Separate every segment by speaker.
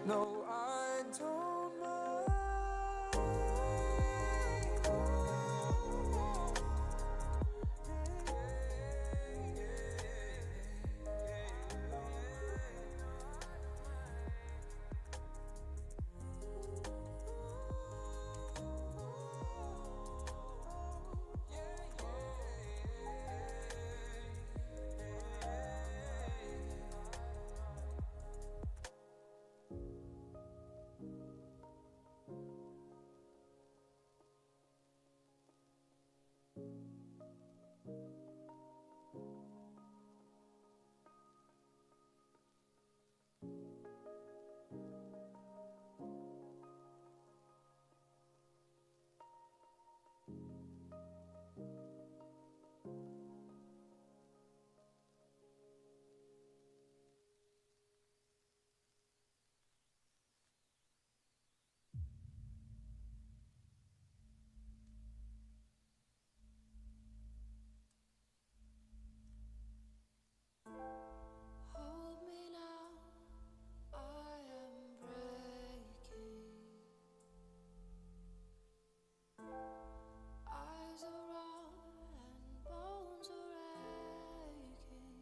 Speaker 1: No, I don't mind.
Speaker 2: Hold me now, I am breaking. Eyes are raw and bones are aching.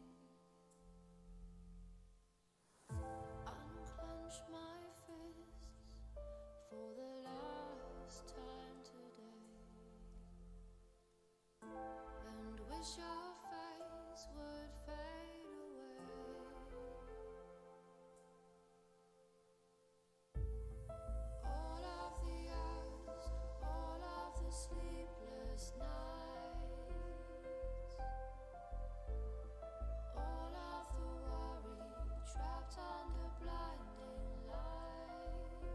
Speaker 2: Unclench my fists for the last time today, and wish your face would fade away. All of the hours, all of the sleepless nights, all of the worry trapped under blinding lights,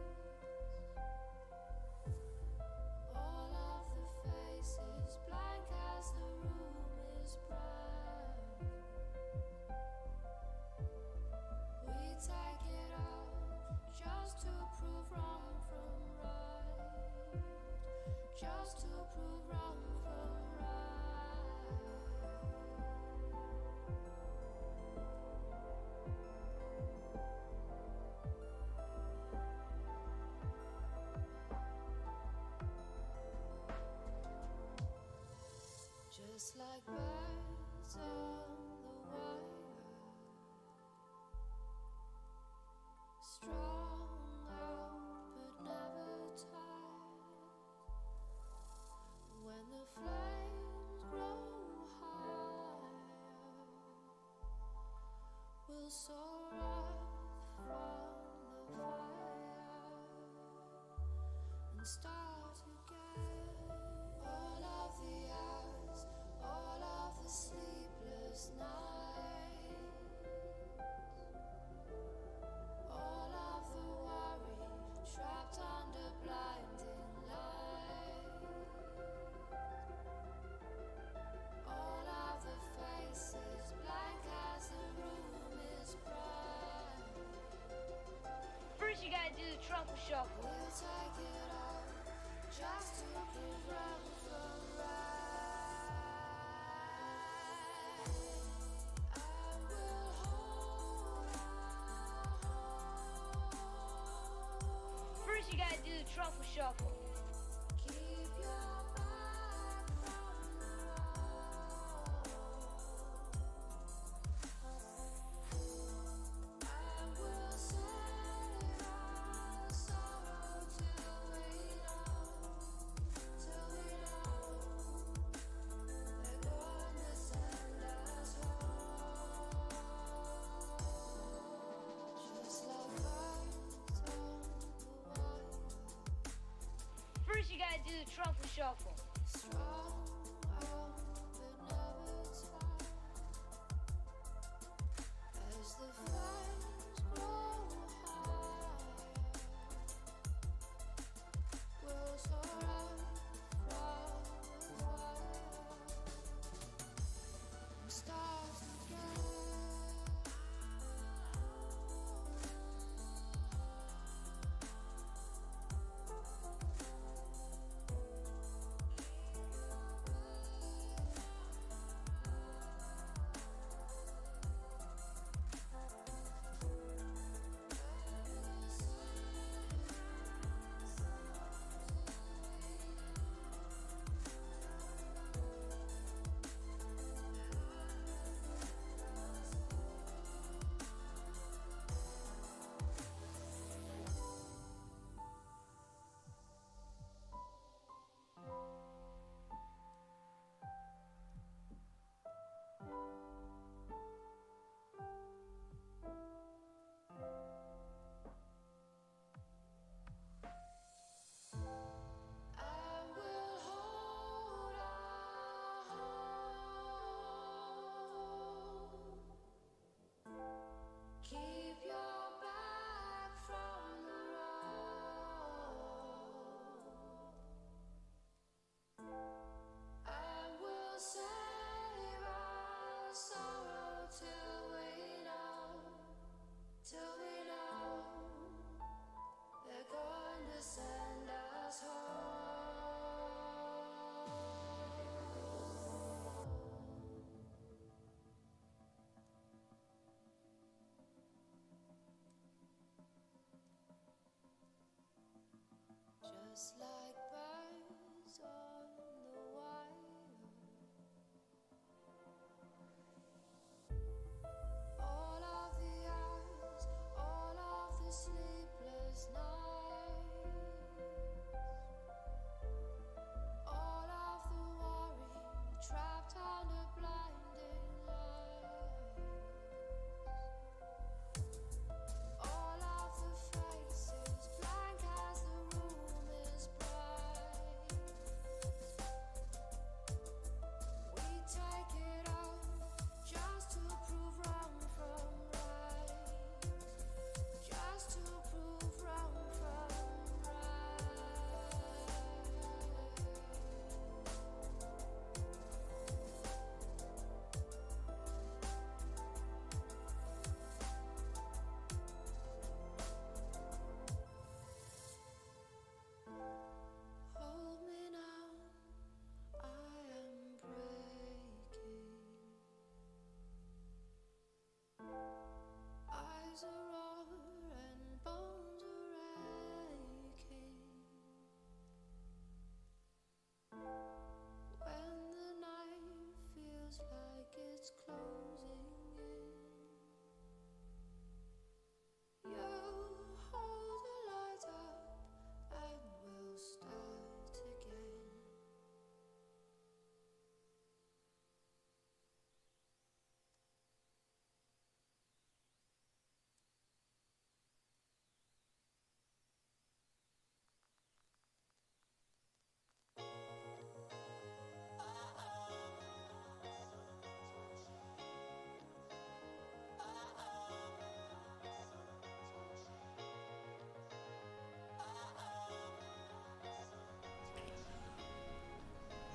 Speaker 2: all of the faces blank as the room is bright. We take it out just to prove wrong from right, just to prove wrong from right. Just like birds on the wire, strung out but never tired. When the flames grow higher, we'll soar up from the fire and start again. All of the hours, all of the sleepless nights, all of the worry trapped under blinding light, all of the faces blank as the room is bright.
Speaker 3: First you gotta do the truffle shuffle.
Speaker 2: We'll take it out just to prove wrong from right. I will hold on.
Speaker 3: First you gotta do the truffle shuffle.
Speaker 2: Keep your back from the road. I will set our sorrow till we know they're gonna send us home. Just like birds on the wire.
Speaker 3: First you gotta do the truffle shuffle.
Speaker 2: Strong out but never tired. As the flames grow higher, we'll soar up from the fire and start again. just like birds on the wire. All of the hours, all of the sleepless nights, all of the worry, trapped under blinding lights. All of the faces, blank as the room is bright. We take it off just to prove wrong from right. Just to prove wrong from Hold me now, I am breaking. Eyes are raw and bones are aching. When the night feels like it's closing in, you hold the light up and we'll start again.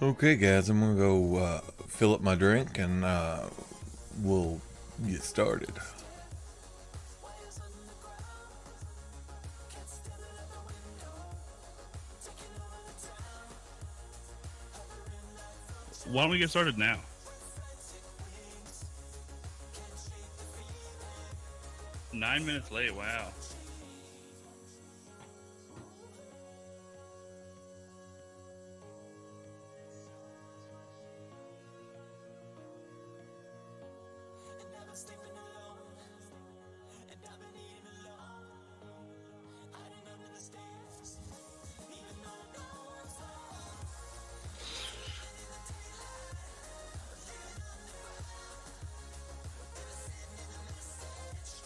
Speaker 4: Okay, guys, I'm gonna go fill up my drink and we'll get started.
Speaker 5: Why don't we get started now? Nine minutes late, wow.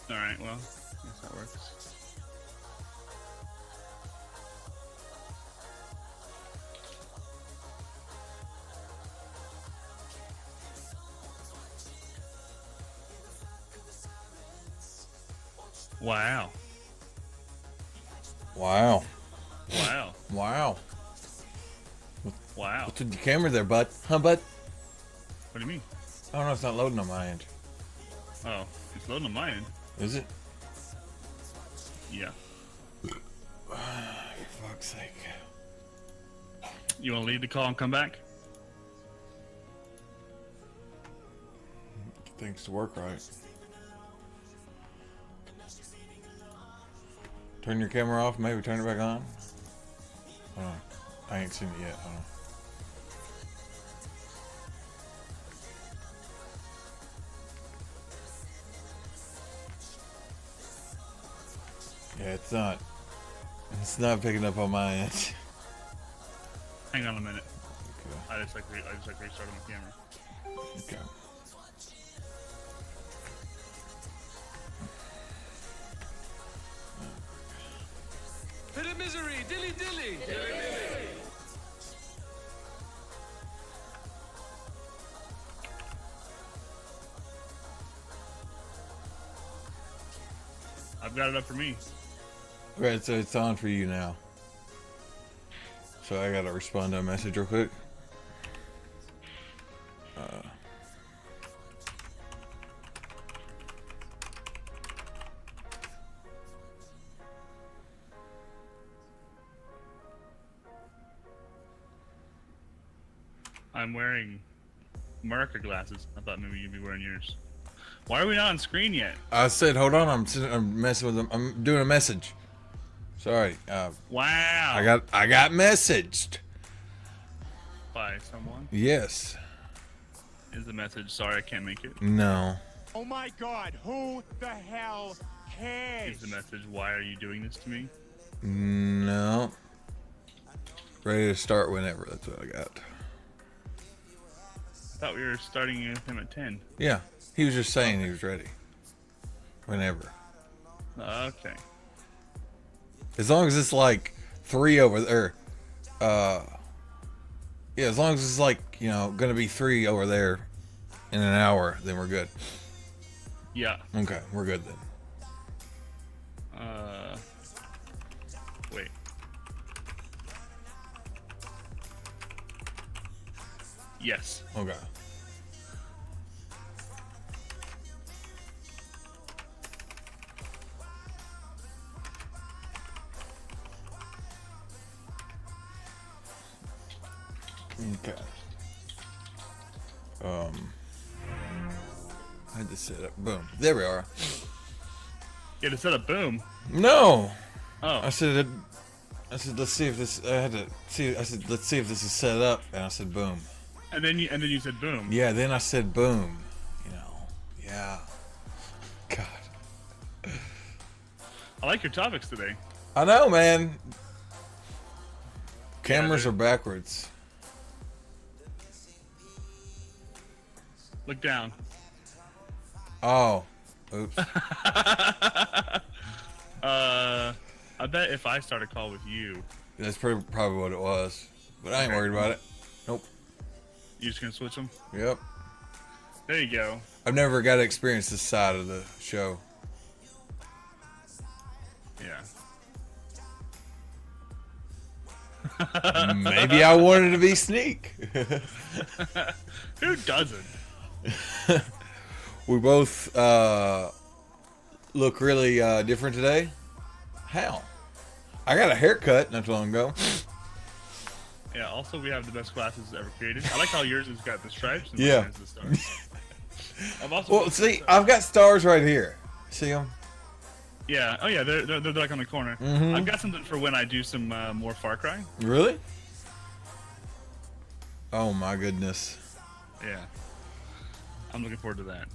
Speaker 5: All right, well, I guess that works. Wow.
Speaker 4: Wow.
Speaker 5: Wow.
Speaker 4: Wow.
Speaker 5: Wow.
Speaker 4: What's with your camera there, bud? Huh, bud?
Speaker 5: What do you mean?
Speaker 4: Oh, no, it's not loading on my end.
Speaker 5: Oh, it's loading on my end.
Speaker 4: Is it?
Speaker 5: Yeah.
Speaker 4: For fuck's sake.
Speaker 5: You want to lead the call and come back?
Speaker 4: Get things to work right. Turn your camera off, maybe turn it back on. Hold on. I ain't seen it yet. Hold on. Yeah, it's not. It's not picking up on my end.
Speaker 5: Hang on a minute.
Speaker 4: Okay.
Speaker 5: I just restarted my camera.
Speaker 4: Okay.
Speaker 1: Bit of misery, dilly dilly.
Speaker 5: I've got it up for me.
Speaker 4: Right, so it's on for you now. So I gotta respond to a message real quick.
Speaker 5: I'm wearing marker glasses. I thought maybe you'd be wearing yours. Why are we not on screen yet?
Speaker 4: I said, hold on, I'm messing with them. I'm doing a message. Sorry.
Speaker 5: Wow.
Speaker 4: I got messaged.
Speaker 5: By someone.
Speaker 4: Yes.
Speaker 5: Is the message, sorry, I can't make it?
Speaker 4: No.
Speaker 6: Oh my god, who the hell cares?
Speaker 5: Is the message, why are you doing this to me?
Speaker 4: No. Ready to start whenever. That's what I got.
Speaker 5: I thought we were starting with him at 10.
Speaker 4: Yeah. He was just saying he was ready. Whenever.
Speaker 5: Okay.
Speaker 4: As long as it's like 3 over there. Yeah, as long as it's like, you know, gonna be 3 over there in an hour, then we're good.
Speaker 5: Yeah.
Speaker 4: Okay, we're good then.
Speaker 5: Wait. Yes.
Speaker 4: Okay. Okay. I had to set up. Boom. There we are.
Speaker 5: You had to set up boom.
Speaker 4: No.
Speaker 5: Oh.
Speaker 4: I said, let's see if this. I had to see. I said, let's see if this is set up, and I said, boom.
Speaker 5: And then you said boom.
Speaker 4: Yeah. Then I said, boom. You know. Yeah. God.
Speaker 5: I like your topics today.
Speaker 4: I know, man. Cameras
Speaker 5: they're-
Speaker 4: are backwards.
Speaker 5: Look down.
Speaker 4: Oh. Oops.
Speaker 5: I bet if I start a call with you,
Speaker 4: That's probably what it was. But I ain't worried about it. Nope.
Speaker 5: you're just gonna switch them.
Speaker 4: Yep.
Speaker 5: There you go.
Speaker 4: I've never got to experience this side of the show.
Speaker 5: Yeah.
Speaker 4: Maybe I wanted to be sneak.
Speaker 5: Who doesn't?
Speaker 4: We both look really different today. How? I got a haircut not too long ago.
Speaker 5: Yeah. Also, we have the best glasses ever created. I like how yours has got the stripes and
Speaker 4: Yeah.
Speaker 5: mine has the stars. I've also
Speaker 4: Well, see, I've got stars right here. See them?
Speaker 5: yeah. Oh yeah, they're like on the corner.
Speaker 4: Mhm.
Speaker 5: I've got something for when I do some more Far Cry.
Speaker 4: Really? Oh my goodness.
Speaker 5: Yeah. I'm looking forward to that.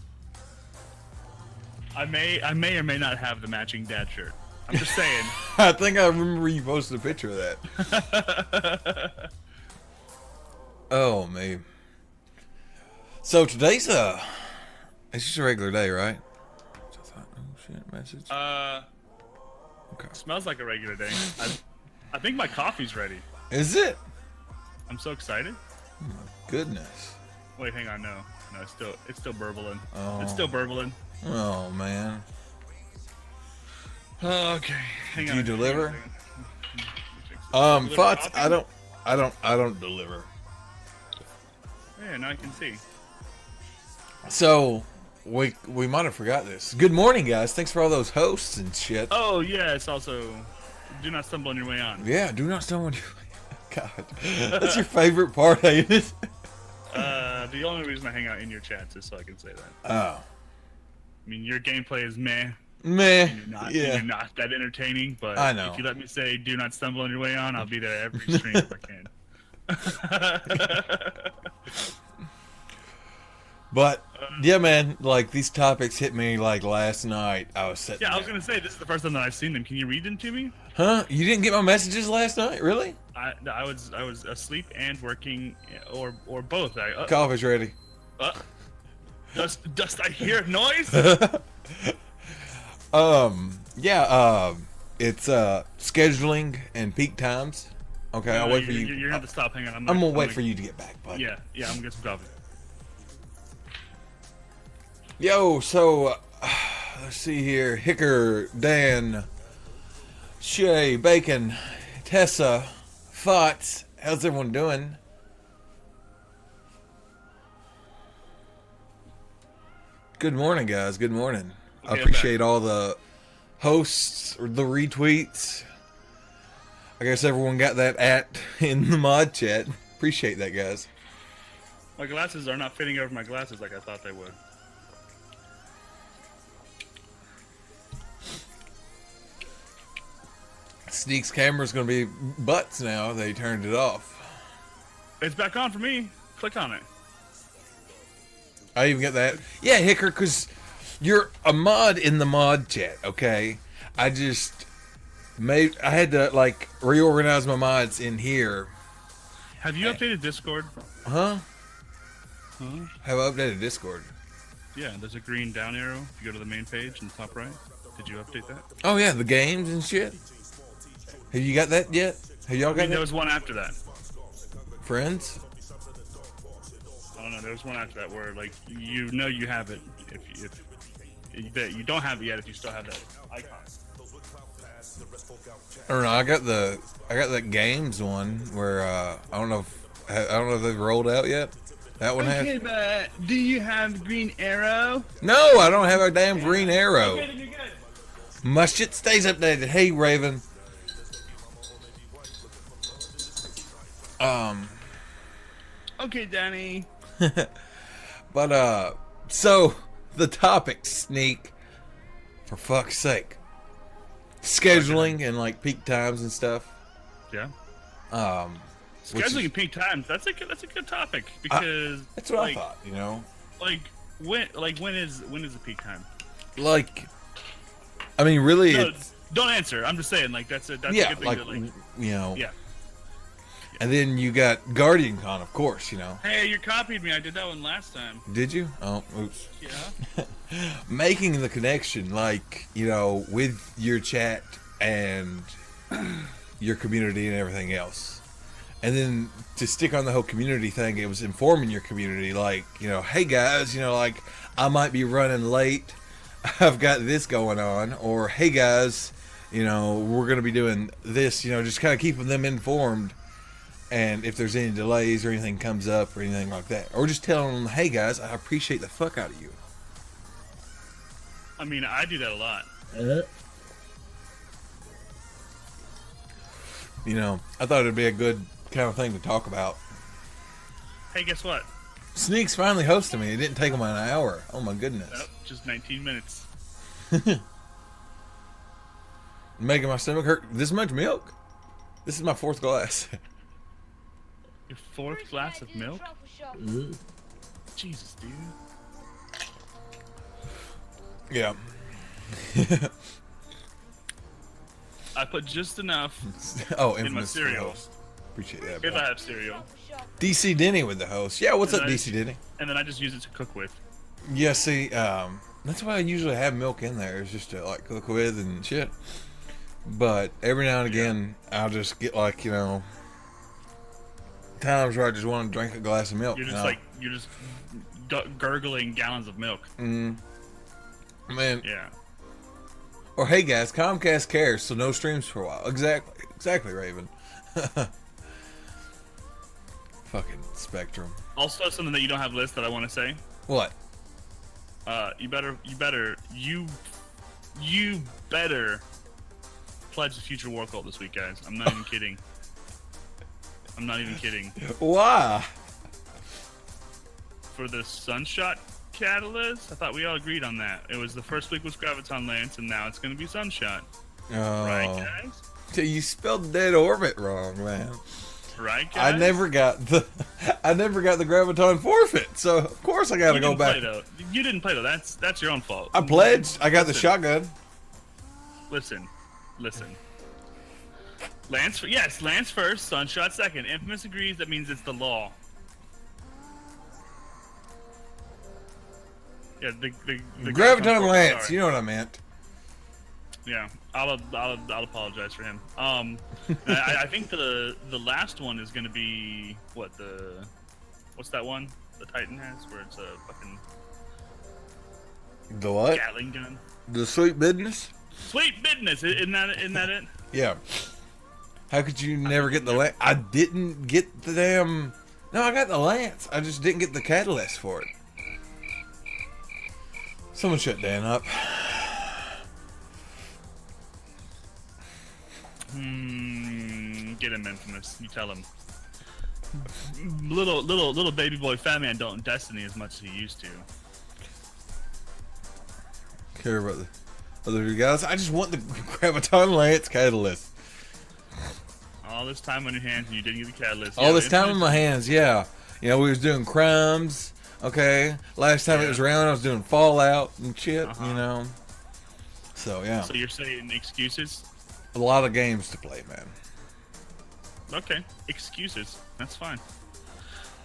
Speaker 5: I may or may not have the matching dad shirt. I'm just saying.
Speaker 4: I think I remember you posted a picture of that. Oh man. So today's it's just a regular day, right? So I thought, oh shit, message. Okay.
Speaker 5: Smells like a regular day. I think my coffee's ready.
Speaker 4: Is it?
Speaker 5: I'm so excited.
Speaker 4: Goodness.
Speaker 5: Wait, hang on, no, it's still burbling.
Speaker 4: Oh.
Speaker 5: It's still burbling.
Speaker 4: Oh man.
Speaker 5: Okay, hang
Speaker 4: Do
Speaker 5: on.
Speaker 4: you deliver?
Speaker 5: Deliver
Speaker 4: Thoughts?
Speaker 5: coffee?
Speaker 4: I don't deliver.
Speaker 5: Yeah, now I can see.
Speaker 4: So we might have forgot this. Good morning, guys. Thanks for all those hosts and shit.
Speaker 5: Oh yeah, it's also do not stumble on your way on.
Speaker 4: Yeah, do not stumble. God, that's your favorite part, ain't it?
Speaker 5: The only reason I hang out in your chats is so I can say that.
Speaker 4: Oh,
Speaker 5: I mean, your gameplay is meh.
Speaker 4: meh.
Speaker 5: You're not that entertaining, but
Speaker 4: I know.
Speaker 5: if you let me say do not stumble on your way on, I'll be there every stream if I can.
Speaker 4: But yeah, man, like these topics hit me like last night. I was sitting.
Speaker 5: Yeah, I was
Speaker 4: there.
Speaker 5: gonna say this is the first time that I've seen them. Can you read them to me?
Speaker 4: Huh? You didn't get my messages last night, really?
Speaker 5: I was asleep and working, or both.
Speaker 4: Coffee's ready.
Speaker 5: Dost I hear noise?
Speaker 4: Yeah. It's scheduling and peak times. Okay, I'll wait for you.
Speaker 5: You're gonna have to stop. Hang on.
Speaker 4: I'm gonna wait for you to get back, bud.
Speaker 5: Yeah, I'm gonna get some coffee.
Speaker 4: Yo, so let's see here. Hicker, Dan, Shay, Bacon, Tessa, Fots. How's everyone doing? Good morning, guys. Good morning. I
Speaker 5: Okay,
Speaker 4: appreciate all the hosts, or the retweets. I guess everyone got that in the mod chat. Appreciate that, guys.
Speaker 5: My glasses are not fitting over my glasses like I thought they would.
Speaker 4: Sneak's camera's gonna be butts now. They turned it off.
Speaker 5: It's back on for me. Click on it.
Speaker 4: I even get that. Yeah, Hicker, because you're a mod in the mod chat, okay? I had to, like, reorganize my mods in here.
Speaker 5: Have you updated Discord?
Speaker 4: Huh? Have I updated Discord?
Speaker 5: Yeah, there's a green down arrow. If you go to the main page in the top right. Did you update that?
Speaker 4: Oh, yeah, the games and shit. Have you got that yet? Have y'all got
Speaker 5: There
Speaker 4: that?
Speaker 5: was one after that.
Speaker 4: Friends?
Speaker 5: I don't know. There was one after that where, like, you know you have it if you don't have it yet. If you still have that icon.
Speaker 4: I don't know. I got that games one where I don't know if they've rolled out yet. That one has.
Speaker 5: But do you have the green arrow?
Speaker 4: No, I don't have a damn green arrow.
Speaker 5: Okay, then you're good.
Speaker 4: My shit stays updated. Hey, Raven.
Speaker 5: Okay, Danny.
Speaker 4: But so the topic, Sneak, for fuck's sake, scheduling and like peak times and stuff.
Speaker 5: Yeah.
Speaker 4: Which is-
Speaker 5: Scheduling in peak times. That's a good topic because
Speaker 4: that's what
Speaker 5: like,
Speaker 4: I thought. You know,
Speaker 5: Like when is the peak time?
Speaker 4: like, I mean, really,
Speaker 5: No,
Speaker 4: it's
Speaker 5: don't answer. I'm just saying like that's a
Speaker 4: yeah,
Speaker 5: good thing
Speaker 4: like,
Speaker 5: to, like
Speaker 4: you know,
Speaker 5: yeah.
Speaker 4: And then you got Guardian Con, of course. You know,
Speaker 5: Hey, you copied me. I did that one last time.
Speaker 4: did you? Oh, oops.
Speaker 5: Yeah.
Speaker 4: Making the connection, like, you know, with your chat and your community and everything else. And then to stick on the whole community thing, it was informing your community, like, you know, hey guys, you know, like, I might be running late. I've got this going on. Or, hey guys, you know, we're going to be doing this, you know, just kind of keeping them informed. And if there's any delays or anything comes up or anything like that. Or just telling them, hey guys, I appreciate the fuck out of you.
Speaker 5: I mean, I do that a lot.
Speaker 4: You know, I thought it'd be a good kind of thing to talk about.
Speaker 5: Hey, guess what?
Speaker 4: Sneak's finally hosting me. It didn't take him an hour. Oh my goodness.
Speaker 5: Nope, just 19 minutes.
Speaker 4: Making my stomach hurt. This much milk? This is my fourth glass.
Speaker 5: Your fourth
Speaker 3: First,
Speaker 5: glass
Speaker 3: you
Speaker 5: of
Speaker 3: gotta do the
Speaker 5: milk?
Speaker 3: truffle shuffle.
Speaker 5: Jesus, dude.
Speaker 4: Yeah.
Speaker 5: I put just enough
Speaker 4: Oh,
Speaker 5: in my
Speaker 4: infamous
Speaker 5: cereal.
Speaker 4: host. Appreciate that,
Speaker 5: if
Speaker 4: bro.
Speaker 5: I have cereal,
Speaker 3: Truffle shuffle.
Speaker 4: DC Denny with the host. Yeah, what's up,
Speaker 5: And I-
Speaker 4: DC Denny?
Speaker 5: and then I just use it to cook with.
Speaker 4: Yeah, see, that's why I usually have milk in there. It's just to, like, cook with and shit. But every now and again, I'll just get, like, you know, times where I just want to drink a glass of milk.
Speaker 5: You're
Speaker 4: you
Speaker 5: just
Speaker 4: know?
Speaker 5: like gurgling gallons of milk.
Speaker 4: Man.
Speaker 5: Yeah.
Speaker 4: Or, hey guys, Comcast cares, so no streams for a while. Exactly, Raven. Fucking Spectrum.
Speaker 5: Also, something that you don't have list that I want to say.
Speaker 4: What?
Speaker 5: You better pledge the future war cult this week, guys. I'm not even kidding. I'm not even kidding.
Speaker 4: Why?
Speaker 5: For the Sunshot Catalyst, I thought we all agreed on that. It was the first week was Graviton Lance, and now it's going to be Sunshot.
Speaker 4: Oh.
Speaker 5: Right, guys?
Speaker 4: So you spelled Dead Orbit wrong, man.
Speaker 5: Right, guys?
Speaker 4: I never got the Graviton forfeit, so of course I gotta
Speaker 5: You
Speaker 4: go
Speaker 5: didn't
Speaker 4: back.
Speaker 5: play, though. You didn't play though. That's your own fault.
Speaker 4: I pledged. I got the
Speaker 5: Listen.
Speaker 4: shotgun.
Speaker 5: Listen. Lance first, Sunshot second. Infamous agrees. That means it's the law. Yeah, the
Speaker 4: Graviton
Speaker 5: force,
Speaker 4: Lance.
Speaker 5: sorry.
Speaker 4: You know what I meant.
Speaker 5: Yeah, I'll apologize for him. I think the last one is gonna be what's that one the Titan has where it's a fucking
Speaker 4: The what?
Speaker 5: Gatling gun.
Speaker 4: The sweet business.
Speaker 5: Sweet business, isn't that it?
Speaker 4: Yeah. How could you never get the Lance? I didn't get the damn. No, I got the Lance. I just didn't get the catalyst for it. Someone shut Dan up.
Speaker 5: Get him, Infamous. You tell him. Little baby boy fat man don't Destiny as much as he used to.
Speaker 4: Care about the other two guys. I just want the Graviton Lance catalyst.
Speaker 5: All this time on your hands and you didn't get the catalyst.
Speaker 4: All
Speaker 5: Yeah,
Speaker 4: this time in
Speaker 5: Infinite-
Speaker 4: my hands, yeah. You know, we was doing crimes, okay? Last time it was around, I was doing Fallout and shit, you know? So, yeah.
Speaker 5: So you're saying excuses?
Speaker 4: A lot of games to play, man.
Speaker 5: Okay, excuses. That's fine.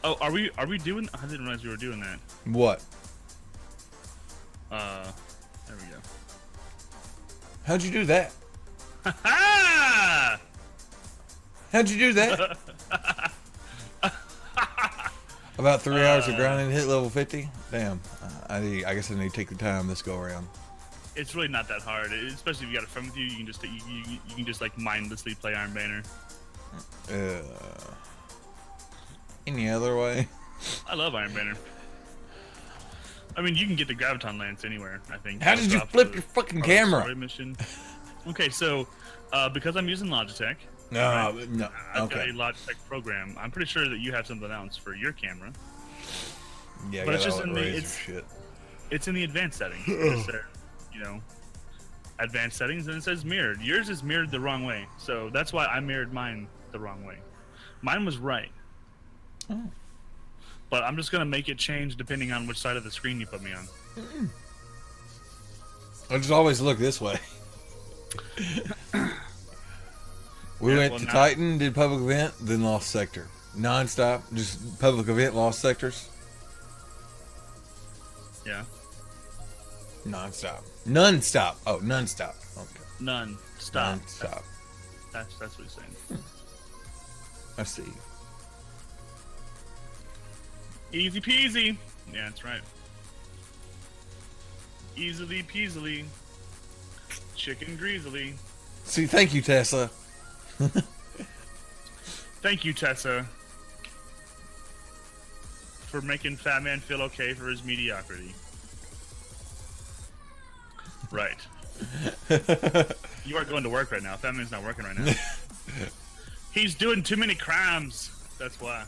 Speaker 5: Oh, are we doing? I didn't realize we were doing that.
Speaker 4: What?
Speaker 5: There we go.
Speaker 4: How'd you do that?
Speaker 5: Ha!
Speaker 4: How'd you do that? About 3 hours of grinding to hit level 50? Damn. I guess I need to take the time this go around.
Speaker 5: It's really not that hard, especially if you got a friend with you. You can just you can just like mindlessly play Iron Banner.
Speaker 4: Any other way?
Speaker 5: I love Iron Banner. I mean, you can get the Graviton Lance anywhere, I think.
Speaker 4: How did you flip your fucking camera?
Speaker 5: Mission. Okay, so because I'm using Logitech,
Speaker 4: No,
Speaker 5: right,
Speaker 4: no.
Speaker 5: I've got
Speaker 4: Okay.
Speaker 5: a Logitech program. I'm pretty sure that you have something else for your camera.
Speaker 4: Yeah, I
Speaker 5: But
Speaker 4: got
Speaker 5: it's just
Speaker 4: all
Speaker 5: in
Speaker 4: that
Speaker 5: the-
Speaker 4: razor
Speaker 5: it's-
Speaker 4: shit.
Speaker 5: It's in the advanced settings. It says, you know, advanced settings, and it says mirrored. Yours is mirrored the wrong way, so that's why I mirrored mine the wrong way. Mine was right.
Speaker 4: Oh.
Speaker 5: But I'm just gonna make it change depending on which side of the screen you put me on.
Speaker 4: I just always look this way. We
Speaker 5: Yeah,
Speaker 4: went
Speaker 5: well,
Speaker 4: to
Speaker 5: now-
Speaker 4: Titan, did public event, then lost sector. Non-stop, just public event, lost sectors.
Speaker 5: Yeah.
Speaker 4: Non-stop. Non-stop. Oh, non-stop. Okay.
Speaker 5: None. Stop.
Speaker 4: Non-stop.
Speaker 5: That's what he's saying.
Speaker 4: I see.
Speaker 5: Easy peasy. Yeah, that's right. Easily peasily. Chicken greasily.
Speaker 4: See, thank you, Tesla.
Speaker 5: Thank you, Tessa, for making Fat Man feel okay for his mediocrity. Right. You are going to work right now. Fat Man's not working right now. He's doing too many crimes. That's why.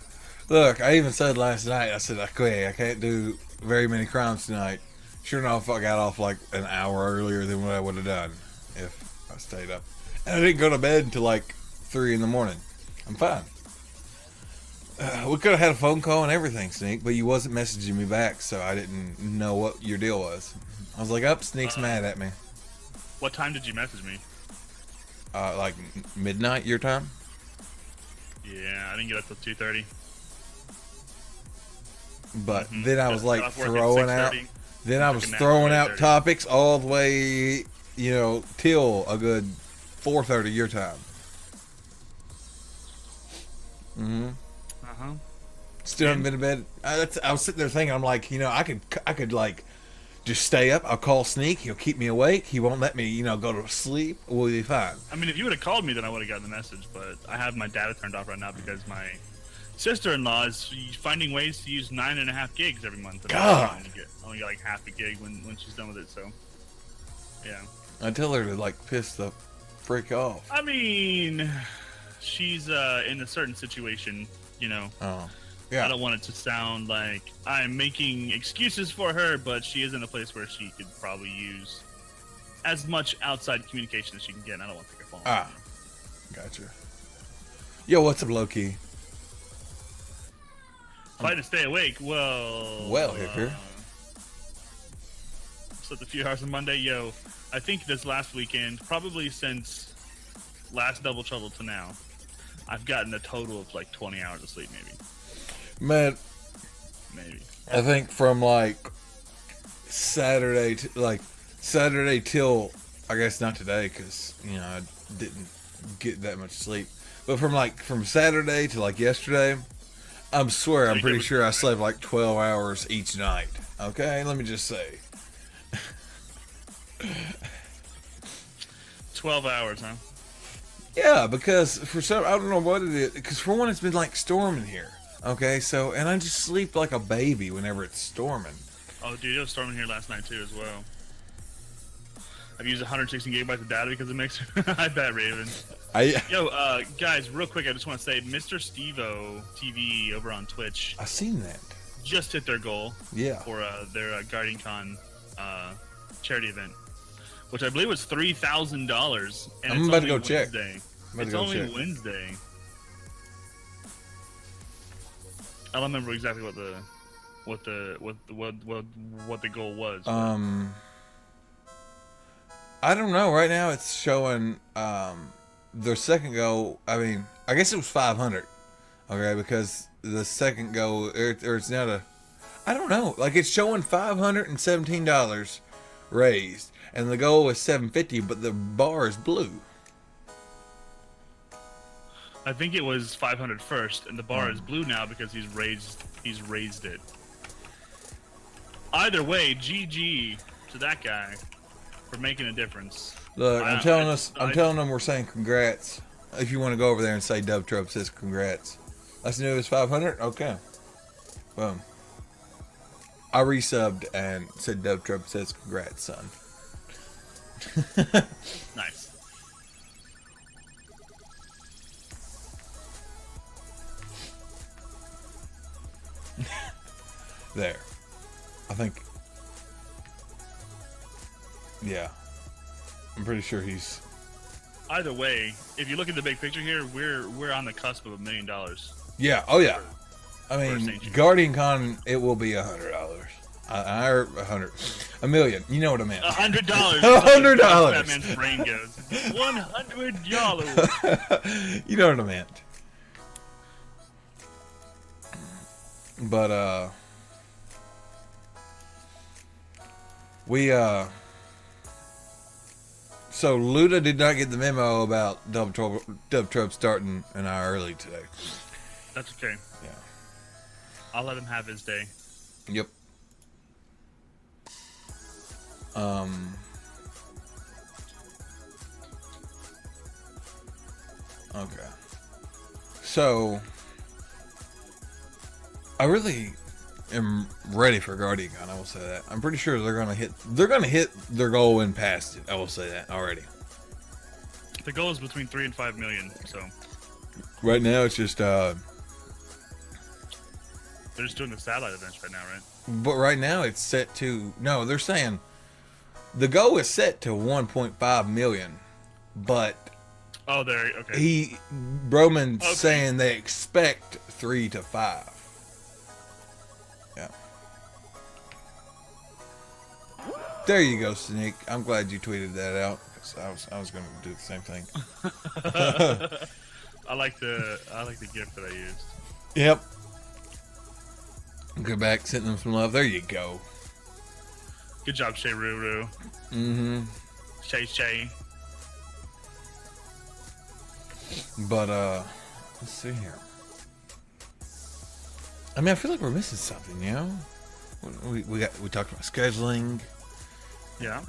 Speaker 4: Look, I even said last night, I said, okay, I can't do very many crimes tonight. Sure enough, I got off like an hour earlier than what I would have done if I stayed up. And I didn't go to bed until like 3 in the morning. I'm fine. We could have had a phone call and everything, Sneak, but you wasn't messaging me back, so I didn't know what your deal was. I was like, up, Sneak's mad at me.
Speaker 5: What time did you message me?
Speaker 4: Like midnight your time?
Speaker 5: Yeah, I didn't get up till 2:30.
Speaker 4: But then I was like
Speaker 5: Got off work at
Speaker 4: throwing out.
Speaker 5: 6:30.
Speaker 4: Then I
Speaker 5: Took
Speaker 4: was
Speaker 5: a nap
Speaker 4: throwing
Speaker 5: at
Speaker 4: out
Speaker 5: 8:30.
Speaker 4: topics all the way, you know, till a good 4:30 your time.
Speaker 5: Uh-huh.
Speaker 4: Still haven't been to bed. I was sitting there thinking, I'm like, you know, I could like just stay up. I'll call Sneak. He'll keep me awake. He won't let me, you know, go to sleep. We'll be fine.
Speaker 5: I mean, if you would have called me, then I would have gotten the message. But I have my data turned off right now because my sister-in-law is finding ways to use 9.5 gigs every month. And
Speaker 4: God.
Speaker 5: I only get like half a gig when she's done with it. So, yeah.
Speaker 4: I tell her to like piss the freak off.
Speaker 5: I mean, she's in a certain situation, you know.
Speaker 4: Oh,
Speaker 5: I
Speaker 4: yeah.
Speaker 5: don't want it to sound like I'm making excuses for her, but she is in a place where she could probably use as much outside communication as she can get. And I don't want to take her phone.
Speaker 4: Ah, gotcha. Yo, what's up, low key?
Speaker 5: Fighting to stay awake. Well,
Speaker 4: Hickory.
Speaker 5: Slept a few hours on Monday. Yo, I think this last weekend, probably since last Double Trouble to now, I've gotten a total of like 20 hours of sleep, maybe.
Speaker 4: Man,
Speaker 5: Maybe.
Speaker 4: I think from like Saturday till I guess not today because you know I didn't get that much sleep. But from Saturday to like yesterday, I'm pretty sure I slept like 12 hours each night. Okay, let me just say.
Speaker 5: 12 hours, huh?
Speaker 4: Yeah, because I don't know what it is. Because for one, it's been like storming here. Okay, so and I just sleep like a baby whenever it's storming.
Speaker 5: Oh, dude, it was storming here last night too, as well. I've used 116 gigabytes of data because it makes. I bet, Raven. Yo, guys, real quick, I just want to say, Mr. Stevo TV over on Twitch
Speaker 4: I seen that.
Speaker 5: just hit their goal.
Speaker 4: Yeah.
Speaker 5: For their Guardian Con charity event, which I believe was $3,000.
Speaker 4: I'm about to go check.
Speaker 5: Wednesday.
Speaker 4: I'm about to
Speaker 5: It's
Speaker 4: go
Speaker 5: only
Speaker 4: check.
Speaker 5: Wednesday. I don't remember exactly what the goal was. but-
Speaker 4: I don't know. Right now it's showing their second goal. I mean, I guess it was 500. Okay, because the second goal, or it's now to, I don't know. Like it's showing $517 raised, and the goal is 750, but the bar is blue.
Speaker 5: I think it was 500 first, and the bar is blue now because he's raised it. Either way, GG to that guy for making a difference.
Speaker 4: Look, I'm telling them we're saying congrats. If you want to go over there and say Dub Trub says congrats. Let's do this 500. Okay. Boom. I resubbed and said Dub Trub says congrats, son.
Speaker 5: Nice.
Speaker 4: There. I think. Yeah. I'm pretty sure he's.
Speaker 5: Either way, if you look at the big picture here, we're on the cusp of $1 million.
Speaker 4: Yeah. Oh yeah. I mean,
Speaker 5: St. Jude.
Speaker 4: Guardian Con, it will be $100. I or $1 million. You know what I meant.
Speaker 5: $100.
Speaker 4: $100.
Speaker 5: That man's brain goes. $100.
Speaker 4: You know what I meant. But so Luda did not get the memo about Dub Trub starting an hour early today.
Speaker 5: That's okay.
Speaker 4: Yeah.
Speaker 5: I'll let him have his day.
Speaker 4: Yep. Okay. So I really am ready for Guardian Con, I will say that. I'm pretty sure they're gonna hit their goal and past it. I will say that already.
Speaker 5: The goal is between 3 and 5 million, so
Speaker 4: Right now it's just
Speaker 5: they're just doing the satellite events right now, right?
Speaker 4: but right now it's set to no, they're saying the goal is set to 1.5 million, but
Speaker 5: Oh, there. Okay.
Speaker 4: Broman's saying they expect 3 to 5. Yeah. There you go, Sneak. I'm glad you tweeted that out because I was going to do the same thing.
Speaker 5: I like the gift that I used.
Speaker 4: Yep. Go back, send them some love. There you go.
Speaker 5: Good job, Shay Ruru.
Speaker 4: Mm-hmm.
Speaker 5: Shay.
Speaker 4: But let's see here. I mean, I feel like we're missing something, you know? We talked about scheduling,
Speaker 5: Yeah.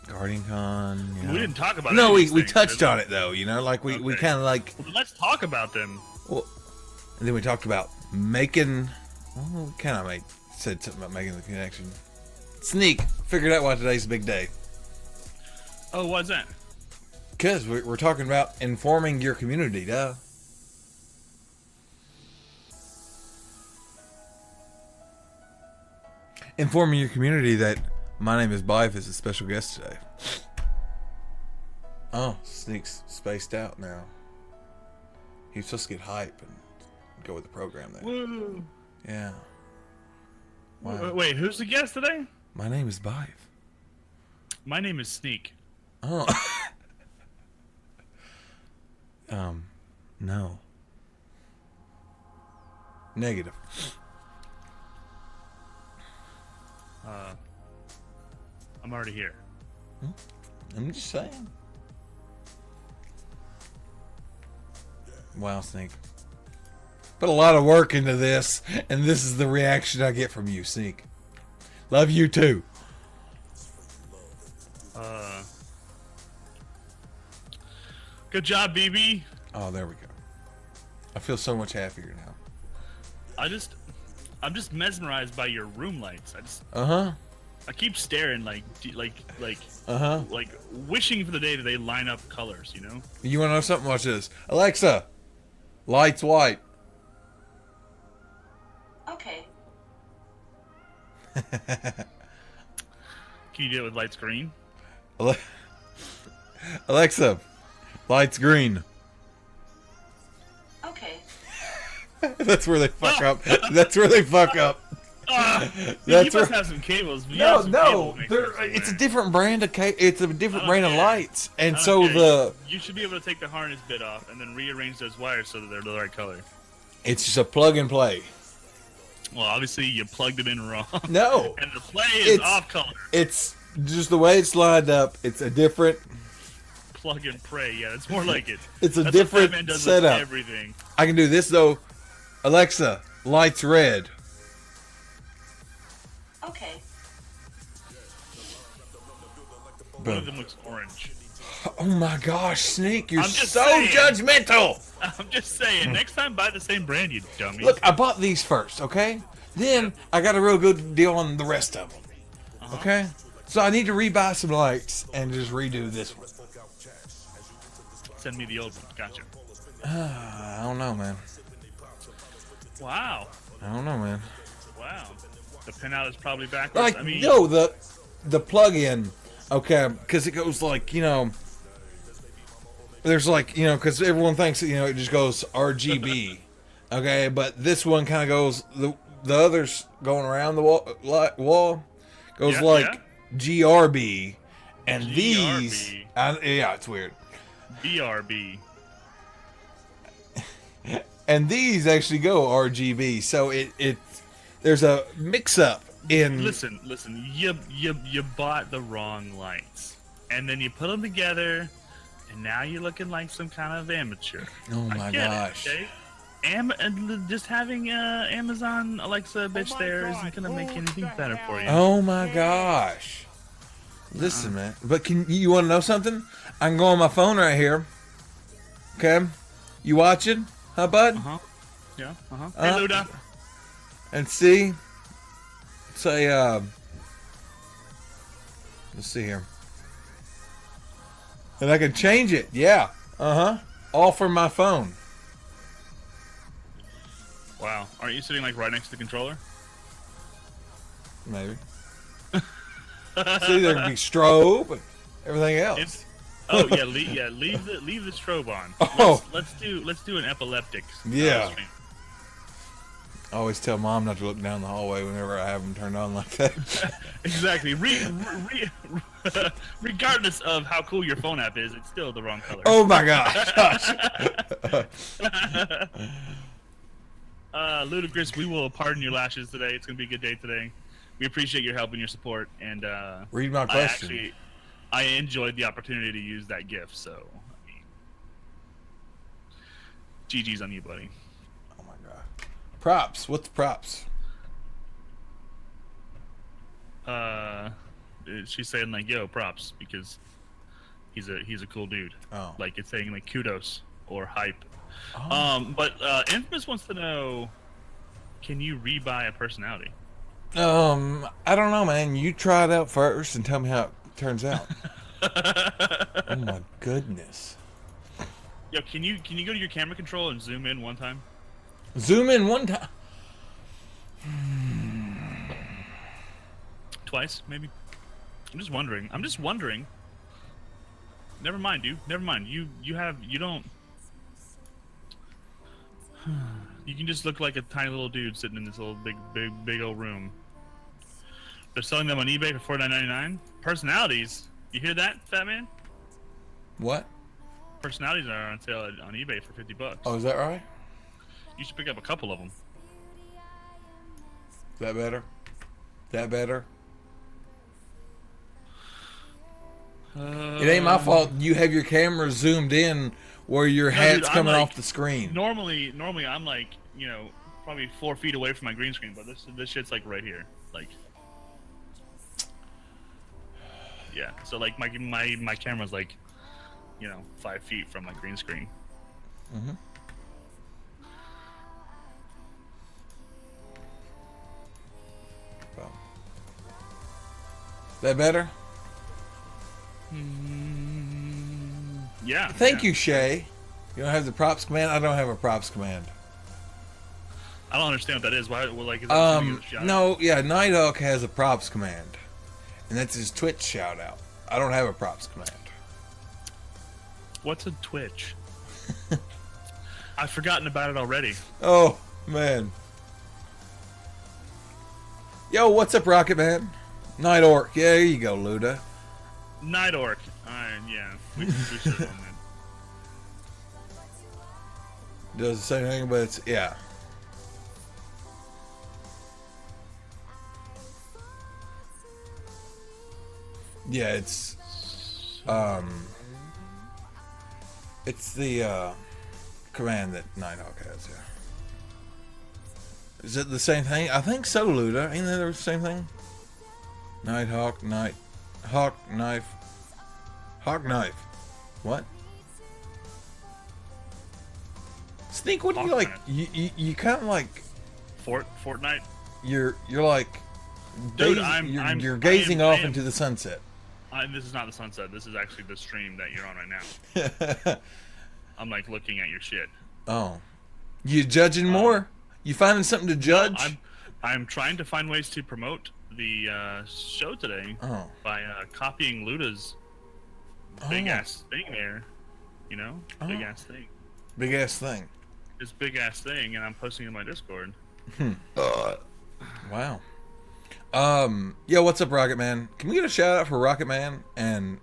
Speaker 4: Guardian Con. You know?
Speaker 5: We didn't talk about.
Speaker 4: No,
Speaker 5: any of
Speaker 4: we
Speaker 5: these
Speaker 4: touched
Speaker 5: things,
Speaker 4: on it though. You know, like we
Speaker 5: Okay.
Speaker 4: kind of like.
Speaker 5: Well, let's talk about them.
Speaker 4: Well, and then we talked about making. Well, we kind of said something about making the connection. Sneak figured out why today's a big day.
Speaker 5: Oh, what's that?
Speaker 4: Because we're talking about informing your community, duh. Informing your community that Mynameisbyf is a special guest today. Oh, Sneak's spaced out now. He's supposed to get hype and go with the program there.
Speaker 5: Woo.
Speaker 4: Yeah. Wow.
Speaker 5: Wait, who's the guest today?
Speaker 4: Mynameisbyf.
Speaker 5: My name is Sneak.
Speaker 4: Oh. No. Negative.
Speaker 5: I'm already here.
Speaker 4: I'm just saying. Wow, Sneak. Put a lot of work into this, and this is the reaction I get from you, Sneak. Love you too.
Speaker 5: Good job, BB.
Speaker 4: Oh, there we go. I feel so much happier now.
Speaker 5: I'm just mesmerized by your room lights.
Speaker 4: Uh-huh.
Speaker 5: I keep staring like
Speaker 4: Uh-huh.
Speaker 5: like wishing for the day that they line up colors, you know?
Speaker 4: You want to know something? Watch this. Alexa, lights white.
Speaker 7: Okay.
Speaker 5: Can you do it with lights green?
Speaker 4: Alexa, lights green.
Speaker 7: Okay.
Speaker 4: That's where they fuck up. That's where they fuck up.
Speaker 5: You
Speaker 4: That's
Speaker 5: must
Speaker 4: where.
Speaker 5: have some cables. You
Speaker 4: No,
Speaker 5: have some cable
Speaker 4: no,
Speaker 5: mixers
Speaker 4: it's a
Speaker 5: somewhere.
Speaker 4: different brand of it's a different
Speaker 5: I don't
Speaker 4: brand of
Speaker 5: care.
Speaker 4: lights, and
Speaker 5: I don't
Speaker 4: so
Speaker 5: care. You should be able to take the harness bit off and then rearrange those wires so that they're the right color.
Speaker 4: it's just a plug and play.
Speaker 5: Well, obviously you plugged it in wrong.
Speaker 4: No,
Speaker 5: And the play is
Speaker 4: It's-
Speaker 5: off color.
Speaker 4: it's just the way it's lined up. It's a different.
Speaker 5: Plug and pray. Yeah, it's more like it.
Speaker 4: It's a
Speaker 5: That's
Speaker 4: different
Speaker 5: what Batman does
Speaker 4: setup.
Speaker 5: With everything.
Speaker 4: I can do this though. Alexa, lights red.
Speaker 7: Okay.
Speaker 5: One of
Speaker 4: Boom.
Speaker 5: them looks orange.
Speaker 4: Oh my gosh, Sneak, you're
Speaker 5: I'm just
Speaker 4: so
Speaker 5: saying.
Speaker 4: judgmental.
Speaker 5: I'm just saying. Next time, buy the same brand, you dummy.
Speaker 4: Look, I bought these first, okay? Then I got a real good deal on the rest of them. Okay? So I need to rebuy some lights and just redo this one.
Speaker 5: Send me the old one. Gotcha.
Speaker 4: I don't know, man.
Speaker 5: Wow.
Speaker 4: I don't know, man.
Speaker 5: Wow. The pinout is probably backwards.
Speaker 4: Like,
Speaker 5: I mean,
Speaker 4: no, the plug-in, okay, because it goes like, there's like, because everyone thinks, it just goes RGB, okay, but this one kind of goes, the others going around the wall goes
Speaker 5: Yeah,
Speaker 4: like
Speaker 5: yeah.
Speaker 4: GRB, and these,
Speaker 5: GRB.
Speaker 4: yeah, it's weird.
Speaker 5: BRB.
Speaker 4: And these actually go RGB, so it there's a mix-up in...
Speaker 5: Listen. You bought the wrong lights, and then you put them together, and now you're looking like some kind of amateur.
Speaker 4: Oh
Speaker 5: I
Speaker 4: my
Speaker 5: get
Speaker 4: gosh.
Speaker 5: It, okay? And just having Amazon Alexa bitch
Speaker 6: my
Speaker 5: there
Speaker 6: God,
Speaker 5: isn't gonna make
Speaker 6: who
Speaker 5: anything
Speaker 6: the
Speaker 5: better
Speaker 6: hell
Speaker 5: for you.
Speaker 4: Oh my gosh. Listen, man. But you want to know something? I can go on my phone right here. Okay? You watching? Huh, bud?
Speaker 5: Uh-huh. Yeah. Uh-huh.
Speaker 4: Uh,
Speaker 5: Hey, Luda.
Speaker 4: And see? Say, let's see here. And I can change it. Yeah. Uh-huh. All from my phone.
Speaker 5: Wow. Aren't you sitting like right next to the controller?
Speaker 4: Maybe. See, there can be strobe and everything else.
Speaker 5: It's, oh yeah, leave the strobe on.
Speaker 4: Oh.
Speaker 5: Let's do an epileptic.
Speaker 4: Yeah.
Speaker 5: stream.
Speaker 4: I always tell Mom not to look down the hallway whenever I have them turned on like that.
Speaker 5: Exactly. Regardless of how cool your phone app is, it's still the wrong color.
Speaker 4: Oh my gosh.
Speaker 5: Ludicrous, we will pardon your lashes today. It's gonna be a good day today. We appreciate your help and your support, and
Speaker 4: Read my question.
Speaker 5: I enjoyed the opportunity to use that gift. So, I mean, GG's on you, buddy.
Speaker 4: Oh my god. Props. What's props?
Speaker 5: She's saying like, "Yo, props," because he's a cool dude.
Speaker 4: Oh.
Speaker 5: Like it's saying like kudos or hype.
Speaker 4: Oh.
Speaker 5: But Infamous wants to know, can you rebuy a personality?
Speaker 4: I don't know, man. You try it out first and tell me how it turns out. Oh my goodness.
Speaker 5: Yo, can you go to your camera control and zoom in one time?
Speaker 4: Zoom in one time.
Speaker 5: Twice, maybe? I'm just wondering. Never mind, dude. Never mind. You don't. You can just look like a tiny little dude sitting in this little big old room. They're selling them on eBay for $49.99. Personalities. You hear that, Fat Man?
Speaker 4: What?
Speaker 5: Personalities are on sale on eBay for $50.
Speaker 4: Oh, is that right?
Speaker 5: You should pick up a couple of them.
Speaker 4: That better? That better? It ain't my fault you have your camera zoomed in where your
Speaker 5: No,
Speaker 4: hat's
Speaker 5: dude, I'm
Speaker 4: coming
Speaker 5: like-
Speaker 4: off the screen.
Speaker 5: Normally I'm like, probably 4 feet away from my green screen, but this shit's like right here, like. Yeah, so like my camera's like, 5 feet from my green screen.
Speaker 4: Mm-hmm. So. That better?
Speaker 5: Yeah.
Speaker 4: Thank
Speaker 5: yeah.
Speaker 4: you, Shay. You don't have the props command? I don't have a props command.
Speaker 5: I don't understand what that is. Why? Well, like, is that something you get a shout out?
Speaker 4: No, yeah, Night Hawk has a props command. And that's his Twitch shout out. I don't have a props command.
Speaker 5: What's a Twitch? I've forgotten about it already.
Speaker 4: Oh, Man. Yo, what's up, Rocket Man? Night Orc. Yeah, there you go, Luda.
Speaker 5: Night Orc. Yeah, we should have done that.
Speaker 4: Does the same thing, but it's, yeah. Yeah, it's the command that Nighthawk has, yeah. Is it the same thing? I think so, Luda. Ain't that the same thing? Nighthawk, Hawk, Knife. Hawk, Knife. What? Sneak, what do you
Speaker 5: Hawk
Speaker 4: like?
Speaker 5: Knife.
Speaker 4: You kind of like...
Speaker 5: Fortnite?
Speaker 4: You're like...
Speaker 5: Dude,
Speaker 4: you're gazing off into the sunset.
Speaker 5: This is not the sunset. This is actually the stream that you're on right now. I'm like looking at your shit.
Speaker 4: Oh. You judging more? You finding something to judge?
Speaker 5: I'm trying to find ways to promote the show today by copying Luda's big ass thing there. You know? Big ass thing.
Speaker 4: Big ass thing.
Speaker 5: This big ass thing, and I'm posting it in my Discord.
Speaker 4: Wow. Yo, what's up, Rocket Man? Can we get a shout out for Rocket Man and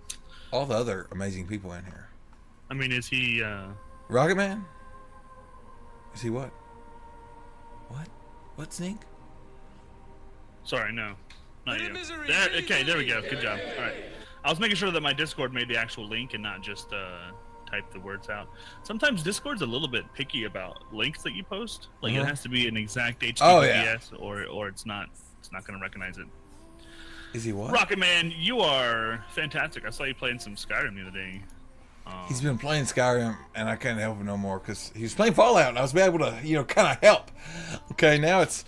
Speaker 4: all the other amazing people in here?
Speaker 5: I mean, is he
Speaker 4: Rocket Man? Is he what? What? What, Sneak?
Speaker 5: Sorry, no. Not you.
Speaker 1: Misery,
Speaker 5: There,
Speaker 1: dilly,
Speaker 5: okay, there we
Speaker 1: dilly.
Speaker 5: go. Good job. All right. I was making sure that my Discord made the actual link and not just type the words out. Sometimes Discord's a little bit picky about links that you post. Like it has to be an exact HTTPS or it's not going to recognize it.
Speaker 4: Is he what?
Speaker 5: Rocket Man, you are fantastic. I saw you playing some Skyrim the other day.
Speaker 4: He's been playing Skyrim, and I can't help him no more because he was playing Fallout, and I was able to, kind of help. Okay, now it's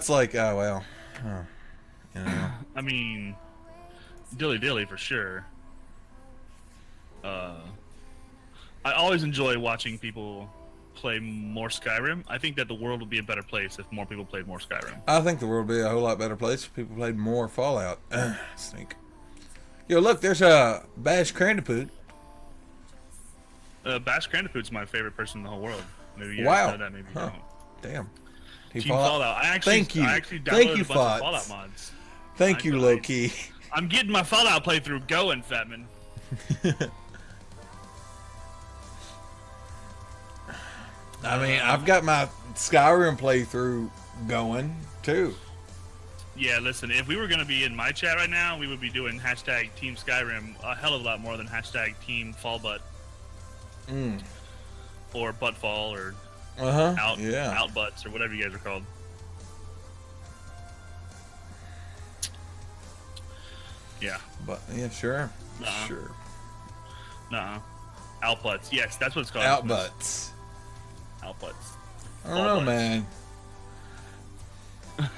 Speaker 4: like, oh well,
Speaker 5: I mean, dilly for sure. I always enjoy watching people play more Skyrim. I think that the world would be a better place if more people played more Skyrim.
Speaker 4: I think the world would be a whole lot better place if people played more Fallout. Sneak. Yo, look, there's a Bash Crandipoot.
Speaker 5: Bash Crandipoot's my favorite person in the whole world. Maybe you
Speaker 4: Wow.
Speaker 5: know that, maybe you don't.
Speaker 4: Damn.
Speaker 5: Team Fallout. I actually
Speaker 4: Thank you.
Speaker 5: I actually downloaded
Speaker 4: Thank you,
Speaker 5: a bunch of
Speaker 4: Fots.
Speaker 5: Fallout mods.
Speaker 4: Thank you, Low-Key.
Speaker 5: I'm getting my Fallout playthrough going, Fatman.
Speaker 4: I mean, I've got my Skyrim playthrough going, too.
Speaker 5: Yeah, listen, if we were going to be in my chat right now, we would be doing hashtag Team Skyrim a hell of a lot more than hashtag Team Fallbutt. Or Buttfall, or Outbutts, or whatever you guys are called. Yeah.
Speaker 4: But, yeah, sure.
Speaker 5: Nuh-uh.
Speaker 4: Sure.
Speaker 5: Nuh-uh. Outbutts. Yes, that's what it's called.
Speaker 4: Outbutts.
Speaker 5: Outbutts.
Speaker 4: I don't know,
Speaker 5: Butts.
Speaker 4: man.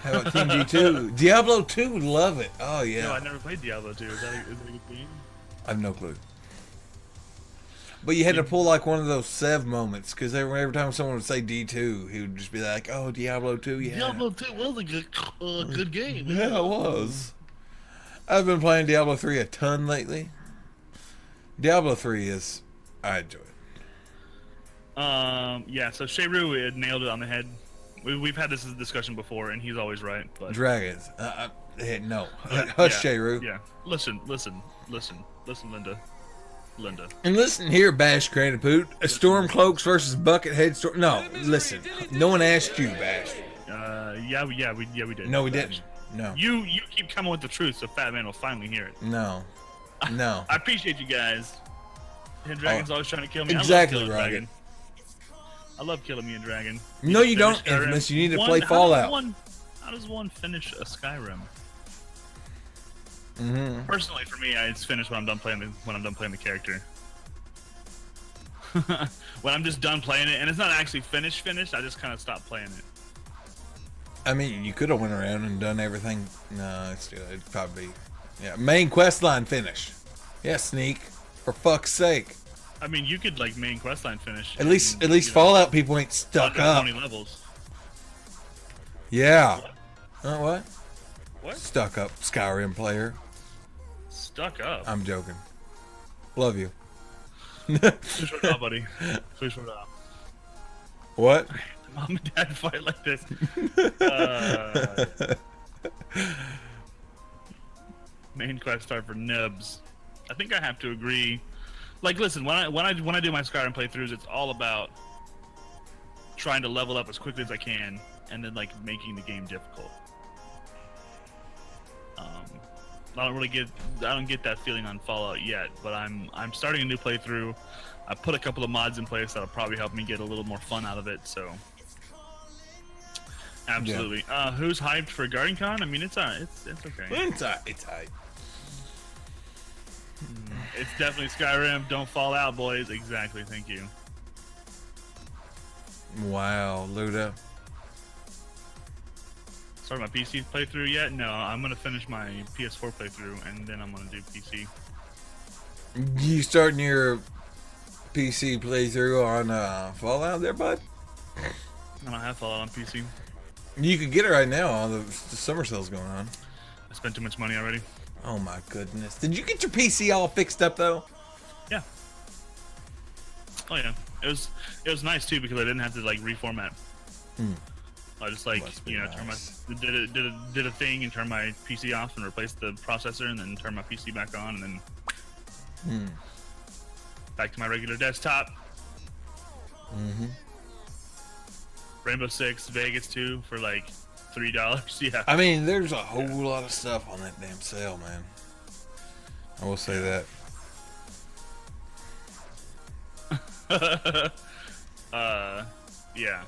Speaker 4: How about Team G2? Diablo 2, love it. Oh, yeah.
Speaker 5: No, I never played Diablo 2. Is that a good game?
Speaker 4: I have no clue. But you had to pull like one of those Sev moments because every time someone would say D2, he would just be like, "Oh, Diablo 2, yeah."
Speaker 5: Diablo 2 was a good game.
Speaker 4: Yeah, it was. I've been playing Diablo 3 a ton lately. Diablo 3 is, I enjoy it.
Speaker 5: Yeah. So Sheru nailed it on the head. We've had this discussion before, and he's always right. But
Speaker 4: Dragons. No.
Speaker 5: Yeah,
Speaker 4: Hush,
Speaker 5: yeah,
Speaker 4: Sheru.
Speaker 5: Yeah. Listen, Linda.
Speaker 4: And listen here, Bash Crandipoot. Stormcloaks versus Buckethead Storm. No, listen. No one asked you, Bash.
Speaker 5: Yeah, we did.
Speaker 4: No, we didn't. No.
Speaker 5: You keep coming with the truth, so Fat Man will finally hear it.
Speaker 4: No. No.
Speaker 5: I appreciate you guys. And Dragon's always trying to kill me.
Speaker 4: Exactly,
Speaker 5: I love killing
Speaker 4: right.
Speaker 5: Dragon. I love killing me and Dragon.
Speaker 4: No, you don't,
Speaker 5: Finish Skyrim.
Speaker 4: Infamous. You need to play Fallout.
Speaker 5: How does one finish a Skyrim?
Speaker 4: Mm-hmm.
Speaker 5: Personally, for me, it's finished when I'm done playing the character. When I'm just done playing it, and it's not actually finished, I just kind of stop playing it.
Speaker 4: I mean, you could have went around and done everything. No, it'd probably be, yeah. Main quest line finish. Yeah, Sneak. For fuck's sake.
Speaker 5: I mean, you could like main questline finish.
Speaker 4: At least Fallout people ain't stuck up.
Speaker 5: 20 levels.
Speaker 4: Yeah. What?
Speaker 5: What?
Speaker 4: Stuck up Skyrim player.
Speaker 5: Stuck up.
Speaker 4: I'm joking. Love you.
Speaker 5: Too short up, buddy. Too short up.
Speaker 4: What?
Speaker 5: Mom and Dad fight like this. Main quest start for nubs. I think I have to agree. Like, listen, when I do my Skyrim playthroughs, it's all about trying to level up as quickly as I can, and then like making the game difficult. I don't get that feeling on Fallout yet, but I'm starting a new playthrough. I put a couple of mods in place that'll probably help me get a little more fun out of it. So, absolutely. Yeah. Who's hyped for GuardianCon? I mean, it's okay.
Speaker 4: It's hype.
Speaker 5: It's definitely Skyrim. Don't fall out, boys. Exactly. Thank you.
Speaker 4: Wow, Luda.
Speaker 5: Started my PC playthrough yet? No, I'm gonna finish my PS4 playthrough and then I'm gonna do PC.
Speaker 4: You starting your PC playthrough on Fallout there, bud?
Speaker 5: I don't have Fallout on PC.
Speaker 4: You could get it right now. All the summer sale's going on.
Speaker 5: I spent too much money already.
Speaker 4: Oh my goodness! Did you get your PC all fixed up though?
Speaker 5: Yeah. Oh yeah. It was nice too because I didn't have to like reformat. I just like nice. did a thing and turned my PC off and replaced the processor and then turned my PC back on and then back to my regular desktop. Rainbow Six, Vegas 2 for like $3. Yeah.
Speaker 4: I mean, there's a whole lot of stuff on that damn sale, man. I will say that.
Speaker 5: Yeah.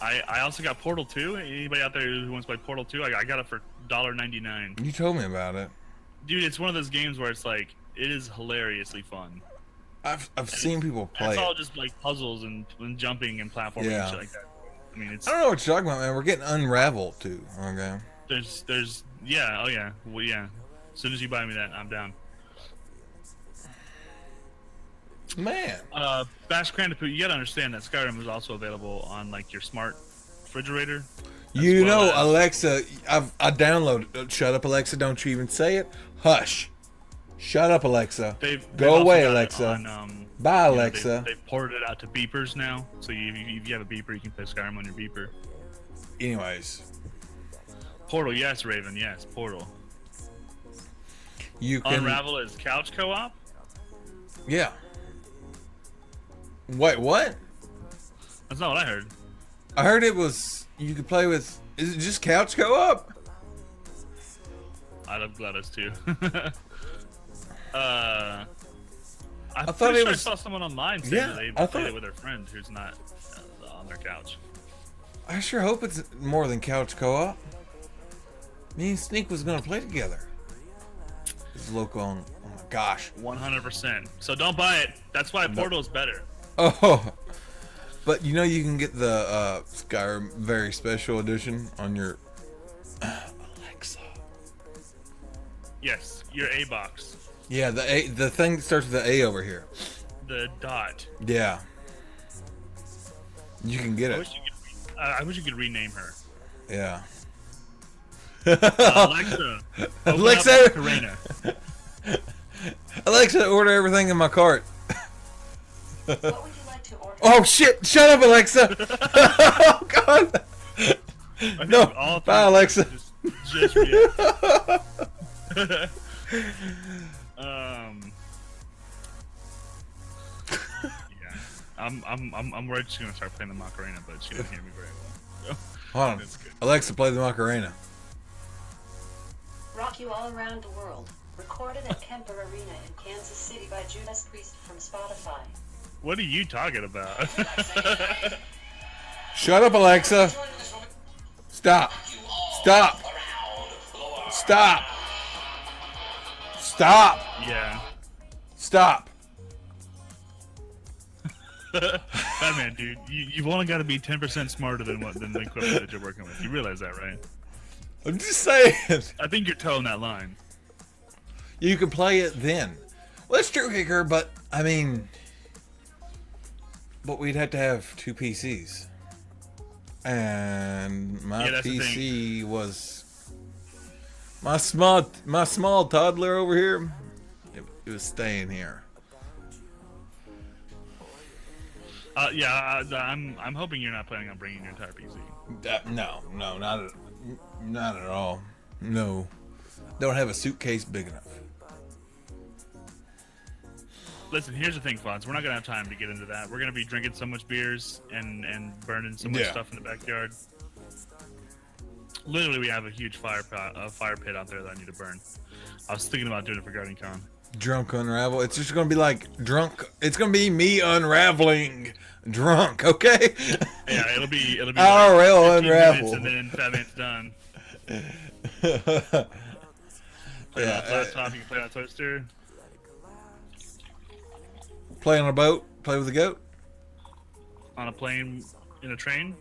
Speaker 5: I also got Portal 2. Anybody out there who wants to play Portal 2? I got it for $1.99.
Speaker 4: You told me about it.
Speaker 5: Dude, it's one of those games where it's like, it is hilariously fun.
Speaker 4: I've seen people play
Speaker 5: It's all
Speaker 4: it.
Speaker 5: just like puzzles and jumping and platforming and shit like that. I mean, it's...
Speaker 4: I don't know what you're talking about, man. We're getting Unraveled too. Okay.
Speaker 5: There's yeah, oh yeah. Well, yeah. As soon as you buy me that, I'm down.
Speaker 4: Man.
Speaker 5: Bash Crandipoot, you gotta understand that Skyrim is also available on like your smart refrigerator.
Speaker 4: You know, Alexa, I downloaded. Shut up, Alexa! Don't you even say it. Hush. Shut up, Alexa. Go away, Alexa. Bye, Alexa.
Speaker 5: They've ported it out to beepers now, so if you have a beeper, you can play Skyrim on your beeper.
Speaker 4: Anyways,
Speaker 5: Portal, yes, Raven, yes, Portal.
Speaker 4: You can
Speaker 5: Unravel is couch co-op.
Speaker 4: Yeah. Wait, what?
Speaker 5: That's not what I heard.
Speaker 4: I heard it was you could play with. Is it just couch co-op?
Speaker 5: I'd have GLaDOS too.
Speaker 4: I thought it was.
Speaker 5: I saw someone online saying that they played it with their friend who's not on their couch.
Speaker 4: I sure hope it's more than couch co-op. Me and Sneak was gonna play together. It's local. Oh my gosh.
Speaker 5: 100%. So don't buy it. That's why Portal's better.
Speaker 4: Oh, but you know you can get the Skyrim very special edition on your Alexa.
Speaker 5: Yes, your A box.
Speaker 4: Yeah, the thing that starts with the A over here.
Speaker 5: The dot.
Speaker 4: Yeah. You can get it.
Speaker 5: I wish you could rename her.
Speaker 4: Yeah.
Speaker 5: Alexa.
Speaker 4: Alexa.
Speaker 5: Macarena.
Speaker 4: Alexa, order everything in my cart.
Speaker 7: What would you like to order?
Speaker 4: Oh shit! Shut up, Alexa. Oh god. No. Bye, Alexa.
Speaker 5: Just react. Yeah. I'm worried she's gonna start playing the Macarena, but she didn't hear me very well. So,
Speaker 4: Hold on. Alexa, play the Macarena.
Speaker 7: Rock You All Around the World. Recorded at Kemper Arena in Kansas City by Judas Priest from Spotify.
Speaker 5: What are you talking about?
Speaker 4: Shut up, Alexa. Stop. Stop. Stop. Stop.
Speaker 5: Yeah.
Speaker 4: Stop.
Speaker 5: Batman, dude, you've only got to be 10% smarter than the equipment that you're working with. You realize that, right?
Speaker 4: I'm just saying.
Speaker 5: I think you're towing that line.
Speaker 4: You can play it then. Well, that's true, Kicker, but I mean, but we'd have to have two PCs, and my PC was my small toddler over here. It was staying here.
Speaker 5: Yeah, I'm hoping you're not planning on bringing your entire PC.
Speaker 4: No, not at all. No, don't have a suitcase big enough.
Speaker 5: Listen, here's the thing, Fonz. We're not gonna have time to get into that. We're gonna be drinking so much beers and burning so much stuff in the backyard. Literally, we have a huge fire pit out there that I need to burn. I was thinking about doing it for Guardian Con.
Speaker 4: Drunk unravel. It's just gonna be like drunk. It's gonna be me unraveling drunk. Okay.
Speaker 5: Yeah, it'll be
Speaker 4: IRL
Speaker 5: like 15
Speaker 4: unravel.
Speaker 5: minutes and then Fat Man's done. Play on a laptop. You can play on a toaster.
Speaker 4: Play on a boat. Play with a goat.
Speaker 5: On a plane, in a train,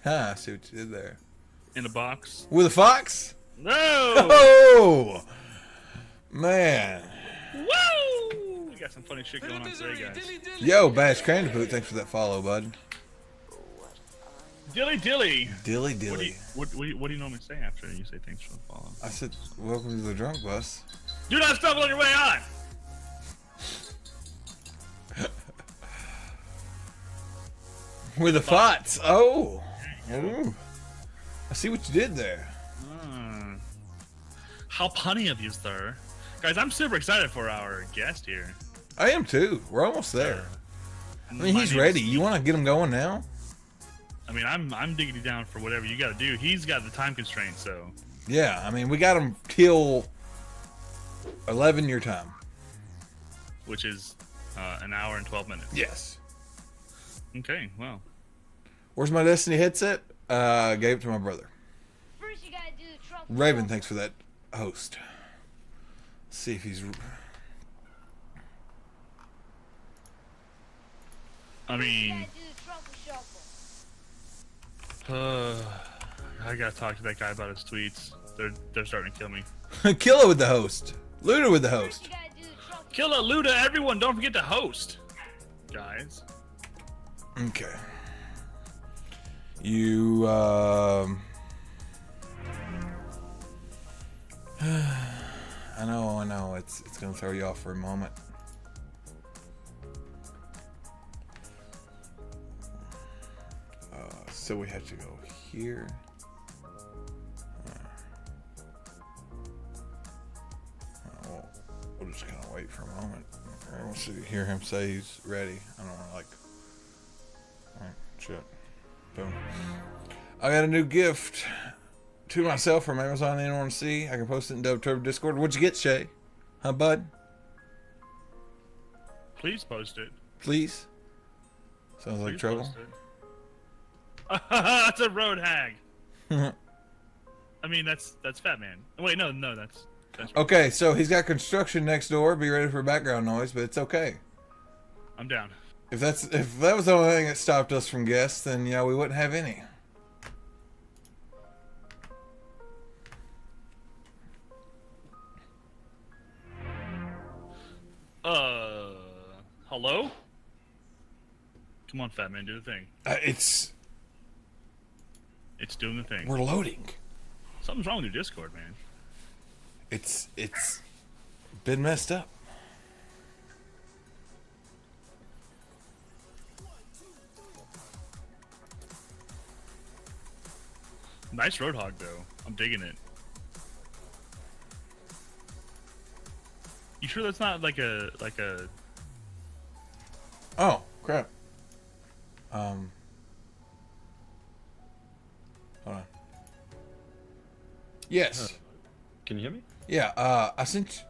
Speaker 4: I see what you did there.
Speaker 5: in a box.
Speaker 4: With a fox.
Speaker 5: No!
Speaker 4: Oh man.
Speaker 5: Woo! We got some funny shit
Speaker 1: Bit
Speaker 5: going
Speaker 1: of
Speaker 5: on
Speaker 1: misery,
Speaker 5: today, guys.
Speaker 1: dilly dilly.
Speaker 4: Yo, Bash Candiboot, thanks for that follow, bud.
Speaker 5: Dilly dilly.
Speaker 4: Dilly
Speaker 5: What do,
Speaker 4: dilly.
Speaker 5: you, what do you normally say after you say thanks for the follow?
Speaker 4: I said, welcome to the drunk bus.
Speaker 5: Do not stumble on your way on.
Speaker 4: With the fots. Oh. Ooh. I see what you did there.
Speaker 5: How punny of you, sir. Guys, I'm super excited for our guest here.
Speaker 4: I am too. We're almost there. I mean, he's ready. You want to get him going now?
Speaker 5: I mean, I'm digging you down for whatever you got to do. He's got the time constraint, so.
Speaker 4: Yeah, I mean, we got him till 11 your time.
Speaker 5: Which is an hour and 12 minutes.
Speaker 4: Yes.
Speaker 5: Okay, well.
Speaker 4: Where's my Destiny headset? Gave it to my brother.
Speaker 3: First, you gotta do the truffle
Speaker 4: Raven,
Speaker 3: shuffle.
Speaker 4: thanks for that host. Let's see if he's...
Speaker 5: I
Speaker 3: You
Speaker 5: mean,
Speaker 3: gotta do the truffle shuffle.
Speaker 5: I gotta talk to that guy about his tweets. They're starting to kill me.
Speaker 4: Kill it with the host. Loot it with the
Speaker 3: First,
Speaker 4: host.
Speaker 3: you gotta do the truffle.
Speaker 5: Kill a Luda, everyone! Don't forget to host, guys.
Speaker 4: Okay. You, I know, it's gonna throw you off for a moment. So we have to go here. We'll just kind of wait for a moment. I want to hear him say he's ready. I don't want to alright, shit. Boom. I got a new gift to myself from Amazon. Anyone want to see? I can post it in Dub Turbo Discord. What'd you get, Shay? Huh, bud?
Speaker 5: Please post it.
Speaker 4: Please? Sounds like
Speaker 5: Please
Speaker 4: trouble.
Speaker 5: post it. That's a road hag. I mean, that's Fat Man. Wait, no, that's
Speaker 4: Okay, so he's got construction next door. Be ready for background noise, but it's okay.
Speaker 5: I'm down.
Speaker 4: If that was the only thing that stopped us from guests, then yeah, we wouldn't have any.
Speaker 5: Hello? Come on, Fat Man, do the thing.
Speaker 4: It's
Speaker 5: It's doing the thing.
Speaker 4: we're loading.
Speaker 5: Something's wrong with your Discord, man.
Speaker 4: It's been messed up.
Speaker 5: Nice Roadhog, though. I'm digging it. You sure that's not like a
Speaker 4: Oh crap. Hold on. Yes.
Speaker 8: Can you hear me?
Speaker 4: Yeah. I sent.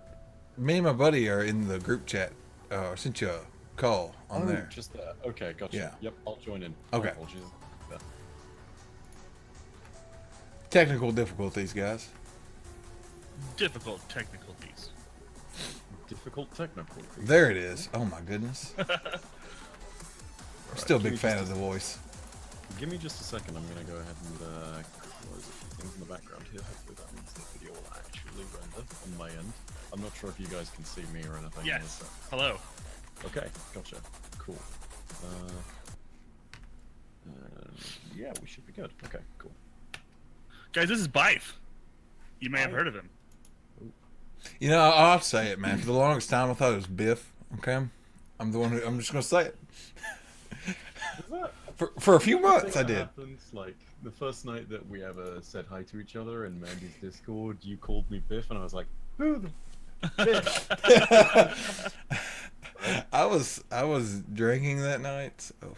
Speaker 4: Me and my buddy are in the group chat. I sent you a call on there.
Speaker 8: Just that. Okay, gotcha.
Speaker 4: Yeah.
Speaker 8: Yep, I'll join in.
Speaker 4: Okay.
Speaker 8: My apologies. Yeah.
Speaker 4: Technical difficulties, guys.
Speaker 5: difficult technicalities?
Speaker 8: Difficult technical.
Speaker 4: There it is. Oh my goodness. I'm still a
Speaker 8: give
Speaker 4: big
Speaker 8: me
Speaker 4: fan
Speaker 8: just
Speaker 4: of the voice.
Speaker 8: Give me just a second. I'm gonna go ahead and close a few things in the background here. Hopefully that means the video will actually render on my end. I'm not sure if you guys can see me or anything.
Speaker 5: Yes. Hello.
Speaker 8: Okay, gotcha. Cool. Yeah, we should be good. Okay, cool.
Speaker 5: Guys, this is Byf. You may have heard of him.
Speaker 4: You know, I'll say it, man. For the longest time, I thought it was Biff. Okay, I'm the one who. I'm just gonna say it. For a few
Speaker 8: What do you
Speaker 4: months, I
Speaker 8: think
Speaker 4: did.
Speaker 8: Happens, like the first night that we ever said hi to each other in Mandy's Discord, you called me Biff, and I was like, "Who the Biff?"
Speaker 4: I was drinking that night, so.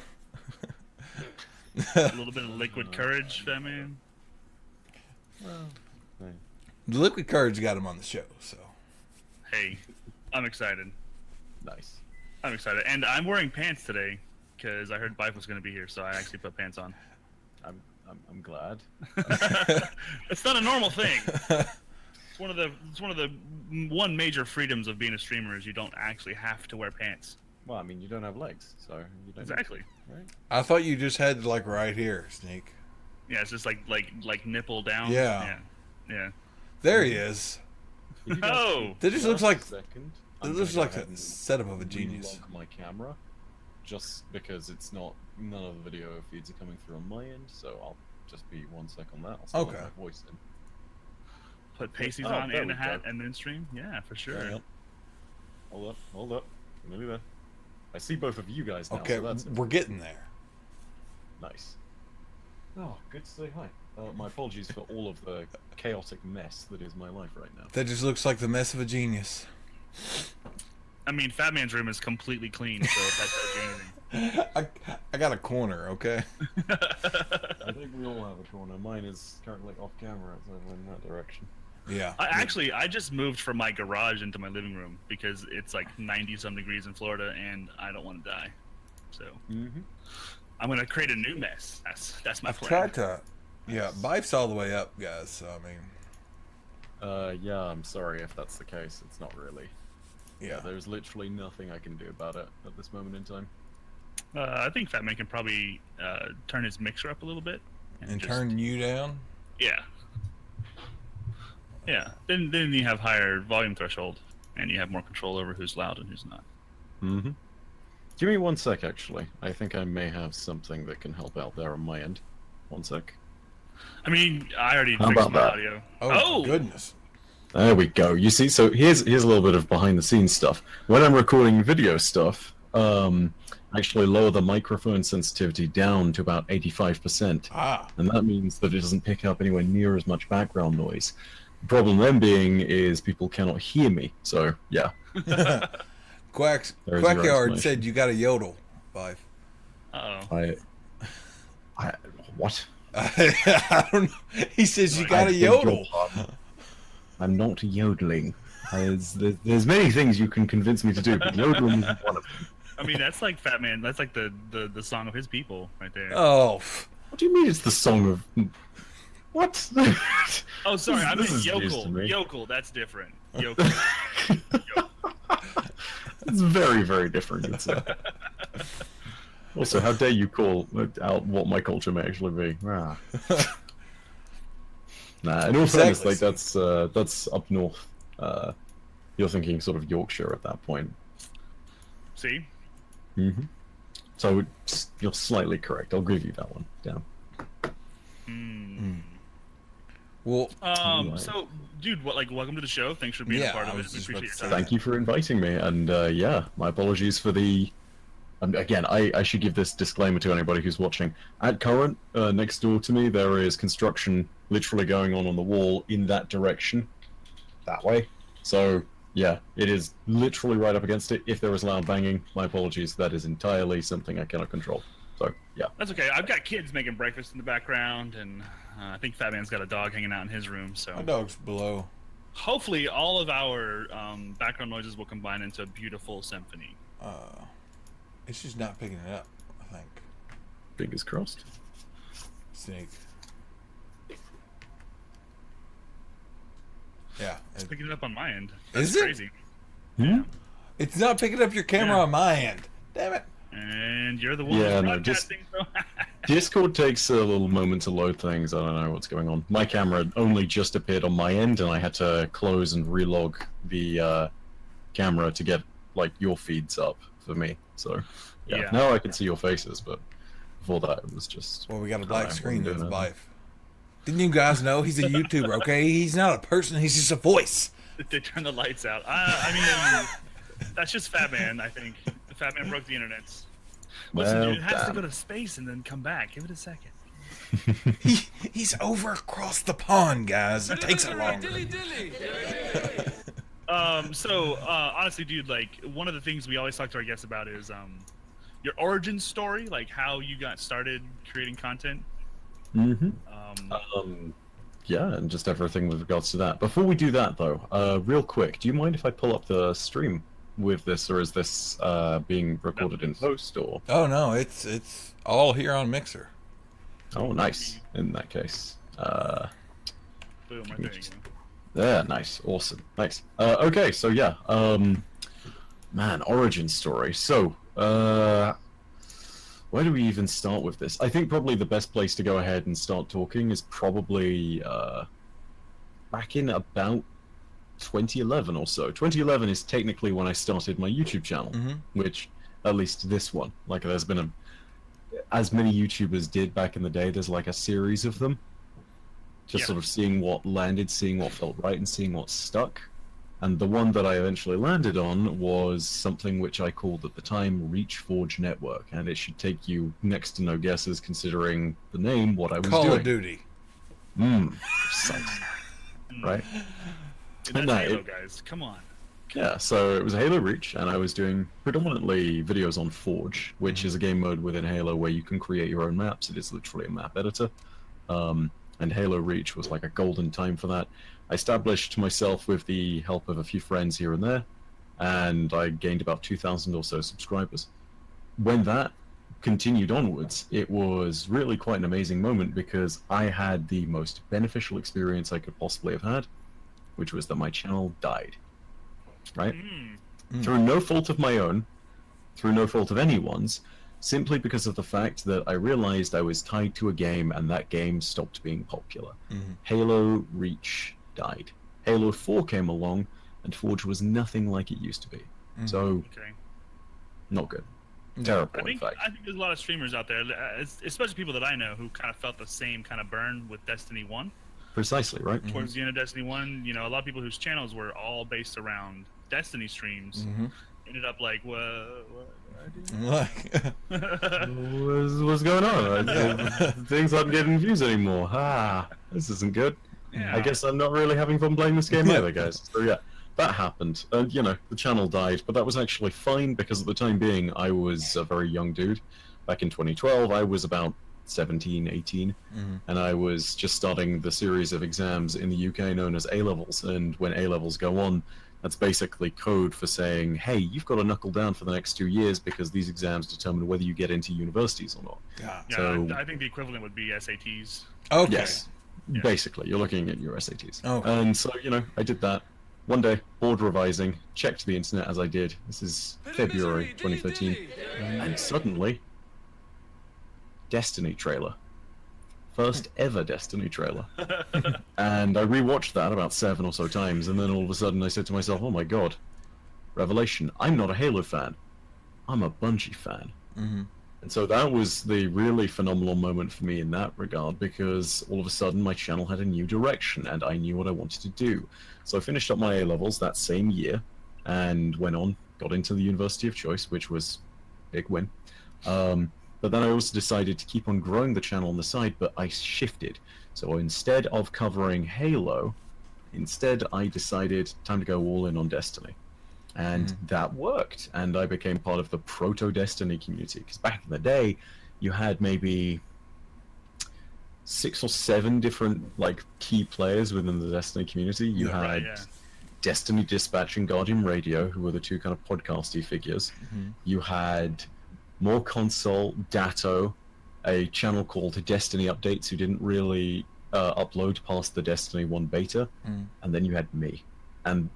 Speaker 5: A little bit of liquid courage, Fat Man.
Speaker 8: Well, hey.
Speaker 4: The liquid courage got him on the show, so.
Speaker 5: Hey, I'm excited.
Speaker 8: Nice.
Speaker 5: I'm excited, and I'm wearing pants today because I heard Byf was going to be here, so I actually put pants on.
Speaker 8: I'm glad.
Speaker 5: It's not a normal thing. It's one of the one major freedoms of being a streamer is you don't actually have to wear pants.
Speaker 8: Well, I mean, you don't have legs, so you don't.
Speaker 5: Exactly.
Speaker 8: Right?
Speaker 4: I thought you just had like right here, Sneak.
Speaker 5: Yeah, it's just like nipple down.
Speaker 4: Yeah.
Speaker 5: Yeah.
Speaker 4: There he is.
Speaker 8: If you guys
Speaker 5: Oh!
Speaker 8: can
Speaker 4: That just looks like-
Speaker 8: a second,
Speaker 4: It
Speaker 8: I'm
Speaker 4: looks
Speaker 8: gonna
Speaker 4: like
Speaker 8: go ahead
Speaker 4: a
Speaker 8: and
Speaker 4: setup of a genius.
Speaker 8: relog my camera, just because it's not none of the video feeds are coming through on my end, so I'll just be 1 sec on that. I'll still have
Speaker 4: Okay.
Speaker 8: my voice in.
Speaker 5: Put pasties
Speaker 8: Oh,
Speaker 5: on
Speaker 8: there
Speaker 5: and a
Speaker 8: we
Speaker 5: hat
Speaker 8: go.
Speaker 5: and then stream. Yeah, for sure.
Speaker 8: Yep. Hold up. Nearly there. I see both of you guys now,
Speaker 4: Okay,
Speaker 8: so that's
Speaker 4: we're getting there.
Speaker 8: nice. Oh, good to say hi. My apologies for all of the chaotic mess that is my life right now.
Speaker 4: That just looks like the mess of a genius.
Speaker 5: I mean, Fat Man's room is completely clean, so if that tells you anything.
Speaker 4: I got a corner, okay?
Speaker 8: I think we all have a corner. Mine is currently off camera, it's over in that direction.
Speaker 4: Yeah.
Speaker 5: I just moved from my garage into my living room because it's like 90-some degrees in Florida, and I don't want to die. So I'm gonna create a new mess. That's my
Speaker 4: I've
Speaker 5: plan.
Speaker 4: tried to. Yeah, Bife's all the way up, guys. So I mean,
Speaker 8: Yeah, I'm sorry if that's the case. It's not really.
Speaker 4: yeah.
Speaker 8: There's literally nothing I can do about it at this moment in time.
Speaker 5: I think Fat Man can probably turn his mixer up a little bit
Speaker 4: And
Speaker 5: just-
Speaker 4: turn you down.
Speaker 5: Yeah. Yeah. Then you have higher volume threshold, and you have more control over who's loud and who's not.
Speaker 8: Mm-hmm. Give me 1 sec, actually. I think I may have something that can help out there on my end. 1 sec.
Speaker 5: I mean, I already
Speaker 8: How
Speaker 5: fixed
Speaker 8: about
Speaker 5: my
Speaker 8: that?
Speaker 5: audio.
Speaker 4: Oh, goodness.
Speaker 8: There we go. You see, so here's a little bit of behind the scenes stuff. When I'm recording video stuff, I actually lower the microphone sensitivity down to about 85%.
Speaker 4: Ah.
Speaker 8: And that means that it doesn't pick up anywhere near as much background noise. The problem then being is people cannot hear me. So, yeah. There's your
Speaker 4: Quackyard
Speaker 8: explanation.
Speaker 4: said you got a yodel, Bife.
Speaker 5: Uh-oh.
Speaker 8: I what?
Speaker 4: I don't know. He says you got
Speaker 8: I
Speaker 4: a
Speaker 8: beg your
Speaker 4: yodel.
Speaker 8: pardon. I'm not yodeling. There's many things you can convince me to do, but yodeling is one of them.
Speaker 5: I mean, that's like Fat Man. That's like the song of his people right there.
Speaker 4: Oh,
Speaker 8: What do you mean it's the song of... What?
Speaker 5: Oh, sorry. I
Speaker 8: This
Speaker 5: meant
Speaker 8: is news to
Speaker 5: yokel.
Speaker 8: me.
Speaker 5: Yokel. That's different. Yokel.
Speaker 8: It's very, very different. It's, Also, how dare you call out what my culture may actually be? Ah. Nah, in all fairness, like that's up north. You're thinking sort of Yorkshire at that point.
Speaker 5: See?
Speaker 8: Mm-hmm. So you're slightly correct. I'll give you that one. Yeah.
Speaker 4: well,
Speaker 8: Right.
Speaker 5: So, dude, welcome to the show. Thanks for being
Speaker 4: Yeah,
Speaker 5: a part
Speaker 4: I
Speaker 5: of
Speaker 4: was
Speaker 5: it. We
Speaker 4: just about
Speaker 5: appreciate
Speaker 4: to
Speaker 5: your
Speaker 4: say
Speaker 5: time.
Speaker 8: Thank you for inviting me, and yeah, my apologies for the. Again, I should give this disclaimer to anybody who's watching. At current, next door to me, there is construction literally going on the wall in that direction, that way. So yeah, it is literally right up against it. If there is loud banging, my apologies. That is entirely something I cannot control. So yeah.
Speaker 5: That's okay. I've got kids making breakfast in the background, and I think Fat Man's got a dog hanging out in his room. So
Speaker 4: my dog's below.
Speaker 5: hopefully, all of our background noises will combine into a beautiful symphony.
Speaker 4: It's just not picking it up, I think.
Speaker 8: Fingers crossed.
Speaker 4: Snake. Yeah.
Speaker 5: It's picking it up on my end.
Speaker 4: Is
Speaker 5: That's
Speaker 4: it?
Speaker 5: crazy.
Speaker 8: Yeah.
Speaker 4: It's not picking up your camera
Speaker 5: Yeah.
Speaker 4: on my end. Damn it.
Speaker 5: And you're the one
Speaker 8: Yeah,
Speaker 5: who's
Speaker 8: no, just-
Speaker 5: broadcasting, so
Speaker 8: Discord takes a little moment to load things. I don't know what's going on. My camera only just appeared on my end, and I had to close and relog the camera to get like your feeds up for me. So yeah,
Speaker 5: Yeah.
Speaker 8: now I can see your faces, but before that it was just.
Speaker 4: Well, we got a black
Speaker 8: Alright,
Speaker 4: screen
Speaker 8: we'll
Speaker 4: with
Speaker 8: do
Speaker 4: the
Speaker 8: that.
Speaker 4: Bife. Didn't you guys know he's a YouTuber, okay? He's not a person, he's just a voice.
Speaker 5: they turn the lights out. I mean, that's just Fat Man. I think Fat Man broke the internet. Listen,
Speaker 8: Well,
Speaker 5: dude, it has to
Speaker 8: damn.
Speaker 5: go to space and then come back. Give it a second.
Speaker 4: He's over across the pond, guys. It
Speaker 1: Bit of
Speaker 4: takes it
Speaker 1: misery,
Speaker 4: longer.
Speaker 1: dilly dilly.
Speaker 5: So honestly, dude, like one of the things we always talk to our guests about is your origin story, like how you got started creating content.
Speaker 8: Mm-hmm.
Speaker 5: Um,
Speaker 8: Yeah, and just everything with regards to that. Before we do that, though, real quick, do you mind if I pull up the stream with this, or is this being recorded in post, or?
Speaker 4: Oh no, it's all here on Mixer.
Speaker 8: Oh, nice. In that case,
Speaker 5: boom, right there you go.
Speaker 8: yeah, nice, awesome, nice. Okay, so yeah, man, origin story. So, where do we even start with this? I think probably the best place to go ahead and start talking is probably back in about 2011 or so. 2011 is technically when I started my YouTube channel, which, at least this one, like there's been as many YouTubers did back in the day, there's like a series of them. Just sort of seeing what landed, seeing what felt right, and seeing what stuck. And the one that I eventually landed on was something which I called at the time Reach Forge Network, and it should take you next to no guesses considering the name, what I was
Speaker 4: Call
Speaker 8: doing.
Speaker 4: of Duty.
Speaker 8: Precise. Right?
Speaker 5: Dude, that's
Speaker 8: No,
Speaker 5: Halo,
Speaker 8: it-
Speaker 5: guys. Come on.
Speaker 8: Yeah, so it was Halo Reach, and I was doing predominantly videos on Forge, which is a game mode within Halo where you can create your own maps. It is literally a map editor. And Halo Reach was like a golden time for that. I established myself with the help of a few friends here and there, and I gained about 2,000 or so subscribers. When that continued onwards, it was really quite an amazing moment because I had the most beneficial experience I could possibly have had, which was that my channel died. Right? Through no fault of my own, through no fault of anyone's, simply because of the fact that I realized I was tied to a game and that game stopped being popular. Halo Reach died. Halo 4 came along and Forge was nothing like it used to be. So,
Speaker 5: Okay.
Speaker 8: not good. Terrible,
Speaker 5: I
Speaker 8: in
Speaker 5: think
Speaker 8: fact.
Speaker 5: there's a lot of streamers out there, especially people that I know, who kind of felt the same kind of burn with Destiny 1.
Speaker 8: Precisely, right?
Speaker 5: Towards the end of Destiny 1, you know, a lot of people whose channels were all based around Destiny streams ended up like, what
Speaker 8: What's going on? Things aren't getting views anymore. This isn't good.
Speaker 5: Yeah.
Speaker 8: I guess I'm not really having fun playing this game either, guys. So yeah, that happened. And, you know, the channel died, but that was actually fine because at the time being, I was a very young dude. Back in 2012, I was about 17, 18, and I was just starting the series of exams in the UK known as A-levels, and when A-levels go on, that's basically code for saying, hey, you've got to knuckle down for the next 2 years because these exams determine whether you get into universities or not.
Speaker 5: Yeah,
Speaker 8: So-
Speaker 5: I think the equivalent would be SATs.
Speaker 4: Okay.
Speaker 8: Yes. Basically, you're looking at your SATs.
Speaker 4: Okay.
Speaker 8: And so, you know, I did that. One day, bored revising, checked the internet as I did. This is
Speaker 1: Bit of
Speaker 8: February
Speaker 1: misery, dilly
Speaker 8: 2013.
Speaker 1: dilly.
Speaker 8: And suddenly, Destiny trailer. First ever Destiny trailer. And I rewatched that about 7 or so times, and then all of a sudden I said to myself, oh my god, revelation, I'm not a Halo fan. I'm a Bungie fan. And so that was the really phenomenal moment for me in that regard, because all of a sudden my channel had a new direction, and I knew what I wanted to do. So I finished up my A-levels that same year, and went on, got into the University of Choice, which was a big win. But then I also decided to keep on growing the channel on the side, but I shifted. So instead of covering Halo, instead I decided time to go all in on Destiny. And that worked, and I became part of the proto-Destiny community. Because back in the day, you had maybe 6 or 7 different like key players within the Destiny community. You had
Speaker 5: Right, yeah.
Speaker 8: Destiny Dispatch and Guardian Radio, who were the two kind of podcasty figures. You had More Console, Datto, a channel called Destiny Updates, who didn't really upload past the Destiny 1 beta, and then you had me. And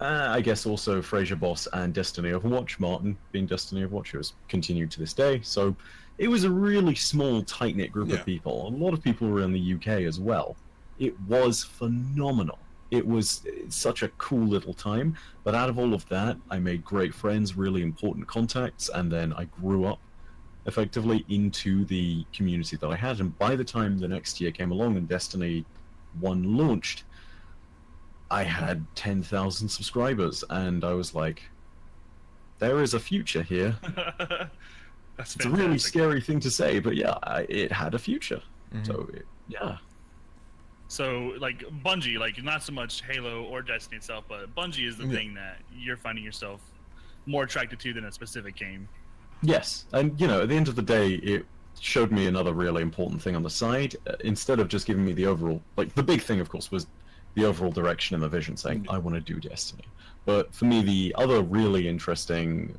Speaker 8: I guess also Fraser Boss and Destiny Overwatch, Martin being Destiny Overwatch, who has continued to this day. So it was a really small, tight-knit group of people. A lot of people were in the UK as well. It was phenomenal. It was such a cool little time, but out of all of that, I made great friends, really important contacts, and then I grew up effectively into the community that I had. And by the time the next year came along and Destiny 1 launched, I had 10,000 subscribers, and I was like, there is a future here.
Speaker 5: That's
Speaker 8: It's a really
Speaker 5: fantastic.
Speaker 8: scary thing to say, but yeah, it had a future.
Speaker 4: Mm-hmm.
Speaker 8: So yeah.
Speaker 5: So, like, Bungie, like, not so much Halo or Destiny itself, but Bungie is the thing that you're finding yourself more attracted to than a specific game.
Speaker 8: Yes, and you know, at the end of the day, it showed me another really important thing on the side. Instead of just giving me the overall, like the big thing, of course, was the overall direction and the vision, saying I want to do Destiny. But for me, the other really interesting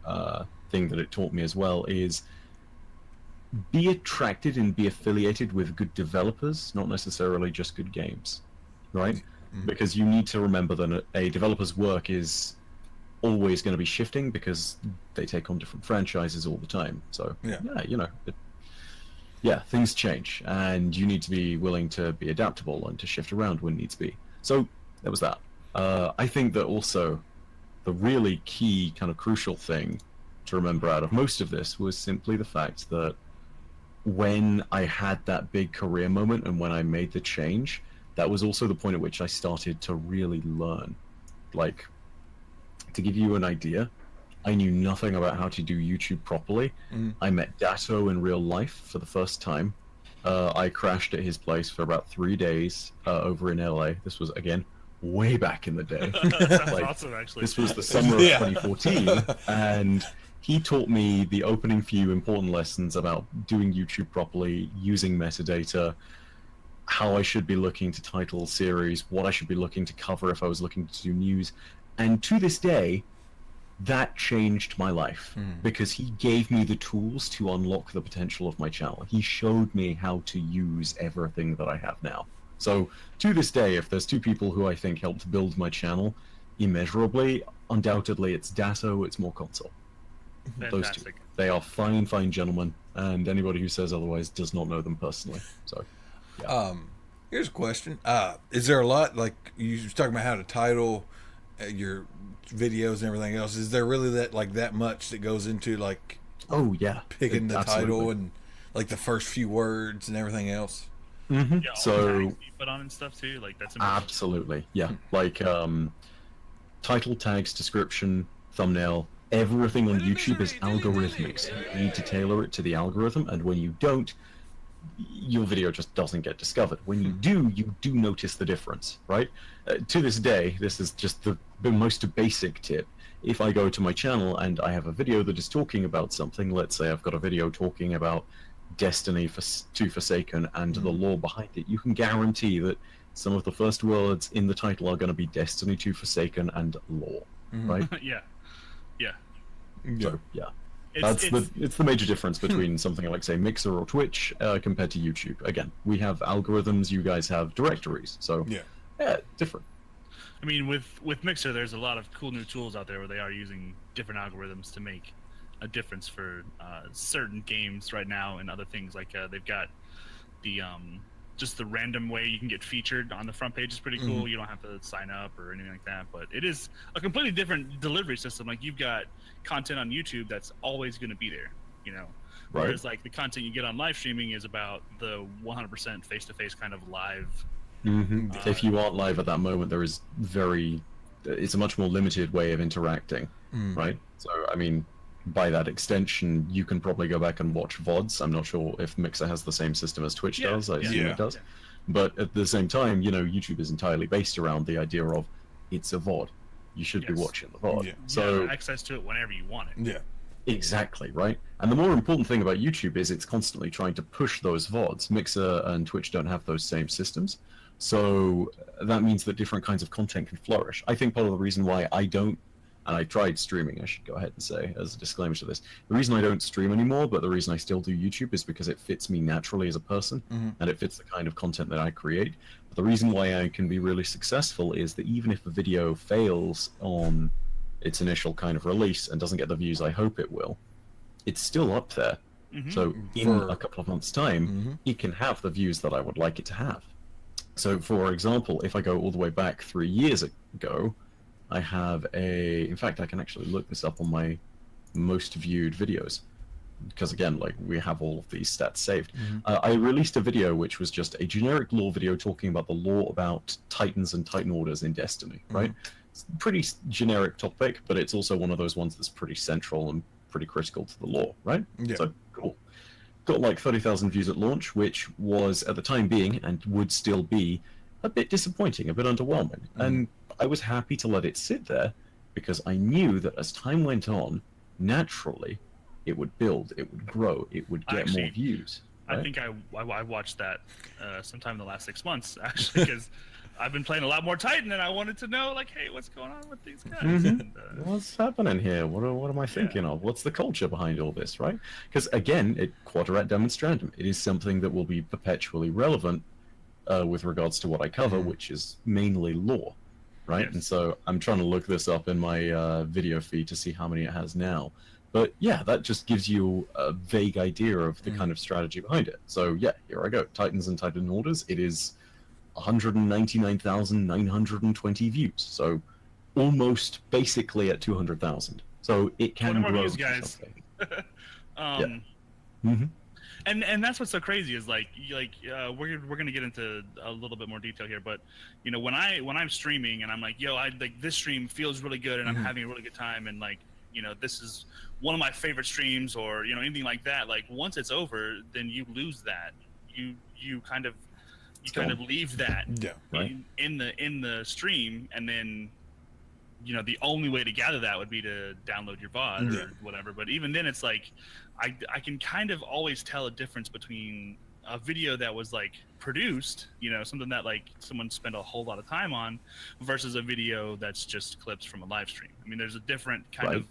Speaker 8: thing that it taught me as well is be attracted and be affiliated with good developers, not necessarily just good games, right?
Speaker 4: Mm-hmm.
Speaker 8: Because you need to remember that a developer's work is always going to be shifting because they take on different franchises all the time. So yeah, you know, things change, and you need to be willing to be adaptable and to shift around when needs be. So there was that. I think that also the really key kind of crucial thing to remember out of most of this was simply the fact that when I had that big career moment and when I made the change, that was also the point at which I started to really learn. Like, to give you an idea, I knew nothing about how to do YouTube properly. I met Datto in real life for the first time. I crashed at his place for about 3 days over in LA. This was, again, way back in the day.
Speaker 5: That's awesome, actually.
Speaker 8: This was the summer of 2014, and he taught me the opening few important lessons about doing YouTube properly, using metadata, how I should be looking to title series, what I should be looking to cover if I was looking to do news. And to this day, that changed my life because he gave me the tools to unlock the potential of my channel. He showed me how to use everything that I have now. So to this day, if there's two people who I think helped build my channel immeasurably, undoubtedly it's Datto, it's More Console. Those two.
Speaker 5: Fantastic.
Speaker 8: They are fine, fine gentlemen, and anybody who says otherwise does not know them personally. So, yeah.
Speaker 4: Here's a question. Is there a lot, like you were talking about how to title your videos and everything else? Is there really that much that goes into like
Speaker 8: Oh yeah,
Speaker 4: picking the
Speaker 8: absolutely.
Speaker 4: title and like the first few words and everything else?
Speaker 8: Mm-hmm.
Speaker 5: Yeah, all the
Speaker 8: So
Speaker 5: tags you put on and stuff too, like that's amazing.
Speaker 8: absolutely, yeah. Like title, tags, description, thumbnail. Everything on YouTube is algorithmic, so you need to tailor it to the algorithm, and when you don't, your video just doesn't get discovered. When you do notice the difference, right? To this day, this is just the most basic tip. If I go to my channel and I have a video that is talking about something, let's say I've got a video talking about Destiny 2 Forsaken and the lore behind it, you can guarantee that some of the first words in the title are going to be Destiny 2 Forsaken and lore, right?
Speaker 5: Yeah.
Speaker 8: So, yeah.
Speaker 5: It's
Speaker 8: the major difference between something like, say, Mixer or Twitch compared to YouTube. Again, we have algorithms, you guys have directories, so yeah, different.
Speaker 5: I mean, with Mixer, there's a lot of cool new tools out there where they are using different algorithms to make a difference for certain games right now and other things. Like they've got the just the random way you can get featured on the front page is pretty cool. You don't have to sign up or anything like that, but it is a completely different delivery system. Like you've got content on YouTube that's always going to be there, you know.
Speaker 8: Right.
Speaker 5: Whereas like the content you get on live streaming is about the 100% face-to-face kind of live.
Speaker 8: If you aren't live at that moment, it's a much more limited way of interacting, right? So, I mean, by that extension, you can probably go back and watch VODs. I'm not sure if Mixer has the same system as Twitch does. I assume it does. But at the same time, you know, YouTube is entirely based around the idea of it's a VOD. You should be watching the VOD.
Speaker 5: So you have access to it whenever you want it.
Speaker 4: Yeah.
Speaker 8: Exactly, right? And the more important thing about YouTube is it's constantly trying to push those VODs. Mixer and Twitch don't have those same systems. So that means that different kinds of content can flourish. I think part of the reason why I don't, and I tried streaming, I should go ahead and say, as a disclaimer to this, the reason I don't stream anymore, but the reason I still do YouTube is because it fits me naturally as a person, and it fits the kind of content that I create. But the reason why I can be really successful is that even if a video fails on its initial kind of release and doesn't get the views I hope it will, it's still up there. So in a couple of months' time, it can have the views that I would like it to have. So, for example, if I go all the way back 3 years ago, I have in fact, I can actually look this up on my most viewed videos, because again, like, we have all of these stats saved. I released a video which was just a generic lore video talking about the lore about Titans and Titan Orders in Destiny, right? It's a pretty generic topic, but it's also one of those ones that's pretty central and pretty critical to the lore, right?
Speaker 4: Yeah.
Speaker 8: So, cool. got like 30,000 views at launch, which was at the time being and would still be a bit disappointing, a bit underwhelming. And I was happy to let it sit there because I knew that as time went on, naturally, it would build, it would grow, it would get
Speaker 5: Actually,
Speaker 8: more views. Right?
Speaker 5: I think I watched that sometime in the last 6 months, actually, because I've been playing a lot more Titan, and I wanted to know, like, hey, what's going on with these guys? And,
Speaker 8: What's happening here? What am I thinking of? What's the culture behind all this, right? Because again, Quadrant Demonstrandum, it is something that will be perpetually relevant with regards to what I cover, which is mainly lore, right?
Speaker 5: Yes.
Speaker 8: And so I'm trying to look this up in my video feed to see how many it has now. But yeah, that just gives you a vague idea of the kind of strategy behind it. So yeah, here I go. Titans and Titan Orders. It is 199,920 views. So almost basically at 200,000. So it can
Speaker 5: 20 more
Speaker 8: grow.
Speaker 5: views, guys. And that's what's so crazy is we're gonna get into a little bit more detail here, but you know when I'm streaming and I'm like, yo, this stream feels really good and I'm having a really good time, and like, you know, this is one of my favorite streams, or you know, anything like that, like once it's over, then you lose that. You kind of leave that in the stream, and then you know the only way to gather that would be to download your VOD or whatever. But even then, it's like I can kind of always tell a difference between a video that was like produced, you know, something that like someone spent a whole lot of time on, versus a video that's just clips from a live stream. I mean, there's a different kind of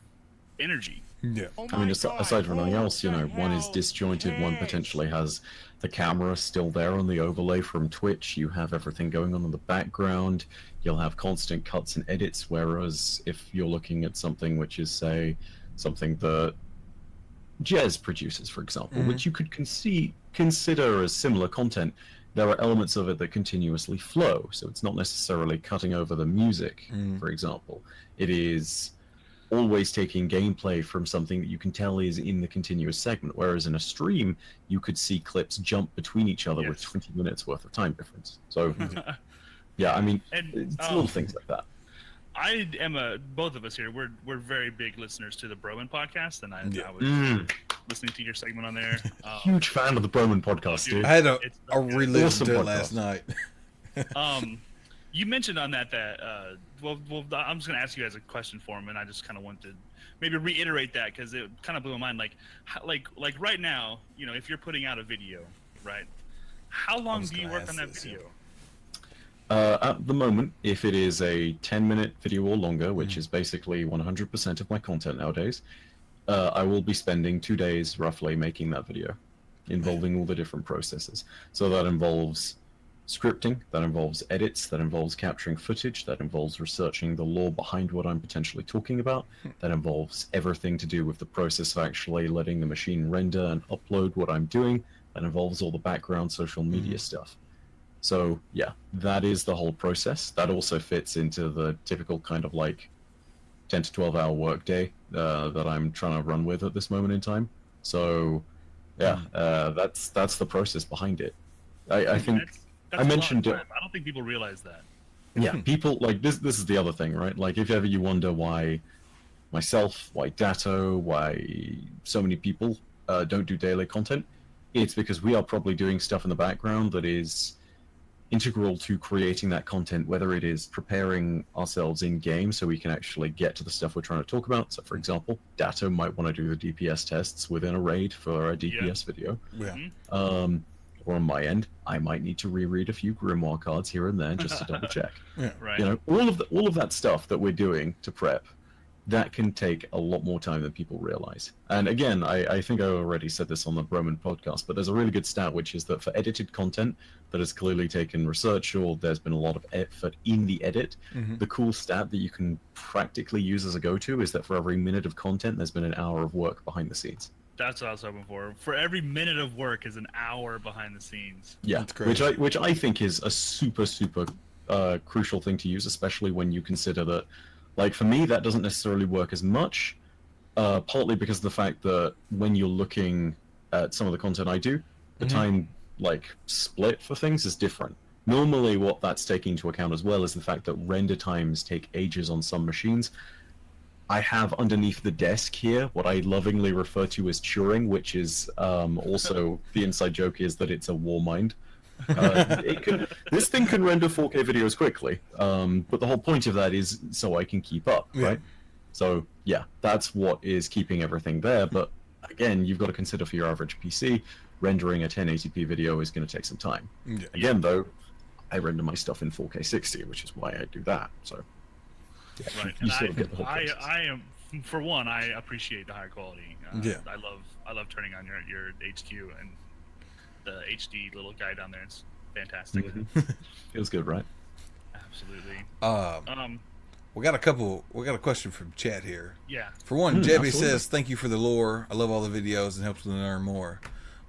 Speaker 5: energy.
Speaker 4: Yeah.
Speaker 8: I mean, aside from anything else, you know, one is disjointed, one potentially has the camera still there on the overlay from Twitch, you have everything going on in the background, you'll have constant cuts and edits, whereas if you're looking at something which is, say, something that Jez produces, for example, which you could consider as similar content, there are elements of it that continuously flow, so it's not necessarily cutting over the music, for example. It is always taking gameplay from something that you can tell is in the continuous segment, whereas in a stream you could see clips jump between each other with 20 minutes worth of time difference. So yeah, I mean, it's little things like that.
Speaker 5: I am both of us here, we're very big listeners to the Broman podcast, and I was listening to your segment on there.
Speaker 8: Huge fan of the Broman podcast, dude.
Speaker 4: I had a re-listen to it last night.
Speaker 5: You mentioned on that well, I'm just gonna ask you as a question for him, and I just kind of want to maybe reiterate that because it kind of blew my mind. Like right now, you know, if you're putting out a video, right? How long do you work on that video?
Speaker 8: At the moment, if it is a 10-minute video or longer, which is basically 100% of my content nowadays, I will be spending 2 days roughly making that video, involving all the different processes. So that involves scripting, that involves edits, that involves capturing footage, that involves researching the lore behind what I'm potentially talking about, that involves everything to do with the process of actually letting the machine render and upload what I'm doing, that involves all the background social media stuff. So yeah, that is the whole process. That also fits into the typical kind of like 10 to 12 hour workday that I'm trying to run with at this moment in time. So yeah, that's the process behind it. I think
Speaker 5: that's
Speaker 8: I mentioned it.
Speaker 5: I don't think people realize that.
Speaker 8: Yeah, people like this is the other thing, right? Like if ever you wonder why myself, why Datto, why so many people don't do daily content, it's because we are probably doing stuff in the background that is integral to creating that content, whether it is preparing ourselves in game so we can actually get to the stuff we're trying to talk about. So for example, Datto might want to do the DPS tests within a raid for a DPS video. Or on my end, I might need to reread a few Grimoire cards here and there just to double check.
Speaker 5: Right.
Speaker 8: You know, all of that stuff that we're doing to prep, that can take a lot more time than people realize. And again, I think I already said this on the Broman podcast, but there's a really good stat, which is that for edited content that has clearly taken research or there's been a lot of effort in the edit, the cool stat that you can practically use as a go-to is that for every minute of content, there's been an hour of work behind the scenes.
Speaker 5: That's what I was hoping for. For every minute of work is an hour behind the scenes.
Speaker 8: Yeah, which I think is a super crucial thing to use, especially when you consider that, like for me, that doesn't necessarily work as much, partly because of the fact that when you're looking at some of the content I do, the time like split for things is different. Normally what that's taking into account as well is the fact that render times take ages on some machines. I have underneath the desk here what I lovingly refer to as Turing, which is also the inside joke is that it's a war mind. This thing can render 4K videos quickly, but the whole point of that is so I can keep up, right? So yeah, that's what is keeping everything there. But again, you've got to consider for your average PC, rendering a 1080p video is going to take some time. Again, though, I render my stuff in 4K 60, which is why I do that. So yeah,
Speaker 5: Right.
Speaker 8: you sort of get the whole process.
Speaker 5: I am, for one, I appreciate the high quality. I love turning on your HQ and the HD little guy down there. It's fantastic.
Speaker 8: Feels good, right?
Speaker 5: Absolutely.
Speaker 4: We got a question from chat here.
Speaker 5: Yeah.
Speaker 4: For one, Jebby
Speaker 8: absolutely.
Speaker 4: says, thank you for the lore. I love all the videos and helps me learn more.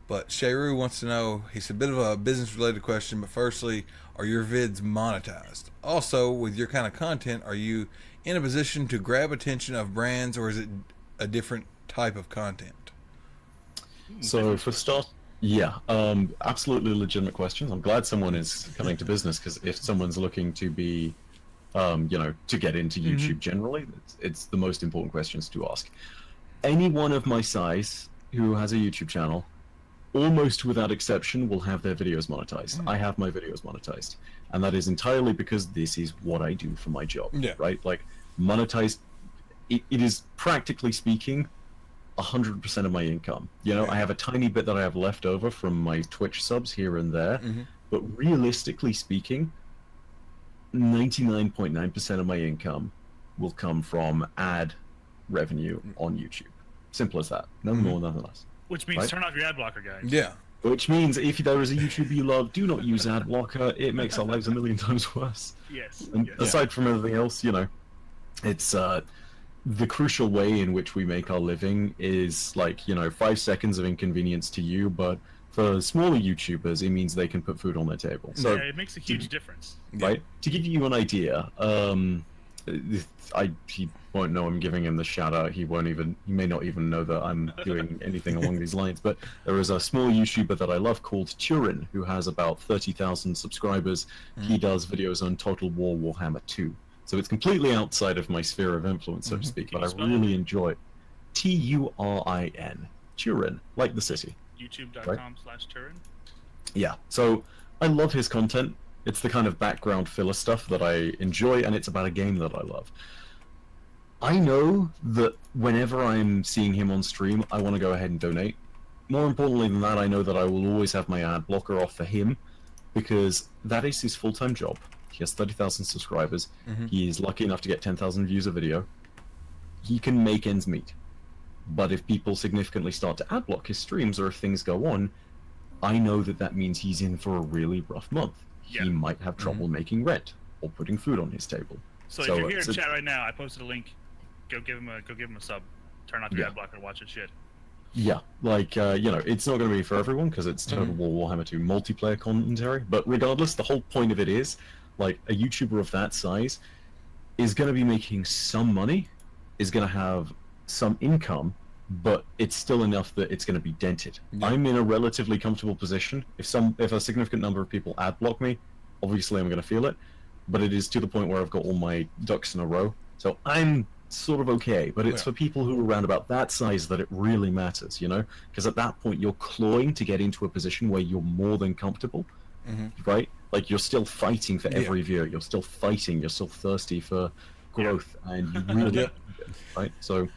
Speaker 4: But Shayru wants to know, he's a bit of a business related question, but firstly, are your vids monetized? Also, with your kind of content, are you in a position to grab attention of brands, or is it a different type of content?
Speaker 8: So for start, yeah, absolutely legitimate questions. I'm glad someone is coming to business, because if someone's looking to be, to get into YouTube generally, it's the most important questions to ask. Anyone of my size who has a YouTube channel, almost without exception, will have their videos monetized. I have my videos monetized, and that is entirely because this is what I do for my job, right? Like, monetized, it is practically speaking 100% of my income. I have a tiny bit that I have left over from my Twitch subs here and there, but realistically speaking, 99.9% of my income will come from ad revenue on YouTube. Simple as that. No more, nothing less.
Speaker 5: Which means turn off your ad blocker, guys.
Speaker 4: Yeah.
Speaker 8: Which means if there is a YouTuber you love, do not use ad blocker. It makes our lives a million times worse.
Speaker 5: Yes.
Speaker 8: And aside from everything else, it's the crucial way in which we make our living is 5 seconds of inconvenience to you, but for smaller YouTubers, it means they can put food on their table. So
Speaker 5: it makes a huge difference.
Speaker 8: Right? To give you an idea, he won't know I'm giving him the shout out. He may not even know that I'm doing anything along these lines. But there is a small YouTuber that I love called Turin, who has about 30,000 subscribers. He does videos on Total War Warhammer 2. So it's completely outside of my sphere of influence, so to speak. But I really enjoy it. Turin. Turin, like the city.
Speaker 5: YouTube.com/Turin.
Speaker 8: Yeah. So I love his content. It's the kind of background filler stuff that I enjoy, and it's about a game that I love. I know that whenever I'm seeing him on stream, I want to go ahead and donate. More importantly than that, I know that I will always have my ad blocker off for him, because that is his full-time job. He has 30,000 subscribers. He is lucky enough to get 10,000 views a video. He can make ends meet. But if people significantly start to ad block his streams, or if things go on, I know that means he's in for a really rough month. He might have trouble making rent or putting food on his table.
Speaker 5: So if you're here in chat right now, I posted a link. Go give him a sub. Turn off your ad blocker and watch his shit.
Speaker 8: Yeah, it's not going to be for everyone because it's Total War Warhammer 2 multiplayer commentary. But regardless, the whole point of it is, a YouTuber of that size is going to be making some money, is going to have some income, but it's still enough that it's going to be dented. I'm in a relatively comfortable position. If a significant number of people ad block me, obviously I'm going to feel it, but it is to the point where I've got all my ducks in a row. So I'm sort of okay, but it's for people who are around about that size that it really matters, because at that point you're clawing to get into a position where you're more than comfortable, right? You're still fighting for every viewer, you're still fighting, you're still thirsty for growth, and you really right? So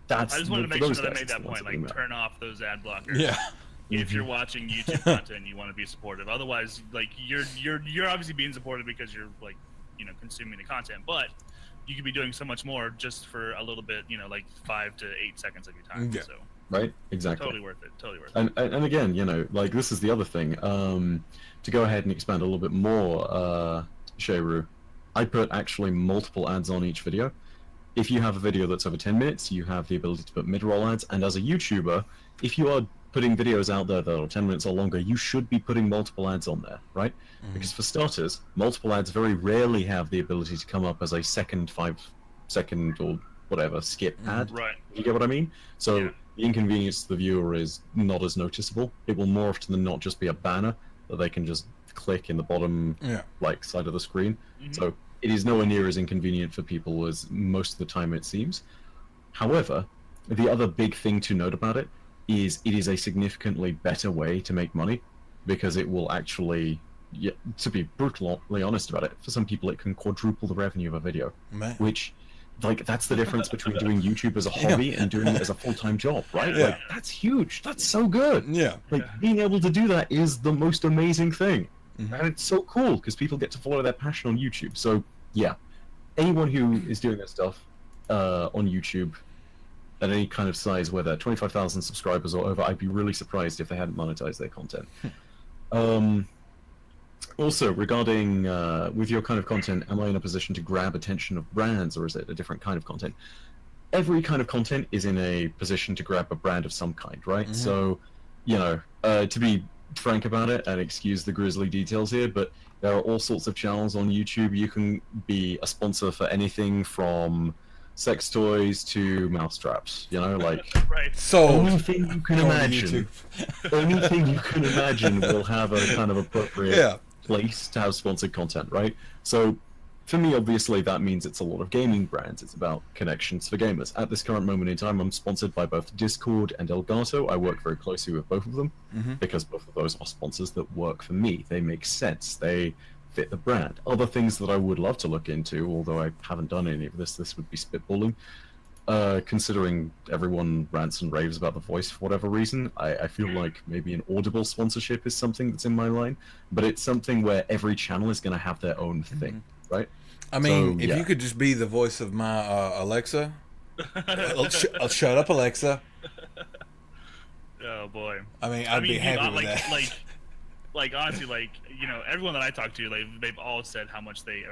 Speaker 8: that's,
Speaker 5: I just wanted to make sure that I made that point, turn off those ad blockers.
Speaker 4: Yeah.
Speaker 5: If you're watching YouTube content and you want to be supportive. Otherwise, you're obviously being supportive because you're consuming the content, but you could be doing so much more just for a little bit, 5 to 8 seconds of your time. So
Speaker 8: right, exactly.
Speaker 5: Totally worth it.
Speaker 8: And again, this is the other thing. To go ahead and expand a little bit more, Shayru, I put actually multiple ads on each video. If you have a video that's over 10 minutes, you have the ability to put mid-roll ads, and as a YouTuber, if you are putting videos out there that are 10 minutes or longer, you should be putting multiple ads on there, right? Because for starters, multiple ads very rarely have the ability to come up as a second, 5-second or whatever skip ad.
Speaker 5: Right.
Speaker 8: You get what I mean? So the inconvenience to the viewer is not as noticeable. It will more often than not just be a banner that they can just click in the bottom side of the screen. So it is nowhere near as inconvenient for people as most of the time it seems. However, the other big thing to note about it is a significantly better way to make money, because it will actually, to be brutally honest about it, for some people it can quadruple the revenue of a video,
Speaker 4: Man.
Speaker 8: which, like, that's the difference between doing YouTube as a hobby and doing it as a full-time job, right?
Speaker 4: Yeah.
Speaker 8: Like, that's huge. That's so good.
Speaker 4: Yeah.
Speaker 8: Like, being able to do that is the most amazing thing.
Speaker 4: Mhm.
Speaker 8: And it's so cool because people get to follow their passion on YouTube. So, yeah, anyone who is doing that stuff on YouTube at any kind of size, whether 25,000 subscribers or over, I'd be really surprised if they hadn't monetized their content. Also, regarding with your kind of content, am I in a position to grab attention of brands, or is it a different kind of content? Every kind of content is in a position to grab a brand of some kind, right?
Speaker 4: Mhm.
Speaker 8: So, you know, to be frank about it, and excuse the grisly details here, but there are all sorts of channels on YouTube. You can be a sponsor for anything from sex toys to mousetraps, you know, like
Speaker 5: Right.
Speaker 4: So
Speaker 8: anything you can
Speaker 4: Go on
Speaker 8: imagine. Anything you can imagine will have a kind of appropriate
Speaker 4: Yeah.
Speaker 8: place to have sponsored content, right? So for me, obviously, that means it's a lot of gaming brands. It's about connections for gamers. At this current moment in time, I'm sponsored by both Discord and Elgato. I work very closely with both of them because both of those are sponsors that work for me. They make sense. They fit the brand. Other things that I would love to look into, although I haven't done any of this would be spitballing. Considering everyone rants and raves about the voice for whatever reason, I feel like maybe an Audible sponsorship is something that's in my line, but it's something where every channel is going to have their own thing, right?
Speaker 4: I mean,
Speaker 8: So,
Speaker 4: if
Speaker 8: yeah.
Speaker 4: you could just be the voice of my Alexa, shut up, Alexa.
Speaker 5: Oh boy.
Speaker 4: I mean, I'd be
Speaker 5: dude,
Speaker 4: happy with
Speaker 5: like,
Speaker 4: that.
Speaker 5: like honestly, like, you know, everyone that I talk to, like, they've all said how much they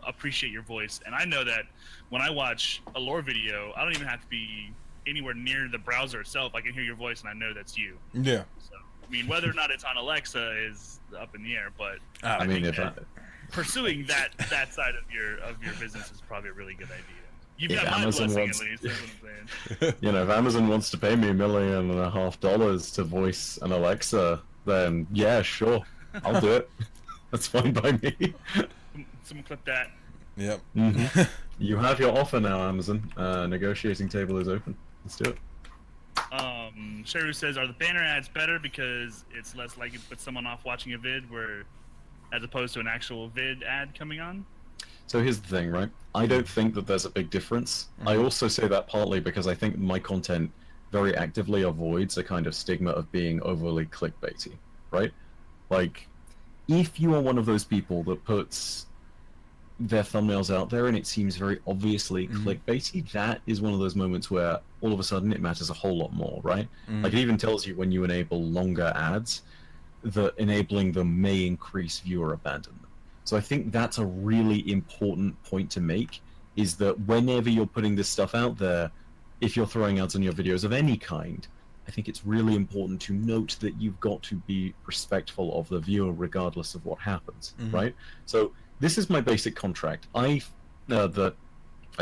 Speaker 5: appreciate your voice, and I know that when I watch a lore video, I don't even have to be anywhere near the browser itself. I can hear your voice, and I know that's you.
Speaker 4: Yeah.
Speaker 5: So, I mean, whether or not it's on Alexa is up in the air, but
Speaker 8: I mean,
Speaker 5: think
Speaker 8: if I,
Speaker 5: that pursuing that side of your business is probably a really good idea. You've
Speaker 8: If
Speaker 5: got my
Speaker 8: Amazon
Speaker 5: blessing,
Speaker 8: wants-
Speaker 5: at least. That's what I'm saying.
Speaker 8: you know, if Amazon wants to pay me $1.5 million to voice an Alexa, then yeah, sure, I'll do it. That's fine by me.
Speaker 5: Someone clip that.
Speaker 4: Yep.
Speaker 8: You have your offer now, Amazon. Negotiating table is open. Let's do it.
Speaker 5: Sheru says, are the banner ads better because it's less likely to put someone off watching a vid, where, as opposed to an actual vid ad coming on?
Speaker 8: So here's the thing, right? I don't think that there's a big difference. I also say that partly because I think my content very actively avoids a kind of stigma of being overly clickbaity, right? Like, if you are one of those people that puts their thumbnails out there and it seems very obviously clickbaity, that is one of those moments where all of a sudden it matters a whole lot more, right? Like, it even tells you when you enable longer ads that enabling them may increase viewer abandonment. So I think that's a really important point to make, is that whenever you're putting this stuff out there, if you're throwing ads on your videos of any kind, I think it's really important to note that you've got to be respectful of the viewer regardless of what happens, right? So this is my basic contract. I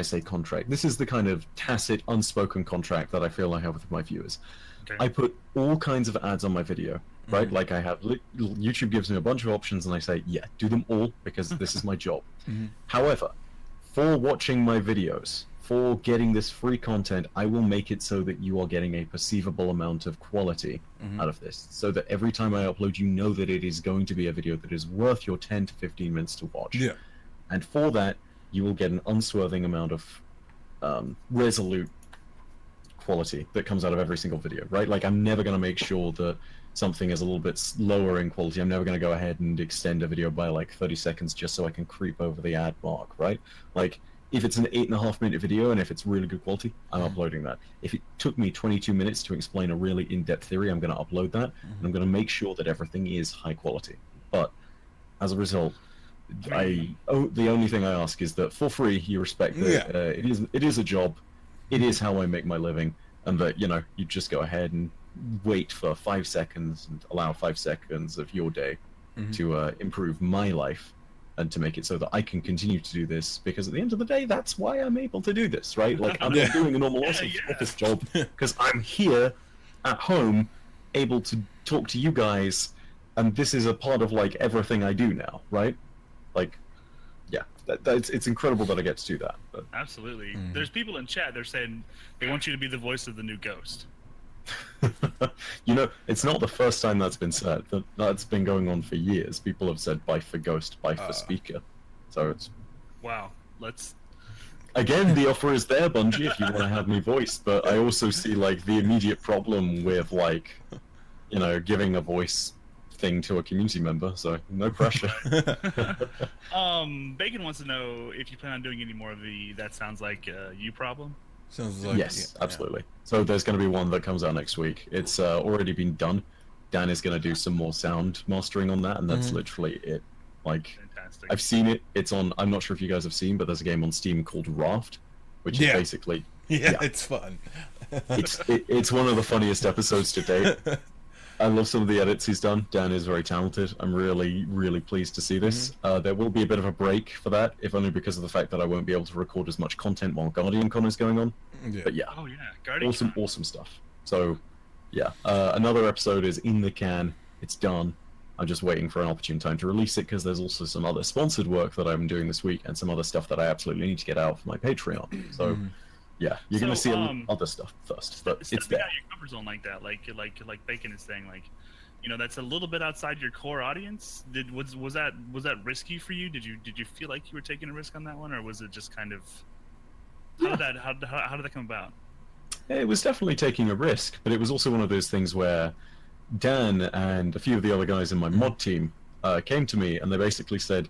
Speaker 8: say contract. This is the kind of tacit, unspoken contract that I feel I have with my viewers.
Speaker 5: Okay.
Speaker 8: I put all kinds of ads on my video, right? Like, I have YouTube gives me a bunch of options, and I say, yeah, do them all because this is my job. However, for watching my videos, for getting this free content, I will make it so that you are getting a perceivable amount of quality out of this, so that every time I upload, you know that it is going to be a video that is worth your 10 to 15 minutes to watch.
Speaker 4: Yeah.
Speaker 8: And for that, you will get an unswerving amount of resolute quality that comes out of every single video, right? Like, I'm never going to make sure that something is a little bit lower in quality. I'm never going to go ahead and extend a video by like 30 seconds just so I can creep over the ad mark, right? Like, if it's an 8.5 minute video and if it's really good quality, I'm uploading that. If it took me 22 minutes to explain a really in-depth theory, I'm going to upload that, and I'm going to make sure that everything is high quality. But as a result, the only thing I ask is that for free, you respect that it is a job, it is how I make my living, and that, you know, you just go ahead and wait for 5 seconds and allow 5 seconds of your day to improve my life and to make it so that I can continue to do this, because at the end of the day, that's why I'm able to do this, right? Like, I'm not doing a normal office job because I'm here at home able to talk to you guys, and this is a part of like everything I do now, right? Like, yeah, it's incredible that I get to do that. But
Speaker 5: Absolutely. There's people in chat. They're saying they want you to be the voice of the new Ghost.
Speaker 8: you know, it's not the first time that's been said. That's been going on for years. People have said "Bye for Ghost, bye for Speaker." So it's
Speaker 5: Wow. Let's.
Speaker 8: again, the offer is there, Bungie, if you want to have me voiced. But I also see like the immediate problem with like, you know, giving a voice thing to a community member. So no pressure.
Speaker 5: Bacon wants to know if you plan on doing any more of the "That sounds like you" problem.
Speaker 4: Sounds like
Speaker 8: Yes,
Speaker 4: yeah.
Speaker 8: absolutely. So there's going to be one that comes out next week. It's already been done. Dan is going to do some more sound mastering on that, and that's literally it. Like,
Speaker 5: Fantastic.
Speaker 8: I've seen it. It's on. I'm not sure if you guys have seen, but there's a game on Steam called Raft, which is basically
Speaker 4: Yeah, it's fun.
Speaker 8: it's one of the funniest episodes to date. I love some of the edits he's done. Dan is very talented. I'm really, really pleased to see this. There will be a bit of a break for that, if only because of the fact that I won't be able to record as much content while Guardian Con is going on.
Speaker 4: Yeah.
Speaker 8: But yeah,
Speaker 5: Oh yeah, Guardian.
Speaker 8: awesome stuff. So, yeah, another episode is in the can. It's done. I'm just waiting for an opportune time to release it because there's also some other sponsored work that I'm doing this week and some other stuff that I absolutely need to get out for my Patreon. So, yeah, you're gonna see other stuff first, but it's
Speaker 5: Stepping
Speaker 8: there.
Speaker 5: out your comfort zone like that, like Bacon is saying, like, you know, that's a little bit outside your core audience. Was that risky for you? Did you feel like you were taking a risk on that one, or was it just kind of how did that come about?
Speaker 8: It was definitely taking a risk, but it was also one of those things where Dan and a few of the other guys in my mod team came to me and they basically said,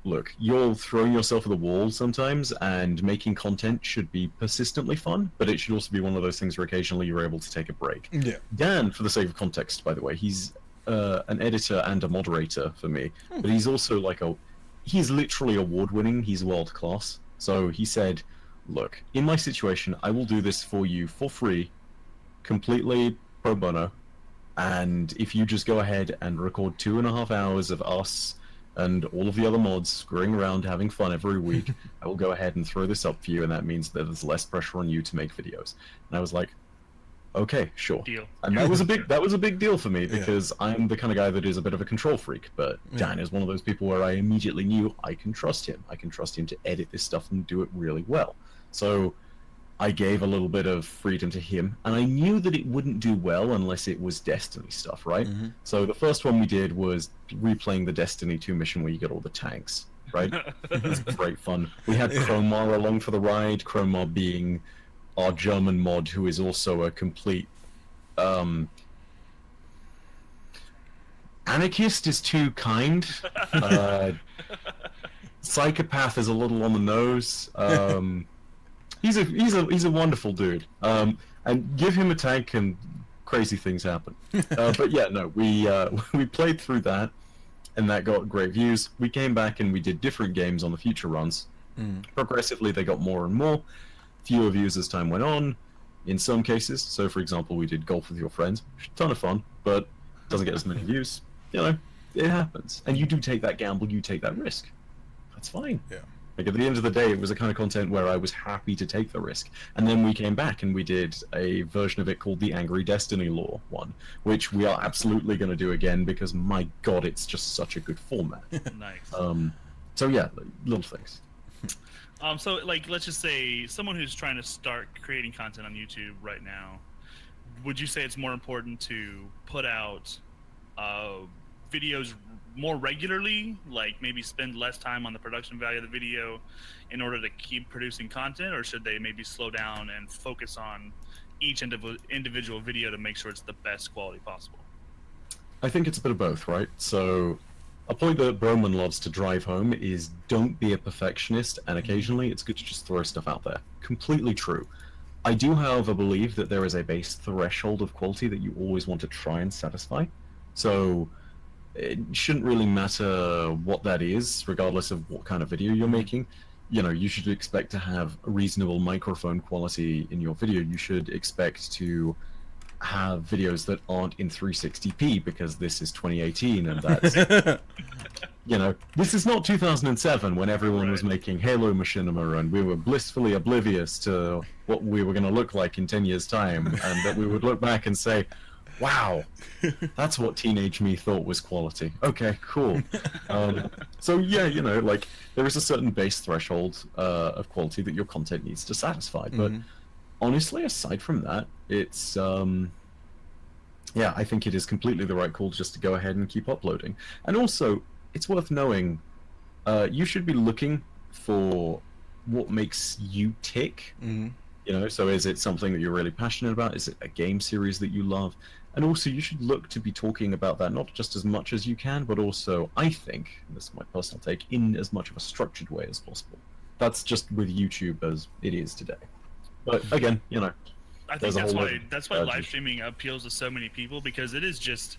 Speaker 8: look, you're throwing yourself at the wall sometimes, and making content should be persistently fun, but it should also be one of those things where occasionally you're able to take a break.
Speaker 4: Yeah.
Speaker 8: Dan, for the sake of context, by the way, he's an editor and a moderator for me, but he's also he's literally award-winning, he's world-class. So he said, look, in my situation, I will do this for you for free, completely pro bono, and if you just go ahead and record 2.5 hours of us and all of the other mods screwing around having fun every week, I will go ahead and throw this up for you, and that means that there's less pressure on you to make videos. And I was like, okay, sure.
Speaker 5: Deal.
Speaker 8: And that was a big deal for me because I'm the kind of guy that is a bit of a control freak, but Dan is one of those people where I immediately knew I can trust him. I can trust him to edit this stuff and do it really well. So I gave a little bit of freedom to him, and I knew that it wouldn't do well unless it was Destiny stuff, right? So the first one we did was replaying the Destiny 2 mission where you get all the tanks, right? It was great fun. We had Cromar along for the ride, Cromar being our German mod who is also a complete... anarchist is too kind. Psychopath is a little on the nose. He's a wonderful dude. And give him a tank and crazy things happen. But yeah, no, we played through that, and that got great views. We came back and we did different games on the future runs. Progressively, they got more and more. Fewer views as time went on. In some cases, so for example, we did golf with your friends, ton of fun, but doesn't get as many views. You know, it happens, and you do take that gamble, you take that risk. That's fine.
Speaker 4: Yeah.
Speaker 8: Like at the end of the day, it was a kind of content where I was happy to take the risk. And then we came back and we did a version of it called the Angry Destiny Lore one, which we are absolutely going to do again because my god, it's just such a good format.
Speaker 5: Nice.
Speaker 8: So yeah, little things.
Speaker 5: So like, let's just say someone who's trying to start creating content on YouTube right now, would you say it's more important to put out videos more regularly, like maybe spend less time on the production value of the video in order to keep producing content, or should they maybe slow down and focus on each individual video to make sure it's the best quality possible?
Speaker 8: I think it's a bit of both, right? So a point that Broman loves to drive home is don't be a perfectionist, and occasionally it's good to just throw stuff out there. Completely true. I do, however, believe that there is a base threshold of quality that you always want to try and satisfy. So it shouldn't really matter what that is, regardless of what kind of video you're making. You know, you should expect to have a reasonable microphone quality in your video. You should expect to have videos that aren't in 360p because this is 2018 and that's... You know, this is not 2007 when everyone was making Halo machinima and we were blissfully oblivious to what we were going to look like in 10 years' time, and that we would look back and say, Wow, that's what teenage me thought was quality. Okay, cool. So yeah, you know, like there is a certain base threshold of quality that your content needs to satisfy. But honestly, aside from that, it's yeah, I think it is completely the right call just to go ahead and keep uploading. And also, it's worth knowing, you should be looking for what makes you tick. You know, so is it something that you're really passionate about? Is it a game series that you love? And also, you should look to be talking about that not just as much as you can, but also, I think, and this is my personal take, in as much of a structured way as possible. That's just with YouTube as it is today. But again, you know,
Speaker 5: I think that's why live streaming appeals to so many people, because it is just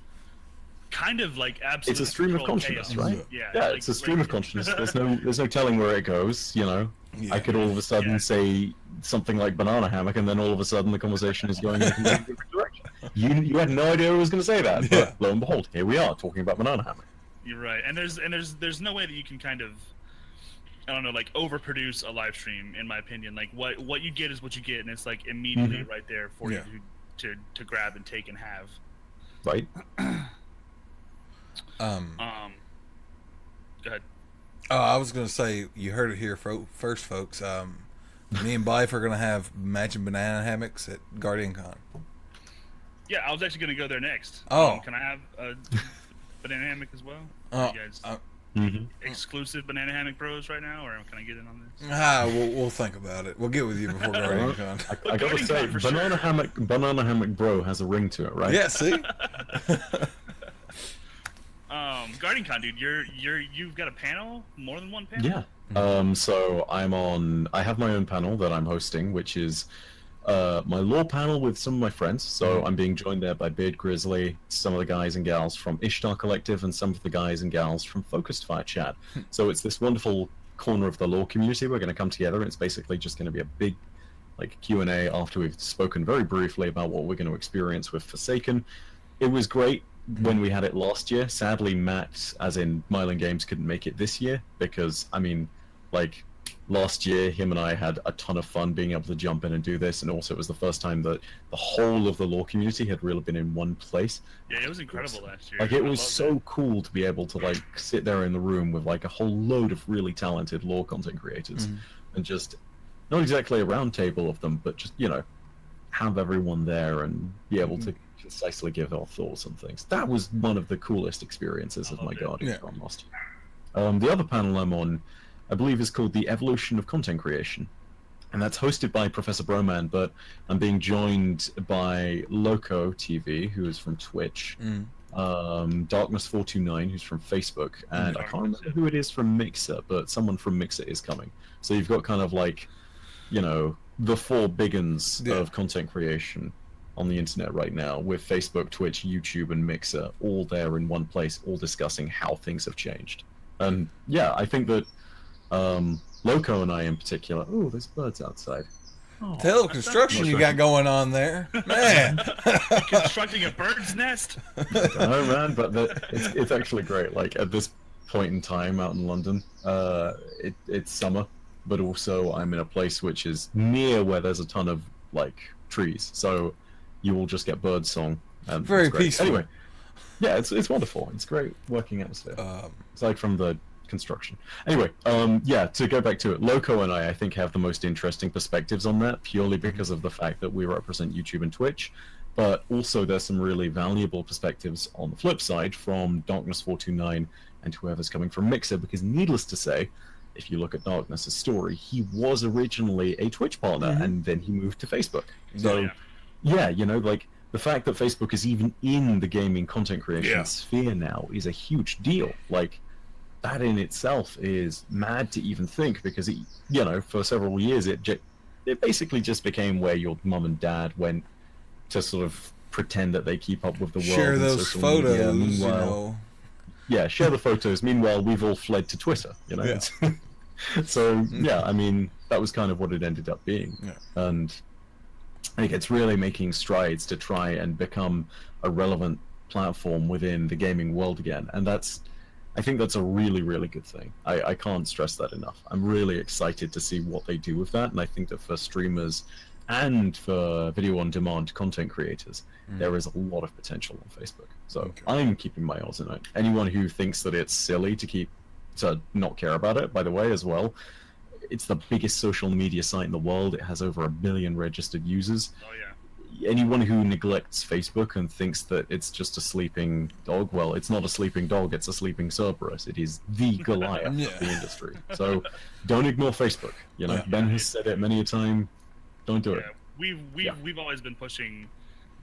Speaker 5: kind of like absolute.
Speaker 8: It's a stream of consciousness,
Speaker 5: chaos.
Speaker 8: right?
Speaker 5: Yeah, like,
Speaker 8: it's a stream of consciousness. There's no telling where it goes. You know, I could all of a sudden say something like banana hammock, and then all of a sudden the conversation is going in a completely different direction. You had no idea I was going to say that, but lo and behold, here we are talking about banana hammock.
Speaker 5: You're right, and there's no way that you can kind of, I don't know, like overproduce a live stream, in my opinion. Like what you get is what you get, and it's like immediately right there for you to grab and take and have.
Speaker 8: Right.
Speaker 5: Go ahead.
Speaker 4: Oh, I was gonna say, you heard it here first, folks. Me and Byf are gonna have matching banana hammocks at GuardianCon.
Speaker 5: Yeah, I was actually gonna go there next.
Speaker 4: Oh.
Speaker 5: Can I have a banana hammock as well?
Speaker 4: Oh,
Speaker 5: You guys exclusive banana hammock bros right now, or can I get in on this?
Speaker 4: We'll think about it. We'll get with you before GuardianCon.
Speaker 8: I gotta say, banana hammock bro has a ring to it, right?
Speaker 4: Yeah, see.
Speaker 5: GuardianCon, dude, you've got a panel, more than one panel.
Speaker 8: Yeah. So I have my own panel that I'm hosting, which is my lore panel with some of my friends. So I'm being joined there by Beard Grizzly, some of the guys and gals from Ishtar Collective, and some of the guys and gals from Focused Fire Chat. So it's this wonderful corner of the lore community. We're going to come together, and it's basically just going to be a big like Q&A after we've spoken very briefly about what we're going to experience with Forsaken. It was great when we had it last year. Sadly, Matt, as in Mylan Games, couldn't make it this year because, I mean, like, last year, him and I had a ton of fun being able to jump in and do this, and also it was the first time that the whole of the lore community had really been in one place.
Speaker 5: Yeah, it was incredible last year.
Speaker 8: Like, it was so cool to be able to, like, sit there in the room with, like, a whole load of really talented lore content creators, and just, not exactly a round table of them, but just, you know, have everyone there and be able to concisely give our thoughts on things. That was one of the coolest experiences of my Guardian from last year. The other panel I'm on, I believe, is called The Evolution of Content Creation, and that's hosted by Professor Broman, but I'm being joined by Loco TV, who is from Twitch, Darkness429, who's from Facebook, and I can't remember who it is from Mixer, but someone from Mixer is coming. So you've got kind of like, you know, the four big uns of content creation on the internet right now, with Facebook, Twitch, YouTube, and Mixer all there in one place, all discussing how things have changed. And yeah, I think that Loco and I in particular... Oh, there's birds outside. Oh,
Speaker 4: Tell construction you got going on there. Man!
Speaker 5: Constructing a bird's nest?
Speaker 8: No, man, but it's actually great. Like, at this point in time out in London, it's summer, but also I'm in a place which is near where there's a ton of, like, trees. So you will just get bird song. And
Speaker 4: very peaceful.
Speaker 8: Anyway, yeah, it's wonderful. It's great working atmosphere. Aside from the construction. Anyway, yeah, to go back to it, Loco and I think, have the most interesting perspectives on that, purely because of the fact that we represent YouTube and Twitch, but also there's some really valuable perspectives on the flip side from Darkness429 and whoever's coming from Mixer, because needless to say, if you look at Darkness's story, he was originally a Twitch partner, and then he moved to Facebook. So, yeah, you know, like, the fact that Facebook is even in the gaming content creation sphere now is a huge deal. Like, that in itself is mad to even think, because it, you know, for several years it basically just became where your mum and dad went to sort of pretend that they keep up with the world.
Speaker 4: Share those photos, you know.
Speaker 8: Yeah, share the photos. Meanwhile, we've all fled to Twitter, you know. Yeah. So, yeah, I mean, that was kind of what it ended up being. Yeah. And I think it's really making strides to try and become a relevant platform within the gaming world again. And I think that's a really, really good thing. I can't stress that enough. I'm really excited to see what they do with that, and I think that for streamers and for video-on-demand content creators, there is a lot of potential on Facebook. So I'm keeping my eyes on it. Anyone who thinks that it's silly to not care about it, by the way, as well, it's the biggest social media site in the world. It has over 1 billion registered users.
Speaker 5: Oh yeah.
Speaker 8: Anyone who neglects Facebook and thinks that it's just a sleeping dog, well, it's not a sleeping dog, it's a sleeping Cerberus. It is the Goliath of the industry. So don't ignore Facebook. You know, Ben has said it many a time. Don't do it.
Speaker 5: We've always been pushing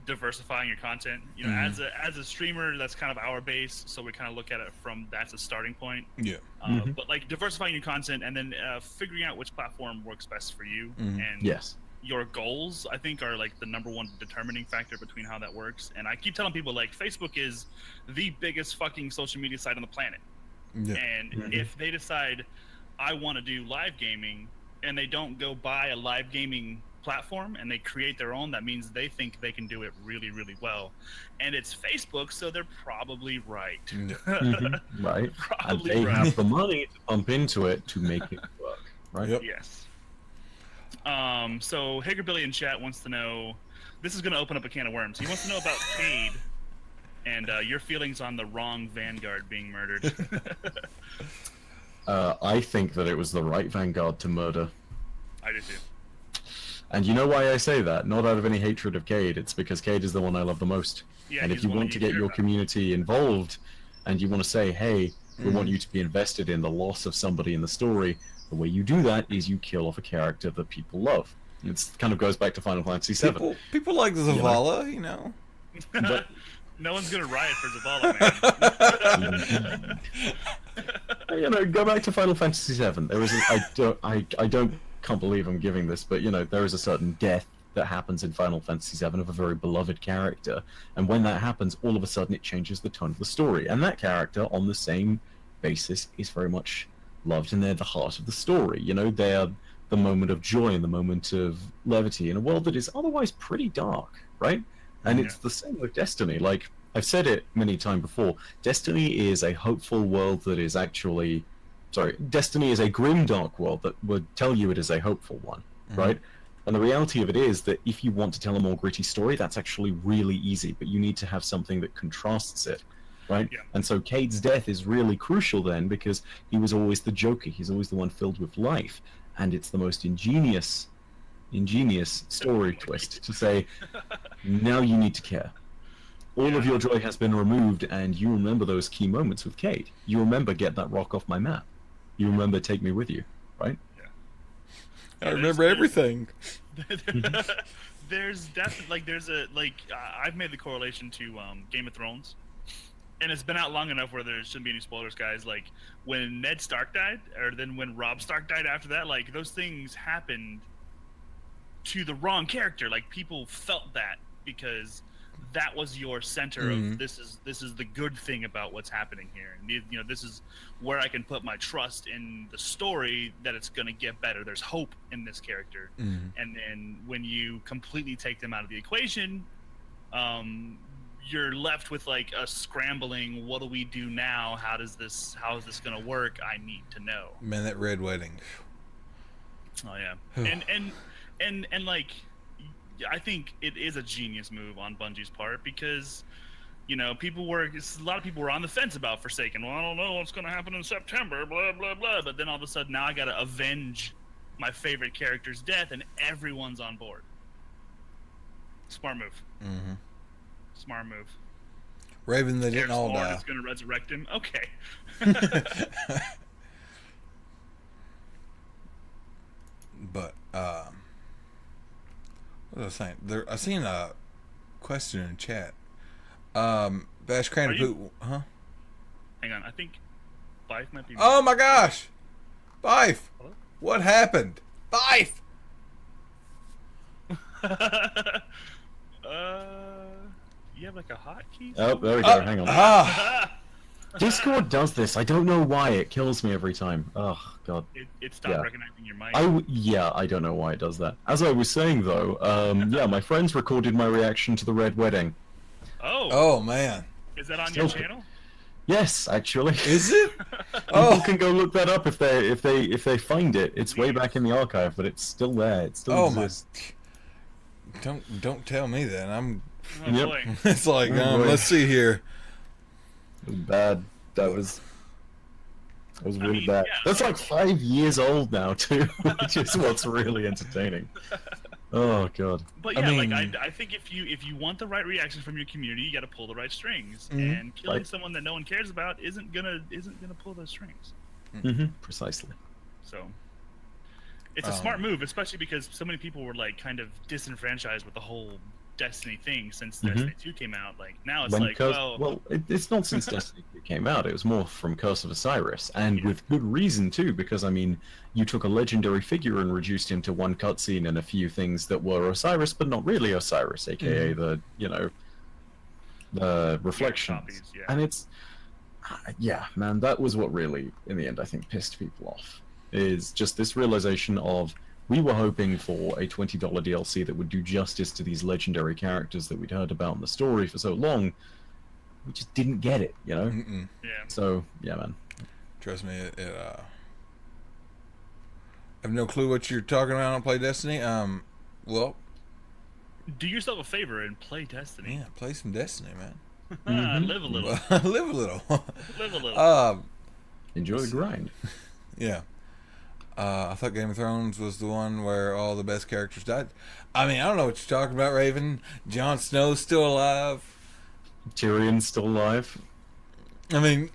Speaker 5: diversifying your content. You know, as a streamer, that's kind of our base, so we kind of look at it from that's a starting point.
Speaker 4: Yeah.
Speaker 5: But like diversifying your content and then figuring out which platform works best for you and
Speaker 8: Yes.
Speaker 5: your goals, I think, are like the #1 determining factor between how that works. And I keep telling people, like, Facebook is the biggest fucking social media site on the planet.
Speaker 4: Yeah.
Speaker 5: And if they decide I want to do live gaming and they don't go buy a live gaming platform and they create their own, that means they think they can do it really, really well. And it's Facebook, so they're probably right.
Speaker 8: Right.
Speaker 5: Probably
Speaker 8: and they
Speaker 5: right.
Speaker 8: have the money to pump into it to make it work. Right.
Speaker 4: Yep.
Speaker 5: Yes. So Hagerbilly in chat wants to know, this is going to open up a can of worms. He wants to know about Cade and your feelings on the wrong Vanguard being murdered.
Speaker 8: I think that it was the right Vanguard to murder.
Speaker 5: I do too.
Speaker 8: And you know why I say that? Not out of any hatred of Cade, it's because Cade is the one I love the most.
Speaker 5: Yeah,
Speaker 8: And
Speaker 5: he's
Speaker 8: if you
Speaker 5: the one
Speaker 8: want
Speaker 5: that
Speaker 8: to
Speaker 5: you
Speaker 8: get
Speaker 5: care
Speaker 8: your
Speaker 5: about.
Speaker 8: community involved, and you want to say, hey, we want you to be invested in the loss of somebody in the story, the way you do that is you kill off a character that people love. It kind of goes back to Final Fantasy VII.
Speaker 4: People like Zavala, you know.
Speaker 8: But
Speaker 5: No one's going to riot for Zavala, man.
Speaker 8: you know, go back to Final Fantasy VII. There is can't believe I'm giving this, but you know, there is a certain death that happens in Final Fantasy VII of a very beloved character, and when that happens, all of a sudden it changes the tone of the story, and that character, on the same basis, is very much loved, and they're the heart of the story. You know, they're the moment of joy and the moment of levity in a world that is otherwise pretty dark, right? And it's the same with Destiny. Like, I've said it many times before, Destiny is a hopeful world that is actually... Sorry, Destiny is a grim, dark world that would tell you it is a hopeful one, right? And the reality of it is that if you want to tell a more gritty story, that's actually really easy, but you need to have something that contrasts it, right? Yeah. And so Cade's death is really crucial then, because he was always the Joker. He's always the one filled with life, and it's the most ingenious story twist to say, now you need to care. All of your joy has been removed, and you remember those key moments with Cade. You remember, get that rock off my map. You remember, take me with you, right?
Speaker 4: I remember everything.
Speaker 5: There's definitely I've made the correlation to Game of Thrones, and it's been out long enough where there shouldn't be any spoilers, guys. Like when Ned Stark died, or then when Robb Stark died after that, like those things happened to the wrong character. Like people felt that because that was your center of this is the good thing about what's happening here, and you know, this is where I can put my trust in the story that it's going to get better. There's hope in this character. And then when you completely take them out of the equation, you're left with like a scrambling, what do we do now? How is this going to work? I need to know.
Speaker 4: Man, that Red Wedding.
Speaker 5: Oh yeah. and like, I think it is a genius move on Bungie's part, because you know, a lot of people were on the fence about Forsaken. Well, I don't know what's going to happen in September, blah blah blah. But then all of a sudden, now I got to avenge my favorite character's death, and everyone's on board. Smart move. Smart move.
Speaker 4: Raven, they didn't all die.
Speaker 5: Is going to resurrect him. Okay.
Speaker 4: But what was I saying? I seen a question in chat. Bash Crane huh?
Speaker 5: Hang on, I think Byf might be.
Speaker 4: Oh my gosh, Byf! Hello? What happened, Byf?
Speaker 5: You have like a hotkey?
Speaker 8: Oh, there we go. Hang on.
Speaker 4: Ah.
Speaker 8: Discord does this. I don't know why. It kills me every time. Oh god.
Speaker 5: It stopped recognizing your mic.
Speaker 8: I don't know why it does that. As I was saying though, yeah, my friends recorded my reaction to the Red Wedding.
Speaker 4: Oh man.
Speaker 5: Is that on your channel?
Speaker 8: Yes, actually.
Speaker 4: Is it?
Speaker 8: People can go look that up if they find it. It's way back in the archive, but it's still there. It still exists.
Speaker 4: Don't tell me that. I'm.
Speaker 5: Oh
Speaker 8: Yep.
Speaker 5: boy.
Speaker 4: It's like
Speaker 8: Oh, boy.
Speaker 4: let's see here.
Speaker 8: Bad. That was really
Speaker 5: mean,
Speaker 8: bad.
Speaker 5: yeah.
Speaker 8: That's like 5 years old now too, which is what's really entertaining. Oh god.
Speaker 5: But
Speaker 4: I
Speaker 5: yeah,
Speaker 4: mean-
Speaker 5: like I think if you want the right reaction from your community, you got to pull the right strings.
Speaker 4: Mhm.
Speaker 5: And killing
Speaker 8: Right.
Speaker 5: someone that no one cares about isn't gonna pull those strings.
Speaker 8: Precisely.
Speaker 5: So it's a smart move, especially because so many people were like kind of disenfranchised with the whole Destiny thing since Destiny 2 came out. Like now it's like,
Speaker 8: it's not since Destiny 2 came out. It was more from Curse of Osiris, and with good reason too. Because I mean, you took a legendary figure and reduced him to one cutscene and a few things that were Osiris, but not really Osiris, aka the reflections.
Speaker 5: copies, yeah.
Speaker 8: And it's yeah, man, that was what really, in the end, I think pissed people off. Is just this realization of, we were hoping for a $20 DLC that would do justice to these legendary characters that we'd heard about in the story for so long. We just didn't get it, you know?
Speaker 4: Mm-mm.
Speaker 5: yeah.
Speaker 8: So, yeah, man.
Speaker 4: Trust me, I have no clue what you're talking about. I don't play Destiny. Well,
Speaker 5: Do yourself a favor and play Destiny.
Speaker 4: yeah, play some Destiny, man.
Speaker 5: Live a little.
Speaker 4: Live a little.
Speaker 5: Live a little.
Speaker 8: Enjoy the grind.
Speaker 4: Yeah. I thought Game of Thrones was the one where all the best characters died. I mean, I don't know what you're talking about, Raven. Jon Snow's still alive.
Speaker 8: Tyrion's still alive.
Speaker 4: I mean,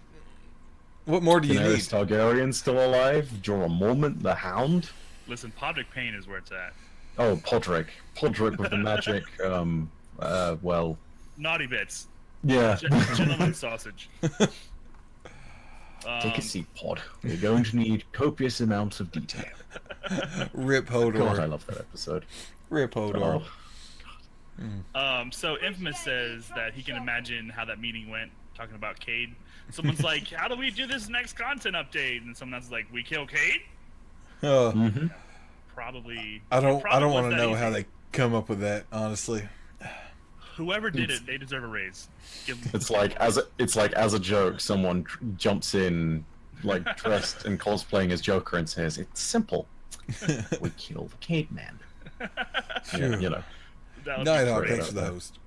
Speaker 4: what more do you need?
Speaker 8: Daenerys Targaryen's still alive. Jorah Mormont, the Hound.
Speaker 5: Listen, Podrick Payne is where it's at.
Speaker 8: Oh, Podrick. Podrick with the magic, well,
Speaker 5: Naughty bits.
Speaker 8: yeah.
Speaker 5: Gentleman sausage.
Speaker 8: Take a seat, Pod. We're going to need copious amounts of detail.
Speaker 4: Rip Hodor.
Speaker 8: God, I love that episode.
Speaker 4: Rip Hodor.
Speaker 8: Oh.
Speaker 5: So Infamous says that he can imagine how that meeting went, talking about Cade. Someone's like, how do we do this next content update? And someone else is like, we kill Cade? Probably.
Speaker 4: I don't
Speaker 5: probably
Speaker 4: want
Speaker 5: was
Speaker 4: to
Speaker 5: that
Speaker 4: know
Speaker 5: easy.
Speaker 4: how they come up with that, honestly.
Speaker 5: Whoever did it, they deserve a raise. Give them-
Speaker 8: It's like as a joke, someone jumps in, like dressed and cosplaying as Joker, and says, "It's simple. We kill the caveman." Yeah, you know.
Speaker 5: that would be
Speaker 4: Nighthawk,
Speaker 5: great.
Speaker 4: thanks for the host.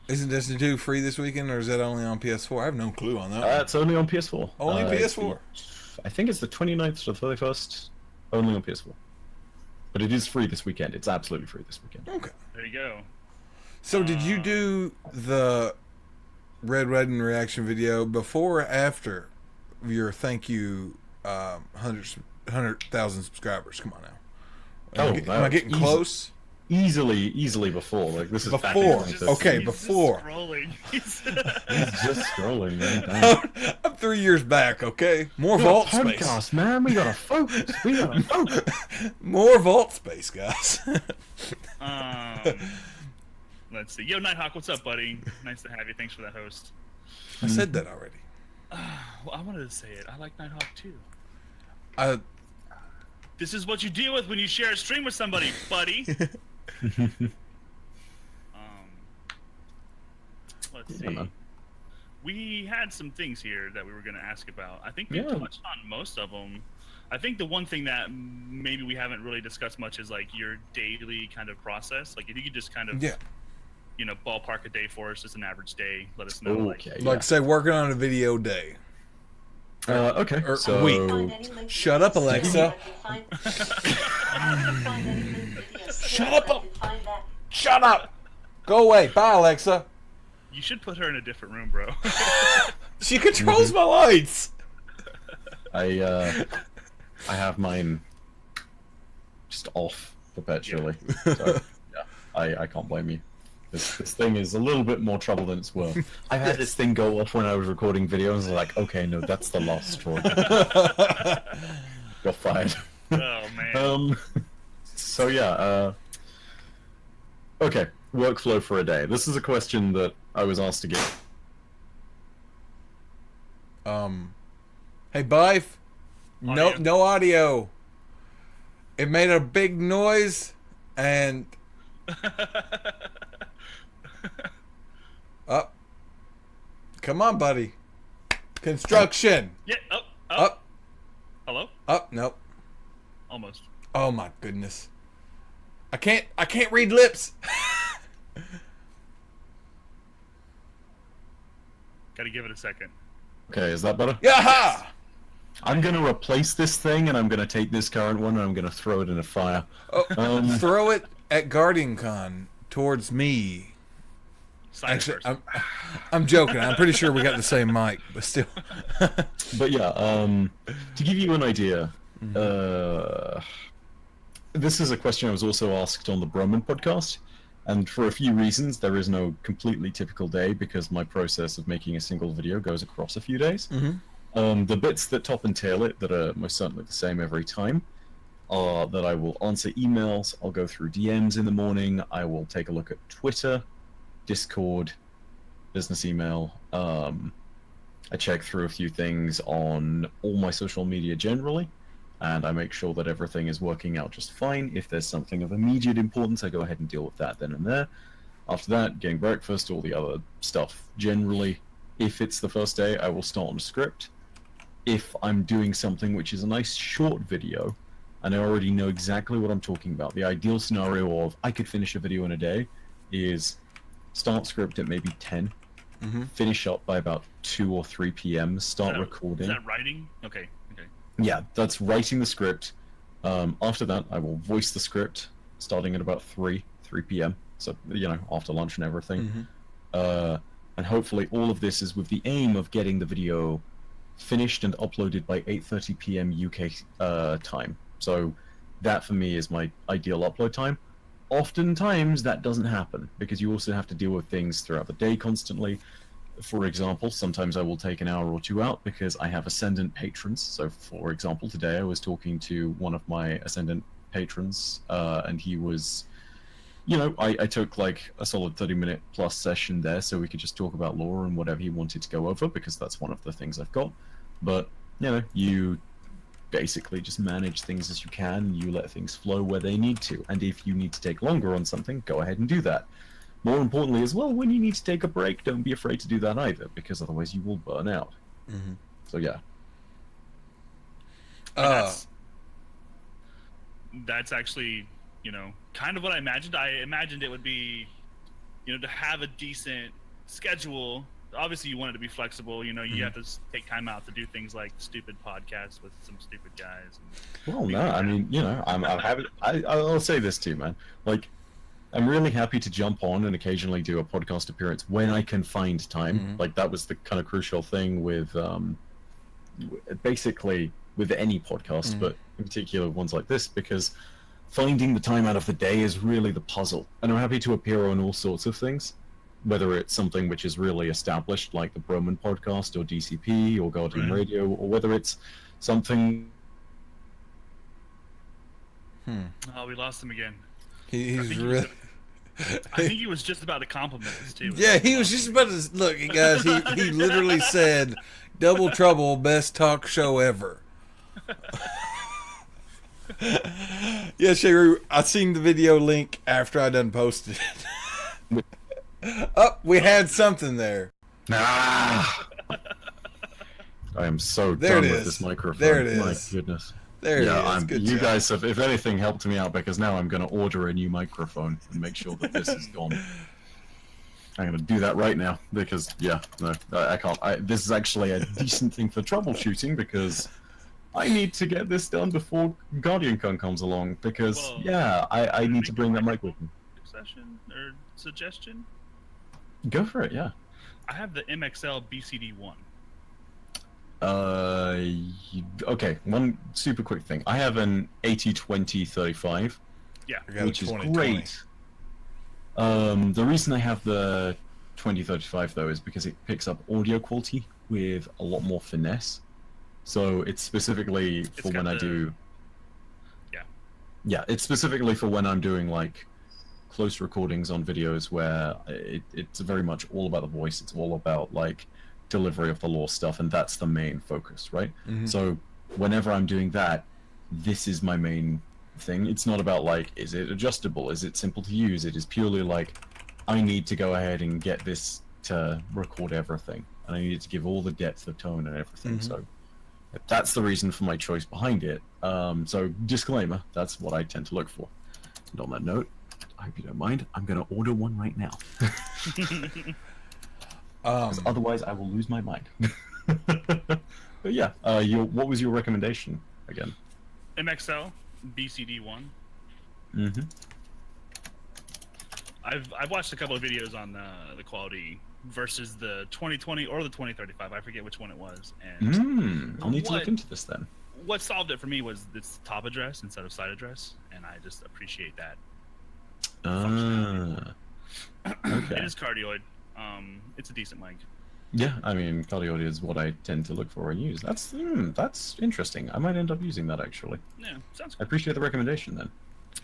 Speaker 4: Isn't Destiny 2 free this weekend, or is that only on PS4? I have no clue on that one.
Speaker 8: It's only on PS4.
Speaker 4: Only
Speaker 8: It's
Speaker 4: PS4.
Speaker 8: I think it's the 29th to the 31st. Only on PS4. But it is free this weekend. It's absolutely free this weekend.
Speaker 4: Okay.
Speaker 5: There you go.
Speaker 4: So did you do the Red Wedding reaction video before or after your thank you 100,000 subscribers? Come on now. Am I getting close?
Speaker 8: Easily before. Like this is back in
Speaker 4: Before.
Speaker 8: 2013.
Speaker 4: Okay,
Speaker 5: He's
Speaker 4: before.
Speaker 5: Just scrolling.
Speaker 8: He's just scrolling, man. Damn.
Speaker 4: I'm 3 years back, okay? More vault space.
Speaker 8: Podcast, man. We gotta focus. We gotta focus.
Speaker 4: More vault space, guys.
Speaker 5: Let's see. Yo, Nighthawk, what's up, buddy? Nice to have you. Thanks for that host.
Speaker 4: I said that already.
Speaker 5: Well, I wanted to say it. I like Nighthawk too. This is what you deal with when you share a stream with somebody, buddy. Let's see.
Speaker 8: man.
Speaker 5: We had some things here that we were going to ask about. I think we
Speaker 8: Yeah.
Speaker 5: touched on most of them. I think the one thing that maybe we haven't really discussed much is like your daily kind of process. Like if you could just kind of,
Speaker 4: Yeah.
Speaker 5: you know, ballpark a day for us, just an average day. Let us know. Like,
Speaker 8: Okay.
Speaker 4: Like, say, working on a video day.
Speaker 8: Okay.
Speaker 4: or
Speaker 8: So
Speaker 4: week.
Speaker 7: Find any link to
Speaker 4: Shut up,
Speaker 7: this
Speaker 4: Alexa.
Speaker 7: I can find any link to this
Speaker 4: Shut
Speaker 7: I
Speaker 4: up.
Speaker 7: can find that.
Speaker 4: Shut up! Go away. Bye, Alexa.
Speaker 5: you should put her in a different room, bro.
Speaker 4: She controls my lights.
Speaker 8: I have mine just off perpetually. So yeah, I can't blame you. This thing is a little bit more trouble than it's worth. I've had this thing go off when I was recording videos. Like, okay, no, that's the last straw. Got fired.
Speaker 5: Oh man.
Speaker 8: So yeah. Okay, workflow for a day. This is a question that I was asked to give.
Speaker 4: Hey, Byf. No,
Speaker 5: Audio.
Speaker 4: no audio. It made a big noise, and up. Come on, buddy. Construction.
Speaker 5: Yeah. Up.
Speaker 4: Up.
Speaker 5: Hello.
Speaker 4: Up. Nope.
Speaker 5: Almost.
Speaker 4: Oh my goodness. I can't read lips.
Speaker 5: Gotta give it a second.
Speaker 8: Okay, is that better?
Speaker 4: Yaha!
Speaker 8: I'm gonna replace this thing, and I'm gonna take this current one, and I'm gonna throw it in a fire.
Speaker 4: Oh, throw it at Guardian Con towards me.
Speaker 5: Silent
Speaker 4: Actually,
Speaker 5: person.
Speaker 4: I'm joking. I'm pretty sure we got the same mic, but still.
Speaker 8: But yeah, to give you an idea, this is a question I was also asked on the Broman podcast, and for a few reasons, there is no completely typical day because my process of making a single video goes across a few days. The bits that top and tail it, that are most certainly the same every time, are that I will answer emails, I'll go through DMs in the morning, I will take a look at Twitter, Discord, business email, I check through a few things on all my social media generally, and I make sure that everything is working out just fine. If there's something of immediate importance, I go ahead and deal with that then and there. After that, getting breakfast, all the other stuff. Generally, if it's the first day, I will start on a script. If I'm doing something which is a nice short video, and I already know exactly what I'm talking about, the ideal scenario of I could finish a video in a day is start script at maybe 10, finish up by about 2 or 3 p.m., start recording.
Speaker 5: Is that writing? Okay.
Speaker 8: Yeah, that's writing the script. After that, I will voice the script, starting at about 3 p.m., so, you know, after lunch and everything. And hopefully all of this is with the aim of getting the video finished and uploaded by 8:30 p.m. UK time. So that for me is my ideal upload time. Oftentimes that doesn't happen because you also have to deal with things throughout the day constantly. For example, sometimes I will take an hour or two out because I have Ascendant patrons. So for example, today I was talking to one of my Ascendant patrons, and he was, you know, I took like a solid 30-minute plus session there so we could just talk about lore and whatever he wanted to go over, because that's one of the things I've got. But, you know, you basically just manage things as you can, you let things flow where they need to, and if you need to take longer on something, go ahead and do that. More importantly as well, when you need to take a break, don't be afraid to do that either, because otherwise you will burn out. So yeah.
Speaker 5: That's actually, you know, kind of what I imagined. I imagined it would be, you know, to have a decent schedule. Obviously, you want it to be flexible. You know, you have to take time out to do things like stupid podcasts with some stupid guys.
Speaker 8: Well, no, I mean, you know, I'm happy. I'll say this too, man. Like, I'm really happy to jump on and occasionally do a podcast appearance when I can find time. Like, that was the kind of crucial thing with, basically, with any podcast, but in particular ones like this, because finding the time out of the day is really the puzzle. And I'm happy to appear on all sorts of things, whether it's something which is really established, like the Broman podcast, or DCP, or Guardian Radio, or whether it's something...
Speaker 5: Oh, we lost him again.
Speaker 4: He's really...
Speaker 5: I think he was just about to compliment us, too.
Speaker 4: Yeah, he was just about to... Look, guys, he literally said, Double Trouble, best talk show ever. Yeah, Sheru, I seen the video link after I done posted it. Oh, we had something there.
Speaker 8: Ah! I am so
Speaker 4: There
Speaker 8: done
Speaker 4: it
Speaker 8: with
Speaker 4: is.
Speaker 8: this microphone.
Speaker 4: There it
Speaker 8: My
Speaker 4: is.
Speaker 8: goodness.
Speaker 4: There it
Speaker 8: Yeah,
Speaker 4: is. Good
Speaker 8: you
Speaker 4: job.
Speaker 8: guys have, if anything, helped me out, because now I'm going to order a new microphone and make sure that this is gone. I'm going to do that right now, because, yeah, no, I can't. This is actually a decent thing for troubleshooting, because I need to get this done before GuardianCon comes along, because,
Speaker 5: Whoa.
Speaker 8: yeah, I need to bring that mic with me.
Speaker 5: Session or suggestion?
Speaker 8: Go for it, yeah.
Speaker 5: I have the MXL BCD1.
Speaker 8: Okay, one super quick thing. I have an 80-20-35,
Speaker 5: Yeah.
Speaker 4: I got a
Speaker 8: which is
Speaker 4: 20/20.
Speaker 8: great. The reason I have the 20-35 though is because it picks up audio quality with a lot more finesse. So it's specifically for
Speaker 5: got
Speaker 8: when I
Speaker 5: the-
Speaker 8: do...
Speaker 5: Yeah.
Speaker 8: Yeah, it's specifically for when I'm doing like close recordings on videos where it's very much all about the voice. It's all about like delivery of the lore stuff, and that's the main focus, right? So whenever I'm doing that, this is my main thing. It's not about like, is it adjustable? Is it simple to use? It is purely like, I need to go ahead and get this to record everything, and I need it to give all the depth of tone and everything. So that's the reason for my choice behind it. So disclaimer, that's what I tend to look for. And on that note, I hope you don't mind, I'm going to order one right now. 'Cause otherwise, I will lose my mind. But yeah, what was your recommendation again?
Speaker 5: MXL BCD1.
Speaker 8: Mm-hmm.
Speaker 5: I've watched a couple of videos on the quality versus the 2020 or the 2035. I forget which one it was. And
Speaker 8: I'll need to look into this then.
Speaker 5: what solved it for me was this top address instead of side address, and I just appreciate that.
Speaker 8: Okay.
Speaker 5: It is cardioid. It's a decent mic.
Speaker 8: Yeah, I mean, cardioid is what I tend to look for and use. That's interesting. I might end up using that actually.
Speaker 5: Yeah, sounds
Speaker 8: I
Speaker 5: good.
Speaker 8: appreciate the recommendation then.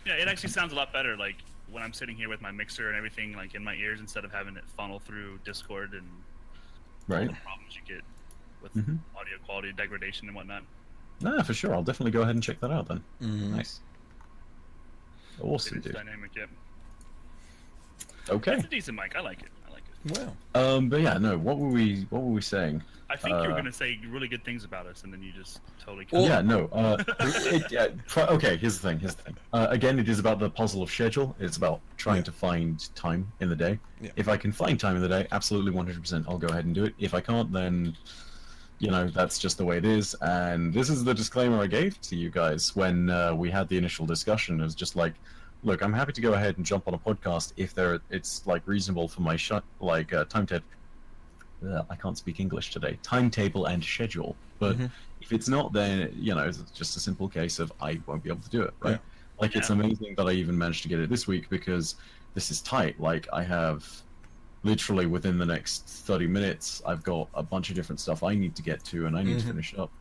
Speaker 5: Yeah, it actually sounds a lot better. Like when I'm sitting here with my mixer and everything, like in my ears, instead of having it funnel through Discord and all
Speaker 8: Right.
Speaker 5: the problems you get with
Speaker 8: Mhm.
Speaker 5: audio quality degradation and whatnot.
Speaker 8: Nah, for sure. I'll definitely go ahead and check that out then.
Speaker 4: Mhm.
Speaker 8: Nice. Awesome,
Speaker 5: It is
Speaker 8: dude.
Speaker 5: dynamic, yeah.
Speaker 8: Okay.
Speaker 5: It's a decent mic. I like it.
Speaker 4: Well,
Speaker 8: But yeah, no. What were we saying?
Speaker 5: I think you were gonna say really good things about us, and then you just totally.
Speaker 4: Well,
Speaker 8: Yeah, no. Okay, here's the thing. Again, it is about the puzzle of schedule. It's about trying to find time in the day.
Speaker 4: Yeah.
Speaker 8: If I can find time in the day, absolutely 100%, I'll go ahead and do it. If I can't, then, that's just the way it is. And this is the disclaimer I gave to you guys when we had the initial discussion. It was just like, look, I'm happy to go ahead and jump on a podcast if it's like reasonable for my timetable. I can't speak English today. Timetable and schedule. But if it's not, then it's just a simple case of I won't be able to do it, right?
Speaker 4: Yeah.
Speaker 8: Like it's amazing that I even managed to get it this week because this is tight. Like I have literally within the next 30 minutes, I've got a bunch of different stuff I need to get to and I need to finish up.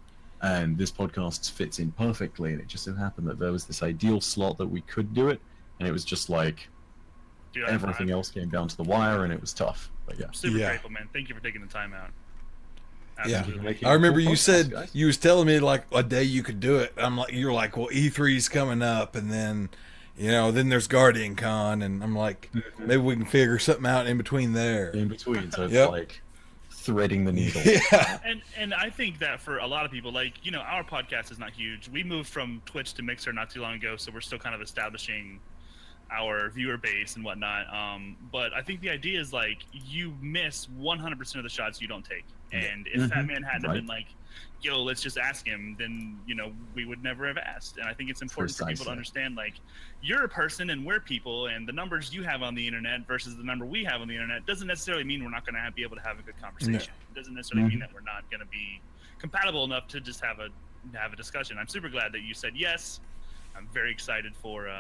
Speaker 8: And this podcast fits in perfectly. And it just so happened that there was this ideal slot that we could do it, and it was just like
Speaker 5: Dude,
Speaker 8: everything else came down to the wire, and it was tough. But yeah.
Speaker 5: Super
Speaker 4: Yeah.
Speaker 5: grateful, man. Thank you for taking the time out.
Speaker 4: Yeah.
Speaker 5: Absolutely.
Speaker 4: I remember you
Speaker 8: Podcast,
Speaker 4: said
Speaker 8: guys.
Speaker 4: you was telling me like a day you could do it. I'm like, you're like, well, E3's coming up, and then, then there's Guardian Con, and I'm like, maybe we can figure something out in between there.
Speaker 8: In between, so it's
Speaker 4: Yep.
Speaker 8: like threading the needle.
Speaker 4: Yeah.
Speaker 5: And I think that for a lot of people, like, our podcast is not huge. We moved from Twitch to Mixer not too long ago, so we're still kind of establishing our viewer base and whatnot. But I think the idea is like you miss 100% of the shots you don't take. And if Fat Man hadn't have been like, yo, let's just ask him, then we would never have asked. And I think it's important for people to
Speaker 8: Precisely.
Speaker 5: understand, like, you're a person and we're people, and the numbers you have on the internet versus the number we have on the internet doesn't necessarily mean we're not going to be able to have a good conversation. It doesn't necessarily mean that we're not going to be compatible enough to just have a discussion. I'm super glad that you said yes. I'm very excited for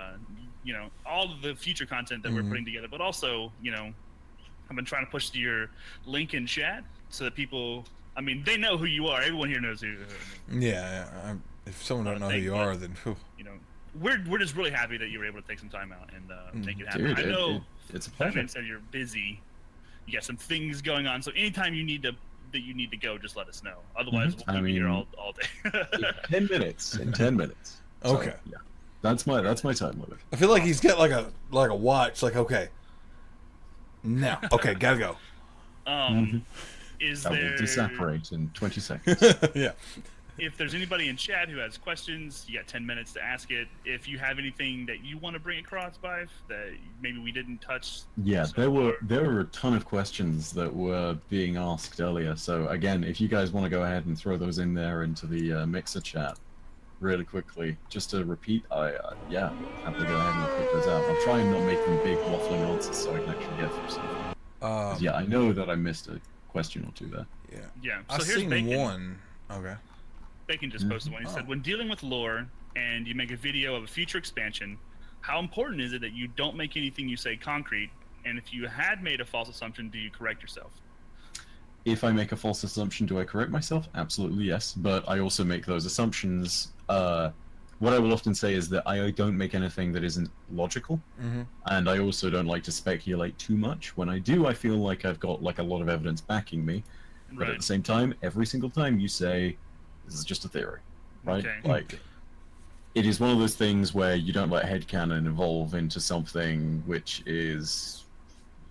Speaker 5: all of the future content that we're putting together, but also I've been trying to push to your link in chat so that people, I mean, they know who you are. Everyone here knows who.
Speaker 4: Yeah. If someone don't know who you are, then whew.
Speaker 5: We're just really happy that you were able to take some time out and make it happen.
Speaker 8: Dude,
Speaker 5: I know
Speaker 8: it's a
Speaker 5: Fat
Speaker 8: pleasure.
Speaker 5: Man said you're busy. You got some things going on, so anytime you need to go, just let us know. Otherwise, we'll keep you here all day.
Speaker 8: 10 minutes. In 10 minutes. So,
Speaker 4: Okay.
Speaker 8: yeah. That's my time limit.
Speaker 4: I feel like he's got like a watch. Like, okay, now, okay, gotta go.
Speaker 5: Is
Speaker 8: I
Speaker 5: there?
Speaker 8: will disapparate in 20 seconds.
Speaker 4: Yeah.
Speaker 5: If there's anybody in chat who has questions, you got 10 minutes to ask it. If you have anything that you want to bring across, Byf, that maybe we didn't touch.
Speaker 8: Yeah,
Speaker 5: so
Speaker 8: there
Speaker 5: far.
Speaker 8: were a ton of questions that were being asked earlier. So again, if you guys want to go ahead and throw those in there into the mixer chat really quickly, just to repeat, yeah, happily go ahead and pick those out. I'll try and not make them big waffling answers so I can actually get through something. 'Cause, yeah, I know that I missed a question or two there.
Speaker 4: Yeah.
Speaker 5: Yeah.
Speaker 4: I've
Speaker 5: So here's
Speaker 4: seen
Speaker 5: Bacon.
Speaker 4: one. Okay.
Speaker 5: Bacon just posted one. He
Speaker 4: Oh.
Speaker 5: said, when dealing with lore and you make a video of a future expansion, how important is it that you don't make anything you say concrete? And if you had made a false assumption, do you correct yourself?
Speaker 8: If I make a false assumption, do I correct myself? Absolutely yes, but I also make those assumptions. What I will often say is that I don't make anything that isn't logical, and I also don't like to speculate too much. When I do, I feel like I've got like a lot of evidence backing me, but at
Speaker 5: Right.
Speaker 8: the same time, every single time you say, this is just a theory, right?
Speaker 5: Okay.
Speaker 8: Like, it is one of those things where you don't let headcanon evolve into something which is,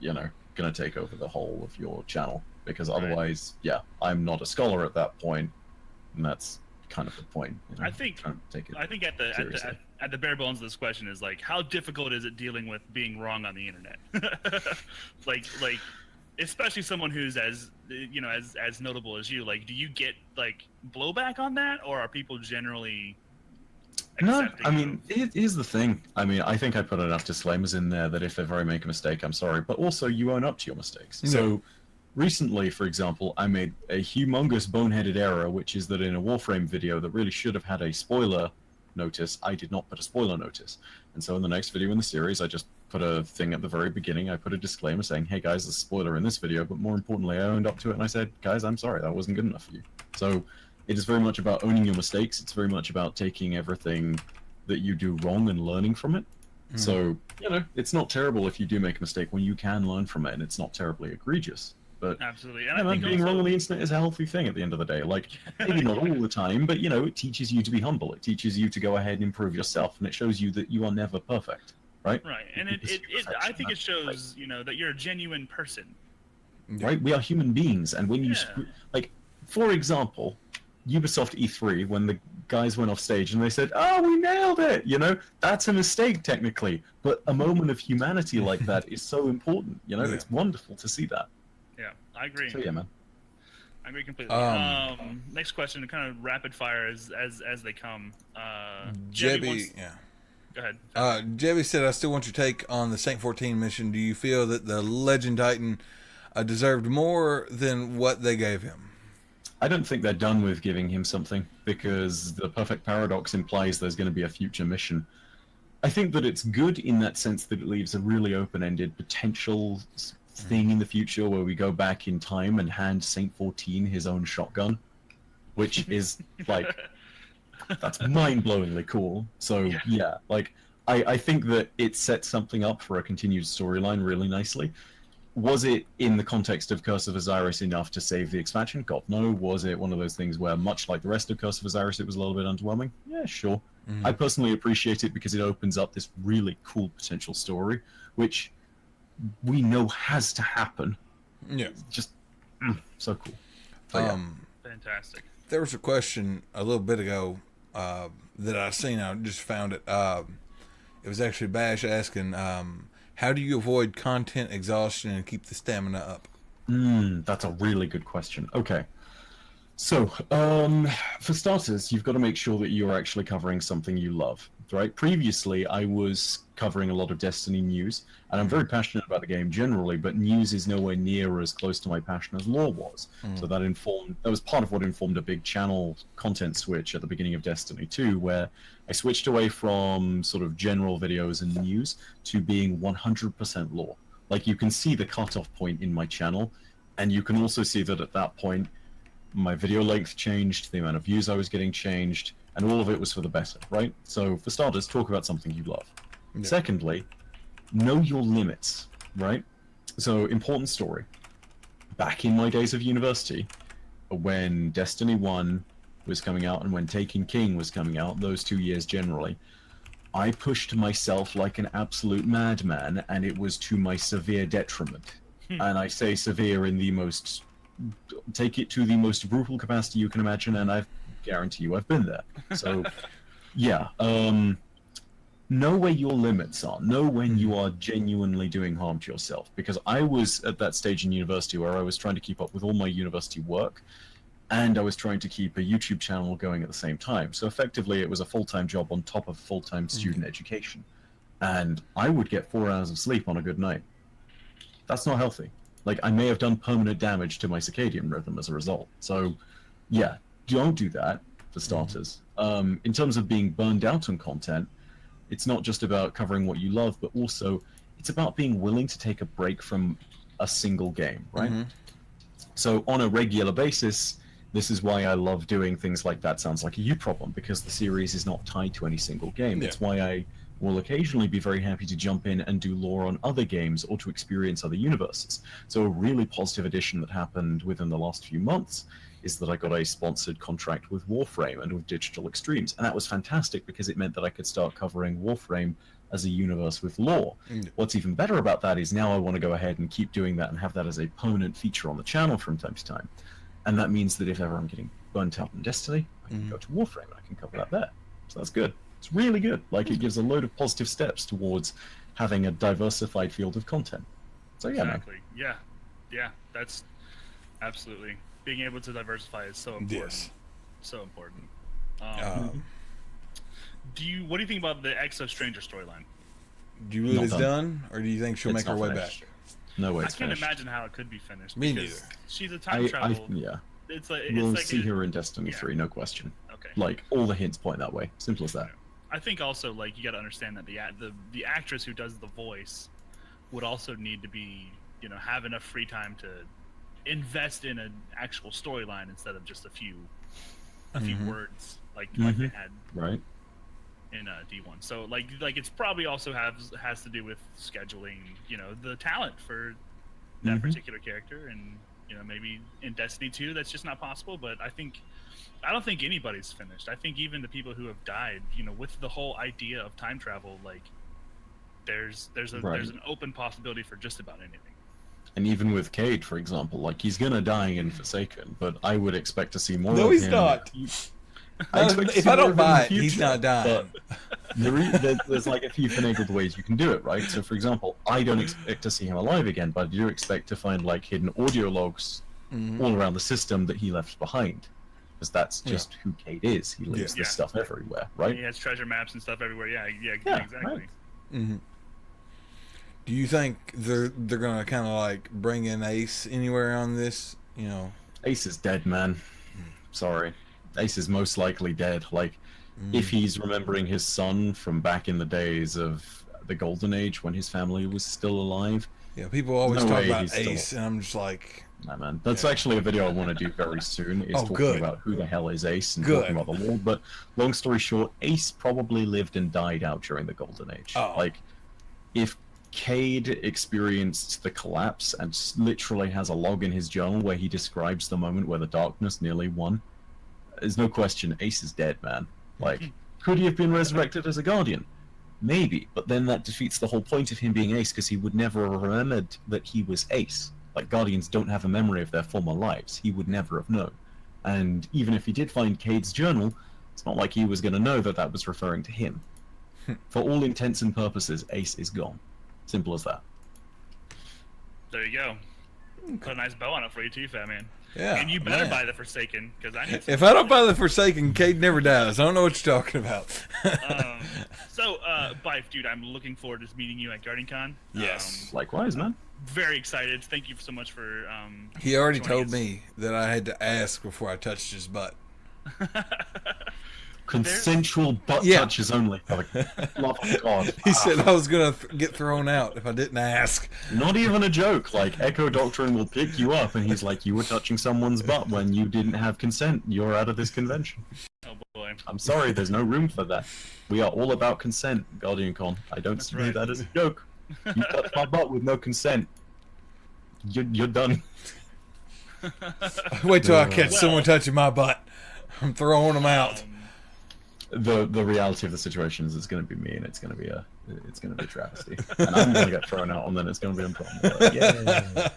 Speaker 8: going to take over the whole of your channel. Because otherwise, yeah, I'm not a scholar at that point, and that's kind of the point.
Speaker 5: I think
Speaker 8: Trying to take it
Speaker 5: at
Speaker 8: seriously.
Speaker 5: the bare bones of this question is like, how difficult is it dealing with being wrong on the internet? like especially someone who's as as notable as you. Like, do you get like blowback on that, or are people generally
Speaker 8: No,
Speaker 5: accepting
Speaker 8: I
Speaker 5: of-
Speaker 8: mean, here's the thing. I mean, I think I put enough disclaimers in there that if ever I make a mistake, I'm sorry. But also, you own up to your mistakes.
Speaker 4: Yeah.
Speaker 8: So, recently, for example, I made a humongous boneheaded error, which is that in a Warframe video that really should have had a spoiler notice, I did not put a spoiler notice. And so in the next video in the series, I just put a thing at the very beginning. I put a disclaimer saying, hey guys, there's a spoiler in this video, but more importantly, I owned up to it and I said, guys, I'm sorry, that wasn't good enough for you. So it is very much about owning your mistakes. It's very much about taking everything that you do wrong and learning from it. So, it's not terrible if you do make a mistake when you can learn from it and it's not terribly egregious. But
Speaker 5: absolutely, and
Speaker 8: yeah,
Speaker 5: I
Speaker 8: man,
Speaker 5: think
Speaker 8: being
Speaker 5: also,
Speaker 8: wrong on the internet is a healthy thing at the end of the day. Like, maybe not all the time, but it teaches you to be humble. It teaches you to go ahead and improve yourself, and it shows you that you are never perfect, right?
Speaker 5: right, and I think it shows that you're a genuine person.
Speaker 8: Right? We are human beings, and when you like, for example, Ubisoft E3, when the guys went off stage and they said, "Oh, we nailed it," that's a mistake technically, but a moment of humanity like that is so important. It's wonderful to see that.
Speaker 5: Yeah, I agree.
Speaker 8: So yeah, man.
Speaker 5: I agree completely. Next question, kind of rapid fire as they come.
Speaker 4: Jebby,
Speaker 5: Go ahead.
Speaker 4: Jebby said, I still want your take on the Saint 14 mission. Do you feel that the Legend Titan deserved more than what they gave him?
Speaker 8: I don't think they're done with giving him something, because the perfect paradox implies there's going to be a future mission. I think that it's good in that sense that it leaves a really open-ended potential thing in the future where we go back in time and hand Saint 14 his own shotgun, which is like that's mind-blowingly cool. So yeah, like I think that it sets something up for a continued storyline really nicely. Was it in the context of Curse of Osiris enough to save the expansion? God, no. Was it one of those things where, much like the rest of Curse of Osiris, it was a little bit underwhelming? Yeah, sure. I personally appreciate it because it opens up this really cool potential story, which we know has to happen.
Speaker 4: Yeah.
Speaker 8: Just so cool. So,
Speaker 5: Fantastic.
Speaker 4: There was a question a little bit ago that I seen. I just found it. It was actually Bash asking, how do you avoid content exhaustion and keep the stamina up?
Speaker 8: That's a really good question. Okay. So, for starters, you've got to make sure that you're actually covering something you love, right? Previously, I was covering a lot of Destiny news, and I'm very passionate about the game generally, but news is nowhere near as close to my passion as lore was. So that was part of what informed a big channel content switch at the beginning of Destiny 2, where I switched away from sort of general videos and news to being 100% lore. Like, you can see the cutoff point in my channel, and you can also see that at that point, my video length changed, the amount of views I was getting changed, and all of it was for the better, right? So, for starters, talk about something you love. Yeah. Secondly, know your limits, right? So, important story. Back in my days of university, when Destiny 1 was coming out and when Taken King was coming out, those 2 years generally, I pushed myself like an absolute madman, and it was to my severe detriment. And I say severe in the most... take it to the most brutal capacity you can imagine, and I guarantee you I've been there. So, yeah. Know where your limits are. Know when you are genuinely doing harm to yourself. Because I was at that stage in university where I was trying to keep up with all my university work, and I was trying to keep a YouTube channel going at the same time. So effectively, it was a full-time job on top of full-time student education. And I would get 4 hours of sleep on a good night. That's not healthy. Like, I may have done permanent damage to my circadian rhythm as a result. So, yeah, don't do that, for starters. In terms of being burned out on content, it's not just about covering what you love, but also it's about being willing to take a break from a single game, right? So on a regular basis, this is why I love doing things like That Sounds Like a You Problem, because the series is not tied to any single game. It's why I will occasionally be very happy to jump in and do lore on other games or to experience other universes. So a really positive addition that happened within the last few months is that I got a sponsored contract with Warframe and with Digital Extremes. And that was fantastic because it meant that I could start covering Warframe as a universe with lore. What's even better about that is now I want to go ahead and keep doing that and have that as a permanent feature on the channel from time to time. And that means that if ever I'm getting burnt out in Destiny, I can go to Warframe and I can cover that there. So that's good. It's really good. Like, it gives a load of positive steps towards having a diversified field of content. So yeah,
Speaker 5: exactly. Yeah. Yeah, that's absolutely being able to diversify is so important.
Speaker 4: Yes.
Speaker 5: So important.
Speaker 4: Um,
Speaker 5: What do you think about the Exo Stranger storyline?
Speaker 4: do you believe
Speaker 8: Not
Speaker 4: it's
Speaker 8: done.
Speaker 4: done, or do you think she'll
Speaker 8: It's
Speaker 4: make her
Speaker 8: not
Speaker 4: way
Speaker 8: finished.
Speaker 4: back?
Speaker 8: No way
Speaker 5: I
Speaker 8: it's
Speaker 5: can't
Speaker 8: finished.
Speaker 5: imagine how it could be finished.
Speaker 4: Me
Speaker 5: because
Speaker 4: neither.
Speaker 5: She's a time travel.
Speaker 8: Yeah.
Speaker 5: It's like
Speaker 8: We'll
Speaker 5: it's like
Speaker 8: see her in Destiny
Speaker 5: yeah.
Speaker 8: 3, no question.
Speaker 5: Okay.
Speaker 8: Like, all the hints point that way. Simple as that.
Speaker 5: I think also like you got to understand that the actress who does the voice would also need to be have enough free time to invest in an actual storyline instead of just a few words like they had
Speaker 8: Right?
Speaker 5: in D1. So like it's probably also has to do with scheduling the talent for that particular character, and maybe in Destiny 2 that's just not possible. But I don't think anybody's finished. I think even the people who have died, with the whole idea of time travel, like there's an open possibility for just about anything.
Speaker 8: And even with Cade, for example, like, he's gonna die in Forsaken, but I would expect to see more
Speaker 4: No,
Speaker 8: of
Speaker 4: he's
Speaker 8: him.
Speaker 4: not.
Speaker 8: I expect to
Speaker 4: If
Speaker 8: see
Speaker 4: I
Speaker 8: more
Speaker 4: don't
Speaker 8: of him in
Speaker 4: buy
Speaker 8: the
Speaker 4: it, he's
Speaker 8: future,
Speaker 4: not dying.
Speaker 8: but there's like a few finagled ways you can do it, right? So, for example, I don't expect to see him alive again, but I do expect to find like hidden audio logs all around the system that he left behind, because that's just who Cade is. He leaves this stuff everywhere, right?
Speaker 5: He has treasure maps and stuff everywhere. Yeah, exactly.
Speaker 8: Right.
Speaker 4: Mm-hmm. Do you think they're gonna kind of like bring in Ace anywhere on this?
Speaker 8: Ace is dead, man. Sorry. Ace is most likely dead. Like, if he's remembering his son from back in the days of the Golden Age when his family was still alive.
Speaker 4: Yeah, people always
Speaker 8: No
Speaker 4: talk
Speaker 8: way
Speaker 4: about
Speaker 8: he's still-
Speaker 4: Ace, and I'm just like,
Speaker 8: Nah, man. That's actually a video I want to do very soon, is talking
Speaker 4: good.
Speaker 8: about who the hell is Ace and
Speaker 4: Good.
Speaker 8: talking about the lore. But long story short, Ace probably lived and died out during the Golden Age.
Speaker 4: Oh.
Speaker 8: Like, if Cade experienced the collapse and literally has a log in his journal where he describes the moment where the darkness nearly won, there's no question Ace is dead, man. Like, could he have been resurrected as a Guardian? Maybe, but then that defeats the whole point of him being Ace, because he would never have remembered that he was Ace. Like, Guardians don't have a memory of their former lives. He would never have known. And even if he did find Cade's journal, it's not like he was going to know that that was referring to him. For all intents and purposes, Ace is gone. Simple as that.
Speaker 5: There you go. Put a nice bow on it for you too, Fat Man.
Speaker 4: yeah.
Speaker 5: And you better
Speaker 4: man.
Speaker 5: buy the Forsaken, because I need some.
Speaker 4: If I don't buy the Forsaken, Cade never dies. I don't know what you're talking about.
Speaker 5: Byf, dude, I'm looking forward to meeting you at GuardianCon.
Speaker 4: Yes.
Speaker 8: Likewise, man.
Speaker 5: Very excited. Thank you so much for.
Speaker 4: He already
Speaker 5: joining
Speaker 4: told
Speaker 5: us.
Speaker 4: me that I had to ask before I touched his butt.
Speaker 8: Consensual butt
Speaker 4: Yeah.
Speaker 8: touches only. For the love of God.
Speaker 4: He said I was gonna get thrown out if I didn't ask.
Speaker 8: Not even a joke. Like, Echo Doctrine will pick you up, and he's like, "You were touching someone's butt when you didn't have consent. You're out of this convention."
Speaker 5: Oh boy.
Speaker 8: I'm sorry, there's no room for that. We are all about consent, GuardianCon. I don't see
Speaker 5: right.
Speaker 8: that as a joke. You touch my butt with no consent, you're done.
Speaker 4: Wait till I catch
Speaker 5: Well-
Speaker 4: someone touching my butt. I'm throwing them out.
Speaker 8: The reality of the situation is it's going to be me, and it's going to be a travesty, and I'm going to get thrown out, and then it's going to be a problem. But, yeah.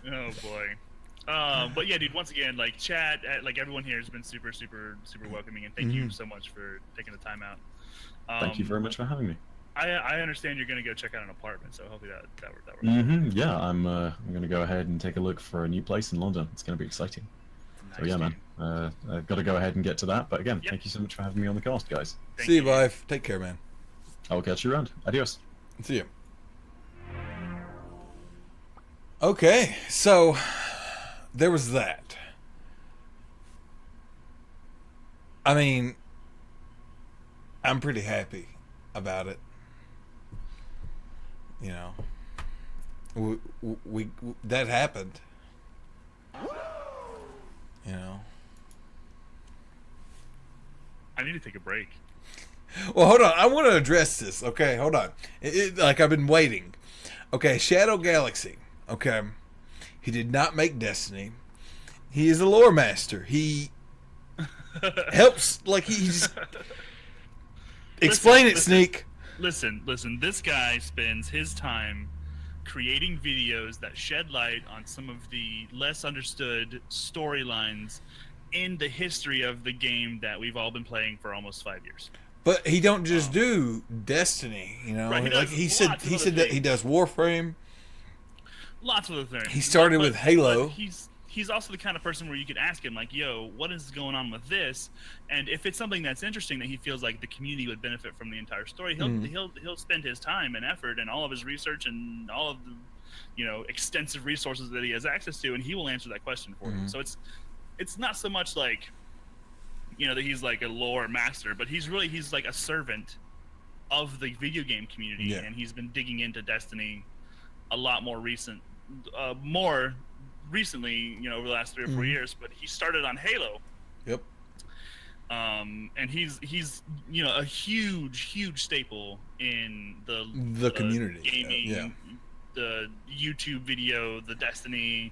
Speaker 5: Oh boy. But yeah, dude. Once again, like chat, like everyone here has been super, super, super welcoming, and thank you so much for taking the time out.
Speaker 8: Thank you very much for having me.
Speaker 5: I understand you're gonna go check out an apartment, so hopefully that works.
Speaker 8: Yeah, I'm going to go ahead and take a look for a new place in London. It's going to be exciting. So
Speaker 5: Nice,
Speaker 8: yeah,
Speaker 5: dude.
Speaker 8: man. I've got to go ahead and get to that. But again,
Speaker 5: Yep.
Speaker 8: thank you so much for having me on the cast, guys.
Speaker 5: Thank
Speaker 4: See you,
Speaker 5: you.
Speaker 4: Byf. Take care, man.
Speaker 8: I'll catch you around. Adios.
Speaker 4: See you. Okay, so there was that. I mean, I'm pretty happy about it. You know, we that happened. You know.
Speaker 5: I need to take a break.
Speaker 4: Well, hold on. I want to address this. Okay, hold on. Like I've been waiting. Okay, Shadow Galaxy. Okay, he did not make Destiny. He is a lore master. He helps. Like he's explain it,
Speaker 5: Listen.
Speaker 4: Sneak.
Speaker 5: Listen. This guy spends his time creating videos that shed light on some of the less understood storylines in the history of the game that we've all been playing for almost 5 years.
Speaker 4: But he don't just do Destiny. You know,
Speaker 5: Right, he
Speaker 4: like
Speaker 5: does
Speaker 4: he said.
Speaker 5: lots of
Speaker 4: He
Speaker 5: other
Speaker 4: said that he
Speaker 5: things.
Speaker 4: does Warframe.
Speaker 5: Lots of other things.
Speaker 4: He started with Halo.
Speaker 5: But he's also the kind of person where you could ask him, like, yo, what is going on with this? And if it's something that's interesting that he feels like the community would benefit from the entire story, he'll spend his time and effort and all of his research and all of the, you know, extensive resources that he has access to, and he will answer that question for you. So it's not so much like, you know, that he's like a lore master, but he's like a servant of the video game community, and he's been digging into Destiny a lot more recently, you know, over the last 3 or 4 years. But he started on Halo.
Speaker 4: Yep.
Speaker 5: And he's you know, a huge staple in
Speaker 4: The community,
Speaker 5: gaming, the YouTube video, the Destiny,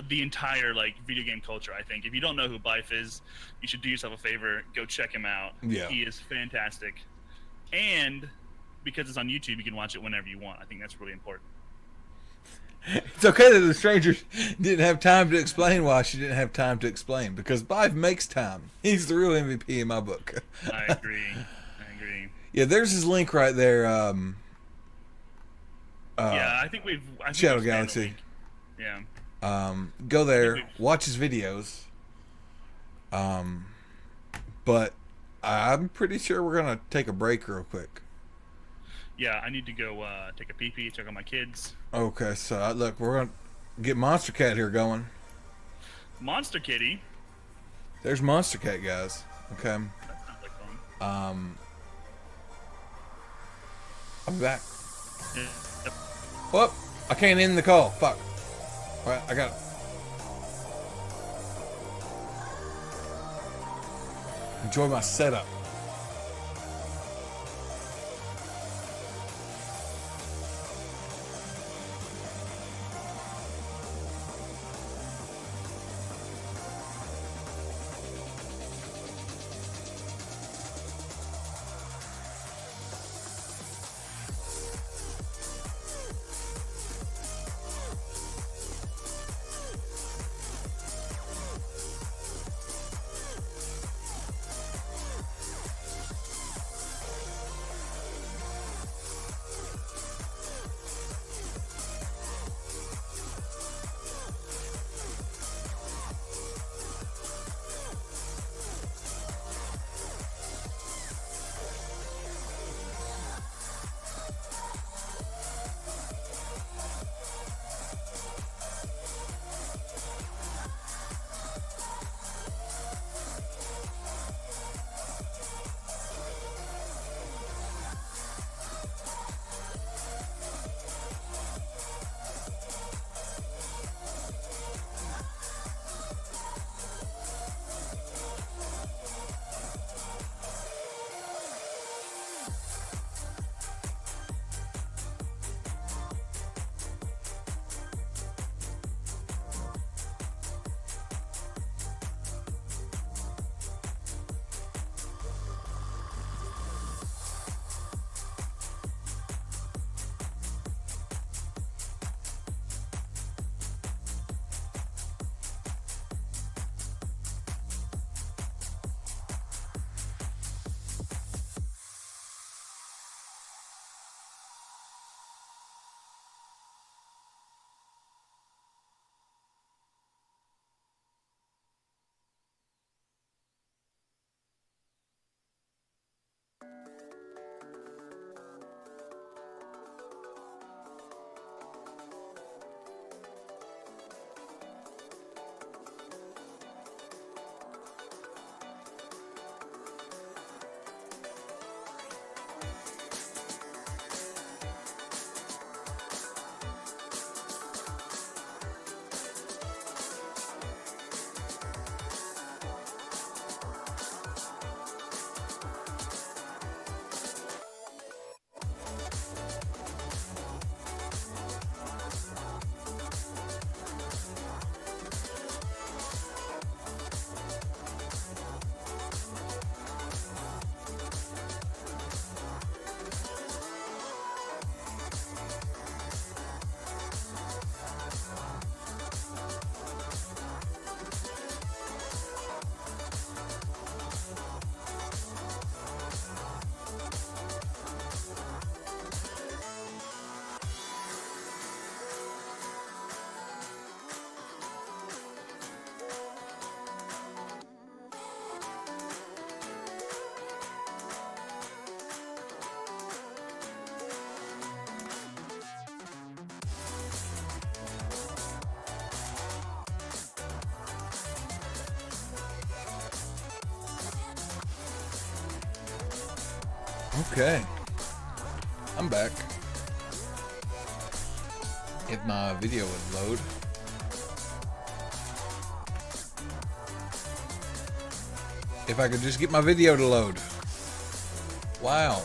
Speaker 5: the entire like video game culture. I think if you don't know who Byf is, you should do yourself a favor, go check him out. He is fantastic, and because it's on YouTube, you can watch it whenever you want. I think that's really important.
Speaker 4: It's okay that the strangers didn't have time to explain why she didn't have time to explain, because Byf makes time. He's the real MVP in my book.
Speaker 5: I agree.
Speaker 4: Yeah, there's his link right there.
Speaker 5: I think
Speaker 4: Shadow Galaxy.
Speaker 5: Yeah.
Speaker 4: Go there, watch his videos. But I'm pretty sure we're gonna take a break real quick.
Speaker 5: Yeah, I need to go take a pee-pee, check on my kids.
Speaker 4: Okay, so look, we're gonna get Monster Cat here going.
Speaker 5: Monster Kitty.
Speaker 4: There's Monster Cat, guys. Okay.
Speaker 5: That sounds like fun.
Speaker 4: I'll be back.
Speaker 5: Yeah.
Speaker 4: Whoop! I can't end the call. Fuck. All right, I got it. Enjoy my setup. Okay. I'm back. If my video would load. If I could just get my video to load. Wow.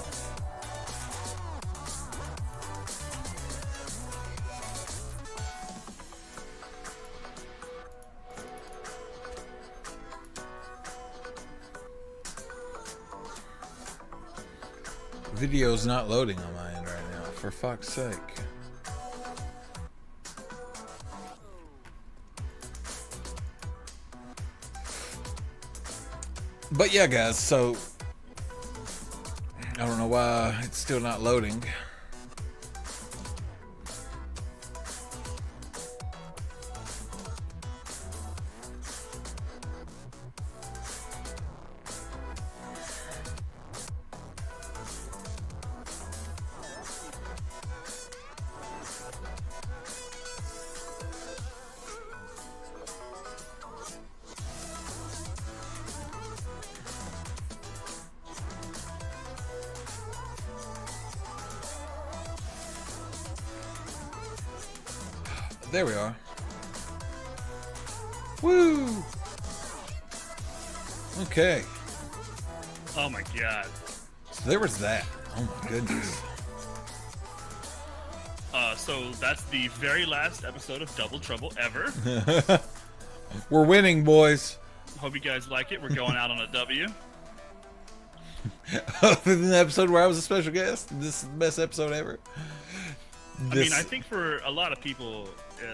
Speaker 4: Video's not loading on my end right now, for fuck's sake. But yeah, guys, so I don't know why it's still not loading. There we are. Woo! Okay.
Speaker 5: Oh my god.
Speaker 4: So there was that. Oh my goodness.
Speaker 5: So that's the very last episode of Double Trouble ever.
Speaker 4: We're winning, boys.
Speaker 5: Hope you guys like it. We're going out on a W.
Speaker 4: Other than the episode where I was a special guest, this is the best episode ever.
Speaker 5: I mean, I think for a lot of people,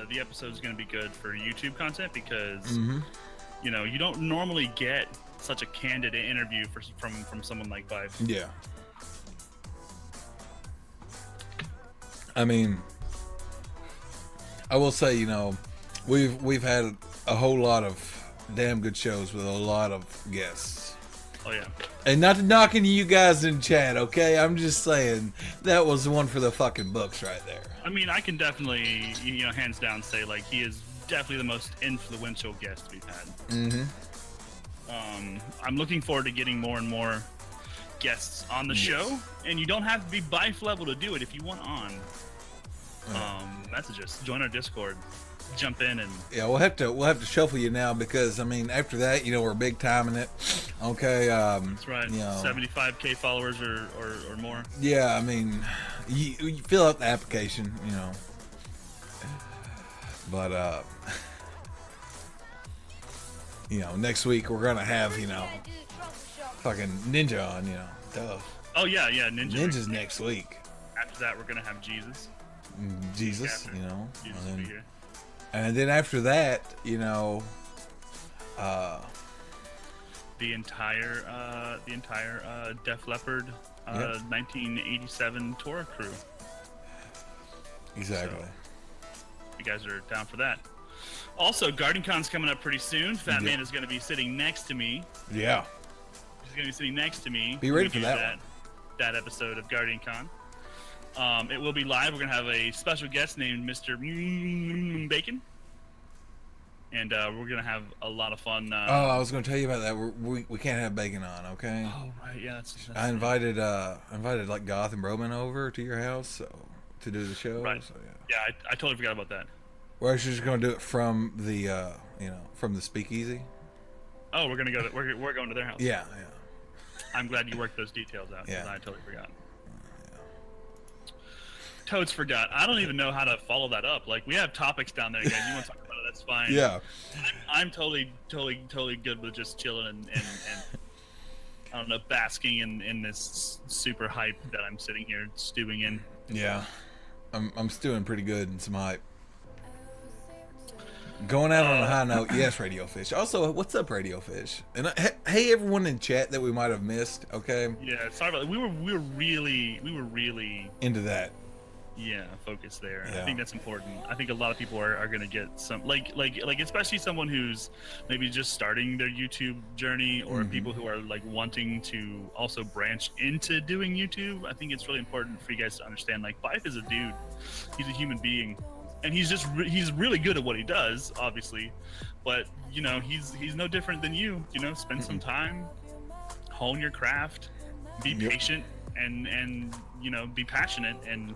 Speaker 5: the episode is going to be good for YouTube content because, you know, you don't normally get such a candid interview from someone like Byf.
Speaker 4: Yeah. I mean, I will say, you know, we've had a whole lot of damn good shows with a lot of guests.
Speaker 5: Oh yeah.
Speaker 4: And not to knock any of you guys in chat, okay? I'm just saying that was one for the fucking books right there.
Speaker 5: I mean, I can definitely, you know, hands down say like he is definitely the most influential guest we've had. I'm looking forward to getting more and more guests on the show, and you don't have to be Byf level to do it if you want on. Messages, join our Discord, jump in, and
Speaker 4: yeah, we'll have to shuffle you now because I mean after that, you know, we're big time in it. Okay,
Speaker 5: that's right.
Speaker 4: You know,
Speaker 5: 75k followers or more.
Speaker 4: Yeah, I mean, you fill out the application, you know. But you know, next week we're gonna have, you know, fucking Ninja on, you know. Duh.
Speaker 5: Oh yeah,
Speaker 4: Ninja's next week.
Speaker 5: After that, we're gonna have Jesus.
Speaker 4: Jesus, you know.
Speaker 5: Jesus will be here.
Speaker 4: And then after that, you know,
Speaker 5: the entire Def Leppard 1987 tour crew.
Speaker 4: Exactly.
Speaker 5: So, you guys are down for that. Also, GuardianCon's coming up pretty soon. Fat Man is going to be sitting next to me.
Speaker 4: Yeah.
Speaker 5: He's going to be sitting next to me.
Speaker 4: Be ready for that
Speaker 5: episode of GuardianCon. It will be live. We're going to have a special guest named Mr. Bacon. And we're going to have a lot of fun.
Speaker 4: I was going to tell you about that. We can't have Bacon on, okay?
Speaker 5: Oh, right. Yeah, that's
Speaker 4: I invited like Goth and Broman over to your house to do the show.
Speaker 5: Right.
Speaker 4: So, yeah.
Speaker 5: Yeah, I totally forgot about that.
Speaker 4: We're actually just going to do it from the, you know, from the speakeasy.
Speaker 5: Oh, we're going to go. We're going to their house.
Speaker 4: Yeah.
Speaker 5: I'm glad you worked those details out.
Speaker 4: Yeah.
Speaker 5: I totally forgot. Toads forgot. I don't even know how to follow that up. Like, we have topics down there, guys. You want to talk about it? That's fine.
Speaker 4: Yeah.
Speaker 5: I'm totally good with just chilling and I don't know, basking in this super hype that I'm sitting here stewing in.
Speaker 4: Yeah. I'm stewing pretty good in some hype. Going out on a high note, yes, Radio Fish. Also, what's up, Radio Fish? And hey, everyone in chat that we might have missed. Okay.
Speaker 5: Yeah, sorry about that. We were really
Speaker 4: into that.
Speaker 5: Yeah, focus there.
Speaker 4: Yeah.
Speaker 5: I think that's important. I think a lot of people are going to get some like especially someone who's maybe just starting their YouTube journey, or people who are like wanting to also branch into doing YouTube. I think it's really important for you guys to understand, like, Byf is a dude. He's a human being, and he's really good at what he does, obviously, but you know, he's no different than you. You know, spend some time, hone your craft, be patient, and you know, be passionate and,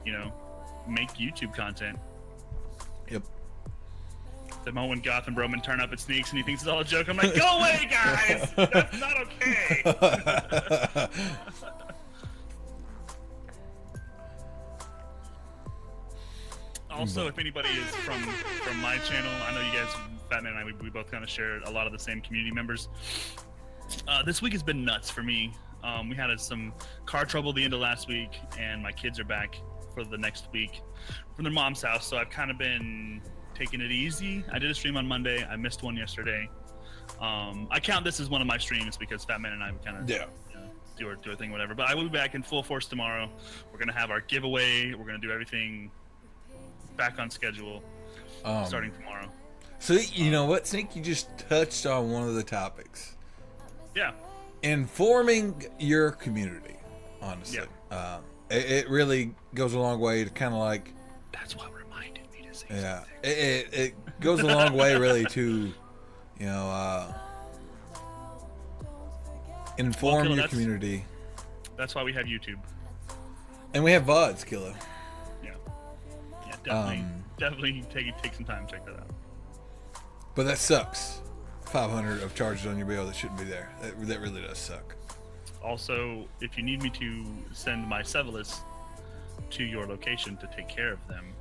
Speaker 5: you know, make YouTube content.
Speaker 4: Yep.
Speaker 5: The moment when Goth and Broman turn up at Sneaks and he thinks it's all a joke, I'm like, go away, guys! That's not okay! Also, if anybody is from my channel, I know you guys, Fatman and I, we both kind of share a lot of the same community members. This week has been nuts for me. We had some car trouble the end of last week, and my kids are back for the next week from their mom's house, so I've kind of been taking it easy. I did a stream on Monday. I missed one yesterday. I count this as one of my streams because Fatman and I would kind of do our thing, whatever. But I will be back in full force tomorrow. We're gonna have our giveaway. We're gonna do everything back on schedule starting tomorrow.
Speaker 4: So you know what, Snake? You just touched on one of the topics.
Speaker 5: Yeah.
Speaker 4: Informing your community, honestly.
Speaker 5: Yeah.
Speaker 4: It really goes a long way to kind of like.
Speaker 5: That's what reminded me to say.
Speaker 4: Yeah. It goes a long way, really, to, you know, inform your community.
Speaker 5: That's why we have YouTube.
Speaker 4: And we have VODs, Kilo.
Speaker 5: Yeah, definitely take some time to check that out.
Speaker 4: But that sucks. 500 of charges on your bill that shouldn't be there. That really does suck.
Speaker 5: Also, if you need me to send my Sevelis to your location to take care of them,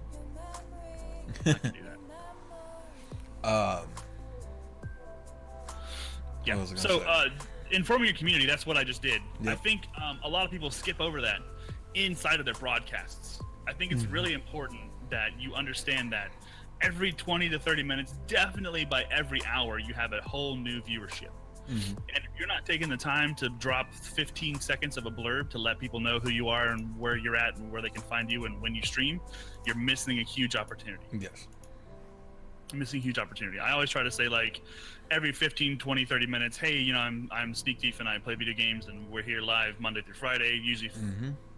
Speaker 5: I can do that. Yeah. So, informing your community, that's what I just did.
Speaker 4: Yep.
Speaker 5: I think a lot of people skip over that inside of their broadcasts. I think it's really important that you understand that every 20 to 30 minutes, definitely by every hour, you have a whole new viewership. And if you're not taking the time to drop 15 seconds of a blurb to let people know who you are and where you're at and where they can find you and when you stream, you're missing a huge opportunity.
Speaker 4: Yes.
Speaker 5: Missing a huge opportunity. I always try to say, like, every 15, 20, 30 minutes, hey, you know, I'm Sneak Thief and I play video games and we're here live Monday through Friday, usually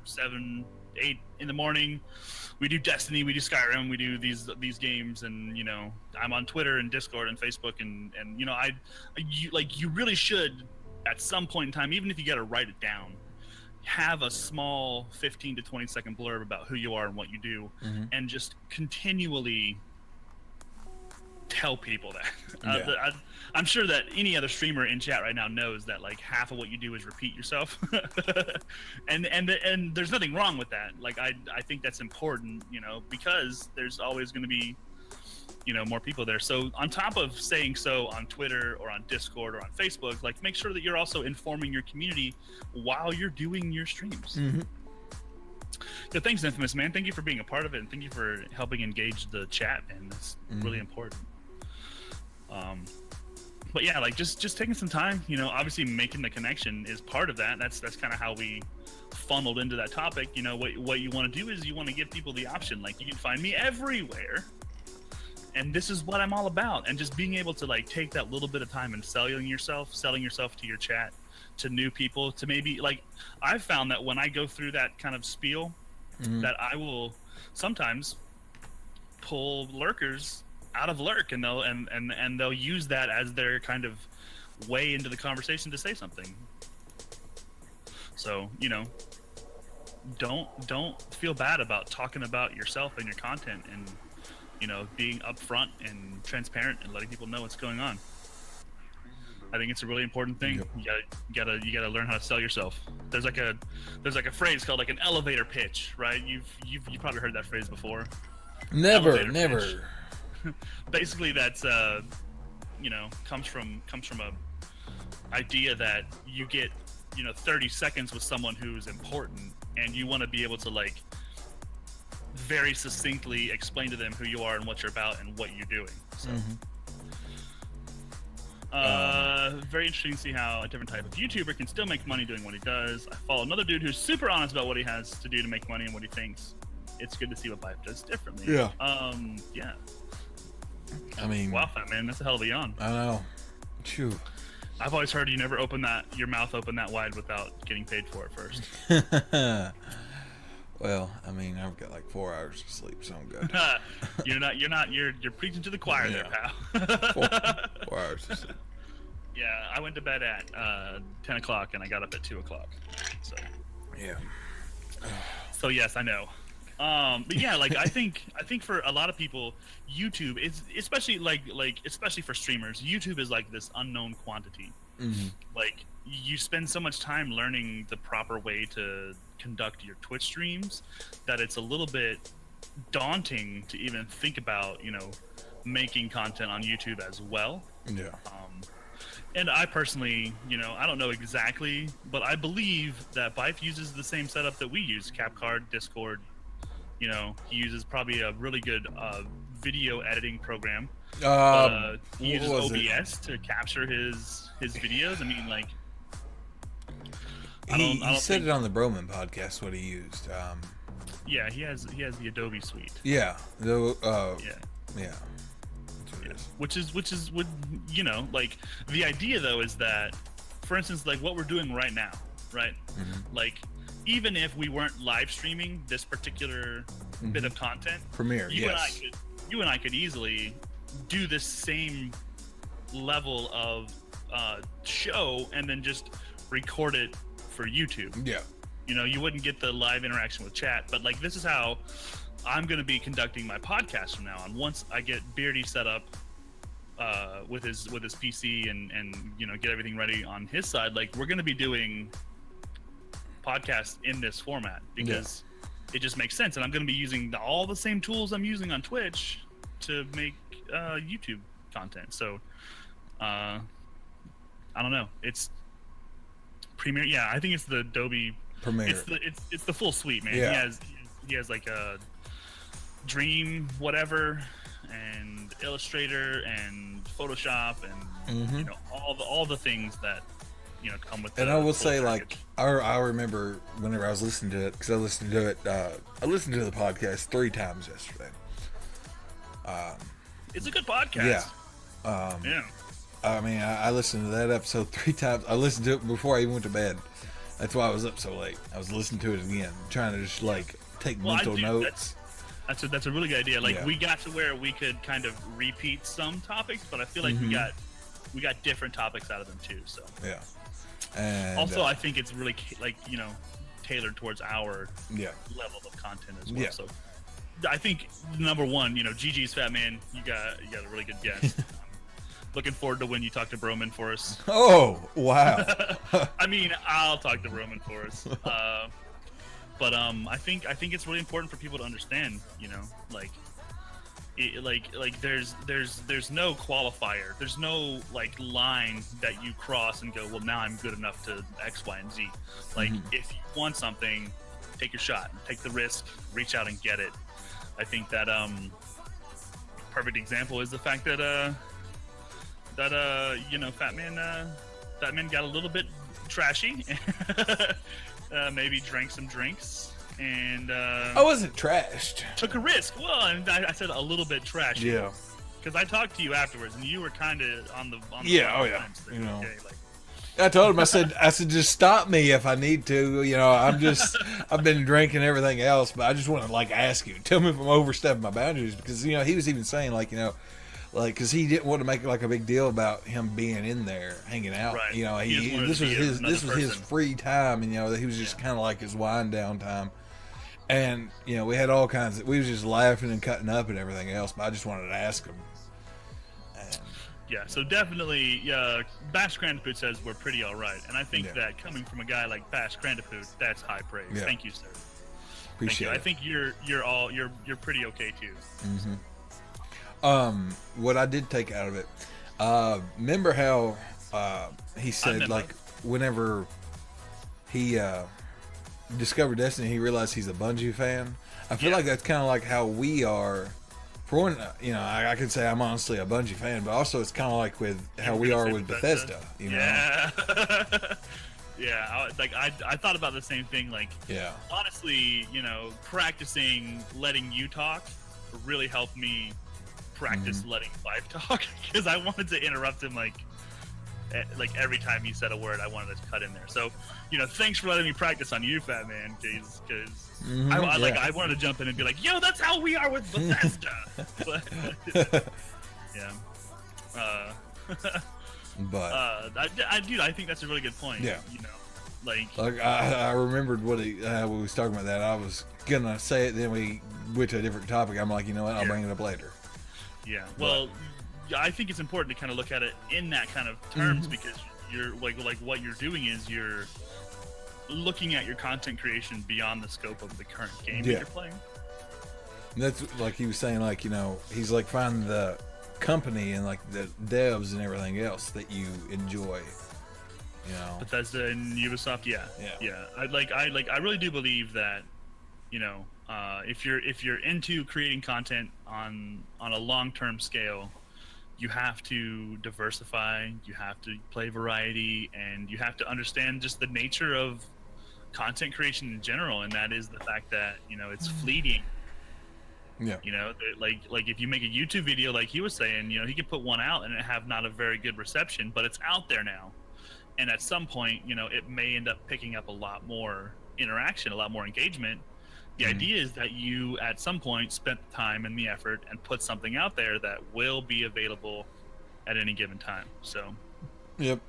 Speaker 5: 7, 8 in the morning. We do Destiny, we do Skyrim, we do these games, and, you know, I'm on Twitter and Discord and Facebook, and you know, you really should at some point in time, even if you got to write it down, have a small 15 to 20 second blurb about who you are and what you do, and just continually tell people that. I'm sure that any other streamer in chat right now knows that, like, half of what you do is repeat yourself, and there's nothing wrong with that. Like, I think that's important, you know, because there's always going to be, you know, more people there. So on top of saying so on Twitter or on Discord or on Facebook, like, make sure that you're also informing your community while you're doing your streams. So thanks, Infamous, man. Thank you for being a part of it, and thank you for helping engage the chat, and it's really important. But yeah, like, just taking some time, you know, obviously making the connection is part of that. That's kind of how we funneled into that topic. You know, what you want to do is you want to give people the option, like, you can find me everywhere, and this is what I'm all about. And just being able to, like, take that little bit of time and selling yourself to your chat, to new people, to maybe, like, I've found that when I go through that kind of spiel, that I will sometimes pull lurkers out of lurk, and they'll use that as their kind of way into the conversation to say something. So, you know, don't feel bad about talking about yourself and your content, and, you know, being upfront and transparent and letting people know what's going on. I think it's a really important thing. You gotta learn how to sell yourself. There's like a phrase called, like, an elevator pitch, right? You've probably heard that phrase before.
Speaker 4: Never.
Speaker 5: Pitch. Basically, that's you know, comes from a idea that you get, you know, 30 seconds with someone who's important, and you want to be able to, like, very succinctly explain to them who you are and what you're about and what you're doing. So very interesting to see how a different type of YouTuber can still make money doing what he does. I follow another dude who's super honest about what he has to do to make money and what he thinks. It's good to see what Byf does differently. Yeah.
Speaker 4: I mean,
Speaker 5: wow, fat man, that's a hell of a yawn.
Speaker 4: I know. Phew.
Speaker 5: I've always heard you never open your mouth open that wide without getting paid for it first.
Speaker 4: Well, I mean, I've got like 4 hours of sleep, so I'm good.
Speaker 5: You're preaching to the choir there, pal.
Speaker 4: 4 hours of sleep.
Speaker 5: Yeah, I went to bed at 10 o'clock and I got up at 2 o'clock. So
Speaker 4: Yeah.
Speaker 5: So yes, I know. But yeah, like I think for a lot of people, YouTube is especially especially for streamers, YouTube is like this unknown quantity.
Speaker 4: Mm-hmm.
Speaker 5: Like you spend so much time learning the proper way to conduct your Twitch streams that it's a little bit daunting to even think about, making content on YouTube as well.
Speaker 4: Yeah.
Speaker 5: And I personally, I don't know exactly, but I believe that Byf uses the same setup that we use: CapCard, Discord. He uses probably a really good video editing program. He uses OBS to capture his videos. I mean, like,
Speaker 4: he said it on the Broman podcast what he used.
Speaker 5: Yeah, he has the Adobe suite.
Speaker 4: Yeah. Yeah.
Speaker 5: Yeah. Which is like the idea though is that, for instance, like what we're doing right now, right?
Speaker 4: Mm-hmm.
Speaker 5: Like even if we weren't live streaming this particular bit of content,
Speaker 4: Premiere,
Speaker 5: you and I could easily do this same level of show and then just record it for YouTube.
Speaker 4: Yeah.
Speaker 5: You wouldn't get the live interaction with chat, but like this is how I'm going to be conducting my podcast from now on. Once I get Beardy set up with his PC and get everything ready on his side, like we're going to be doing podcasts in this format because it just makes sense, and I'm going to be using all the same tools I'm using on Twitch to make YouTube content. So I don't know, it's Premiere. Yeah, I think it's the Adobe
Speaker 4: Premiere.
Speaker 5: It's the full suite, man.
Speaker 4: Yeah.
Speaker 5: He has like a Dream whatever and Illustrator and Photoshop and all the things that come with.
Speaker 4: And I will say, like, I remember whenever I was listening to it, because I listened to it. I listened to the podcast 3 times yesterday.
Speaker 5: It's a good podcast.
Speaker 4: Yeah.
Speaker 5: Yeah.
Speaker 4: I mean, I listened to that episode 3 times. I listened to it before I even went to bed. That's why I was up so late. I was listening to it again, trying to just like take mental notes.
Speaker 5: That's a really good idea. Like,
Speaker 4: Yeah.
Speaker 5: we got to where we could kind of repeat some topics, but I feel like we got different topics out of them too. So
Speaker 4: Yeah. And
Speaker 5: also, I think it's really tailored towards our level of content as well.
Speaker 4: Yeah.
Speaker 5: So I think number one, GG's Fat Man, you got a really good guest. Looking forward to when you talk to Broman for us.
Speaker 4: Oh, wow.
Speaker 5: I mean, I'll talk to Broman for us. But I think it's really important for people to understand, there's no qualifier. There's no like line that you cross and go, well, now I'm good enough to X, Y, and Z. Like if you want something, take your shot, take the risk, reach out and get it. I think that perfect example is the fact that Fat Man got a little bit trashy. Maybe drank some drinks and
Speaker 4: I wasn't trashed.
Speaker 5: took a risk. Well, and I said a little bit trashy.
Speaker 4: Yeah.
Speaker 5: Because I talked to you afterwards, and you were kind of on the
Speaker 4: Yeah,
Speaker 5: front
Speaker 4: oh, yeah.
Speaker 5: lines there,
Speaker 4: You know.
Speaker 5: okay, like,
Speaker 4: I told him, I said, just stop me if I need to. I've been drinking everything else, but I just want to like ask you, tell me if I'm overstepping my boundaries, because he was even saying because he didn't want to make like a big deal about him being in there hanging out.
Speaker 5: Right.
Speaker 4: This was his free time, and he was just kind of like his wind down time. And we had all kinds we was just laughing and cutting up and everything else, but I just wanted to ask him.
Speaker 5: yeah, so definitely, Bash Crandapoot says we're pretty all right, and I think that coming from a guy like Bash Crandapoot, that's high praise.
Speaker 4: Yeah.
Speaker 5: Thank you, sir.
Speaker 4: Appreciate it.
Speaker 5: I think you're pretty okay too.
Speaker 4: What I did take out of it, remember how he said like whenever he discovered Destiny, he realized he's a Bungie fan. I feel like that's kind of like how we are. For one, I can say I'm honestly a Bungie fan, but also it's kind of like with how we are with Bethesda.
Speaker 5: Yeah. Yeah, I thought about the same thing. Like, honestly, practicing letting you talk really helped me practice letting Byf talk, because I wanted to interrupt him like every time he said a word, I wanted to cut in there. So, thanks for letting me practice on you, Fat Man, because I wanted to jump in and be like, yo, that's how we are with Bethesda. But, yeah.
Speaker 4: But
Speaker 5: I think that's a really good point.
Speaker 4: Yeah. Like I remembered what we was talking about that. I was gonna say it, then we went to a different topic. I'm like, you know what? I'll bring it up later.
Speaker 5: Yeah. Well, I think it's important to kind of look at it in that kind of terms because you're like what you're doing is you're looking at your content creation beyond the scope of the current game that you're playing.
Speaker 4: And that's like he was saying, like, you know, he's like finding the company and like the devs and everything else that you enjoy. You know,
Speaker 5: Bethesda and Ubisoft, yeah. I really do believe that, you know, if you're into creating content on a long-term scale, you have to diversify, you have to play variety, and you have to understand just the nature of content creation in general, and that is the fact that, you know, it's fleeting.
Speaker 4: Yeah.
Speaker 5: You know, like if you make a YouTube video, like he was saying, you know, he could put one out and it have not a very good reception, but it's out there now. And at some point, you know, it may end up picking up a lot more interaction, a lot more engagement. The idea is that you, at some point, spent the time and the effort and put something out there that will be available at any given time. So,
Speaker 4: yep.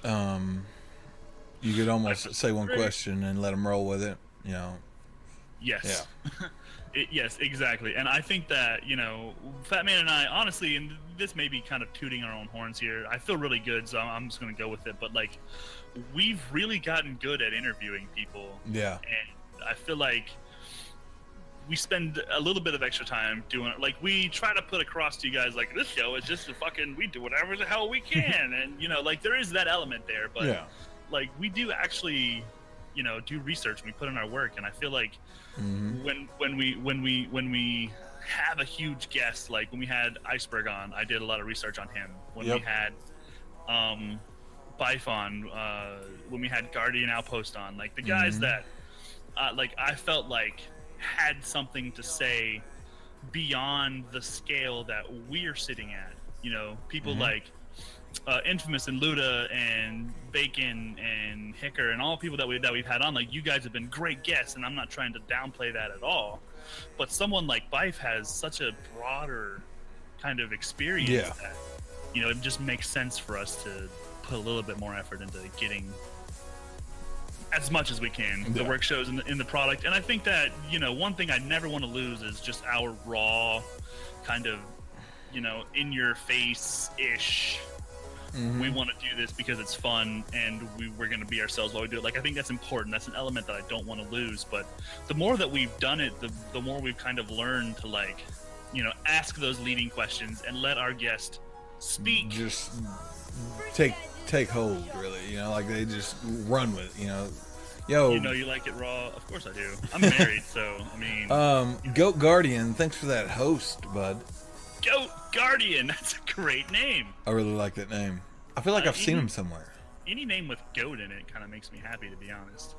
Speaker 4: You could almost say one question and let them roll with it. You know.
Speaker 5: Yes.
Speaker 4: Yeah.
Speaker 5: Yes, exactly. And I think that, you know, Fat Man and I, honestly, and this may be kind of tooting our own horns here, I feel really good, so I'm just going to go with it. But, like, we've really gotten good at interviewing people.
Speaker 4: Yeah.
Speaker 5: And I feel like we spend a little bit of extra time doing it. Like, we try to put across to you guys, like, this show is just we do whatever the hell we can. And, you know, like, there is that element there. But, like, we do actually, you know, do research and we put in our work. And I feel like when we have a huge guest, like when we had Iceberg on, I did a lot of research on him. When we had Byf on, when we had Guardian Outpost on, like the guys that like I felt like had something to say beyond the scale that we're sitting at. You know, people like Infamous and Luda and Bacon and Hicker and all people that we've had on, like, you guys have been great guests, and I'm not trying to downplay that at all. But someone like Byf has such a broader kind of experience that, you know, it just makes sense for us to put a little bit more effort into getting as much as we can. The work shows in the product. And I think that, you know, one thing I never want to lose is just our raw kind of, you know, in your face ish. We want to do this because it's fun and we're going to be ourselves while we do it. Like, I think that's important. That's an element that I don't want to lose. But the more that we've done it, the more we've kind of learned to, like, you know, ask those leading questions and let our guest speak.
Speaker 4: Just take hold, really. You know, like they just run with it, you know. Yo.
Speaker 5: You know you like it raw? Of course I do. I'm married, so, I mean...
Speaker 4: Goat Guardian, thanks for that host, bud.
Speaker 5: Goat Guardian, that's a great name.
Speaker 4: I really like that name. I feel like I've seen him somewhere.
Speaker 5: Any name with goat in it kind of makes me happy, to be honest.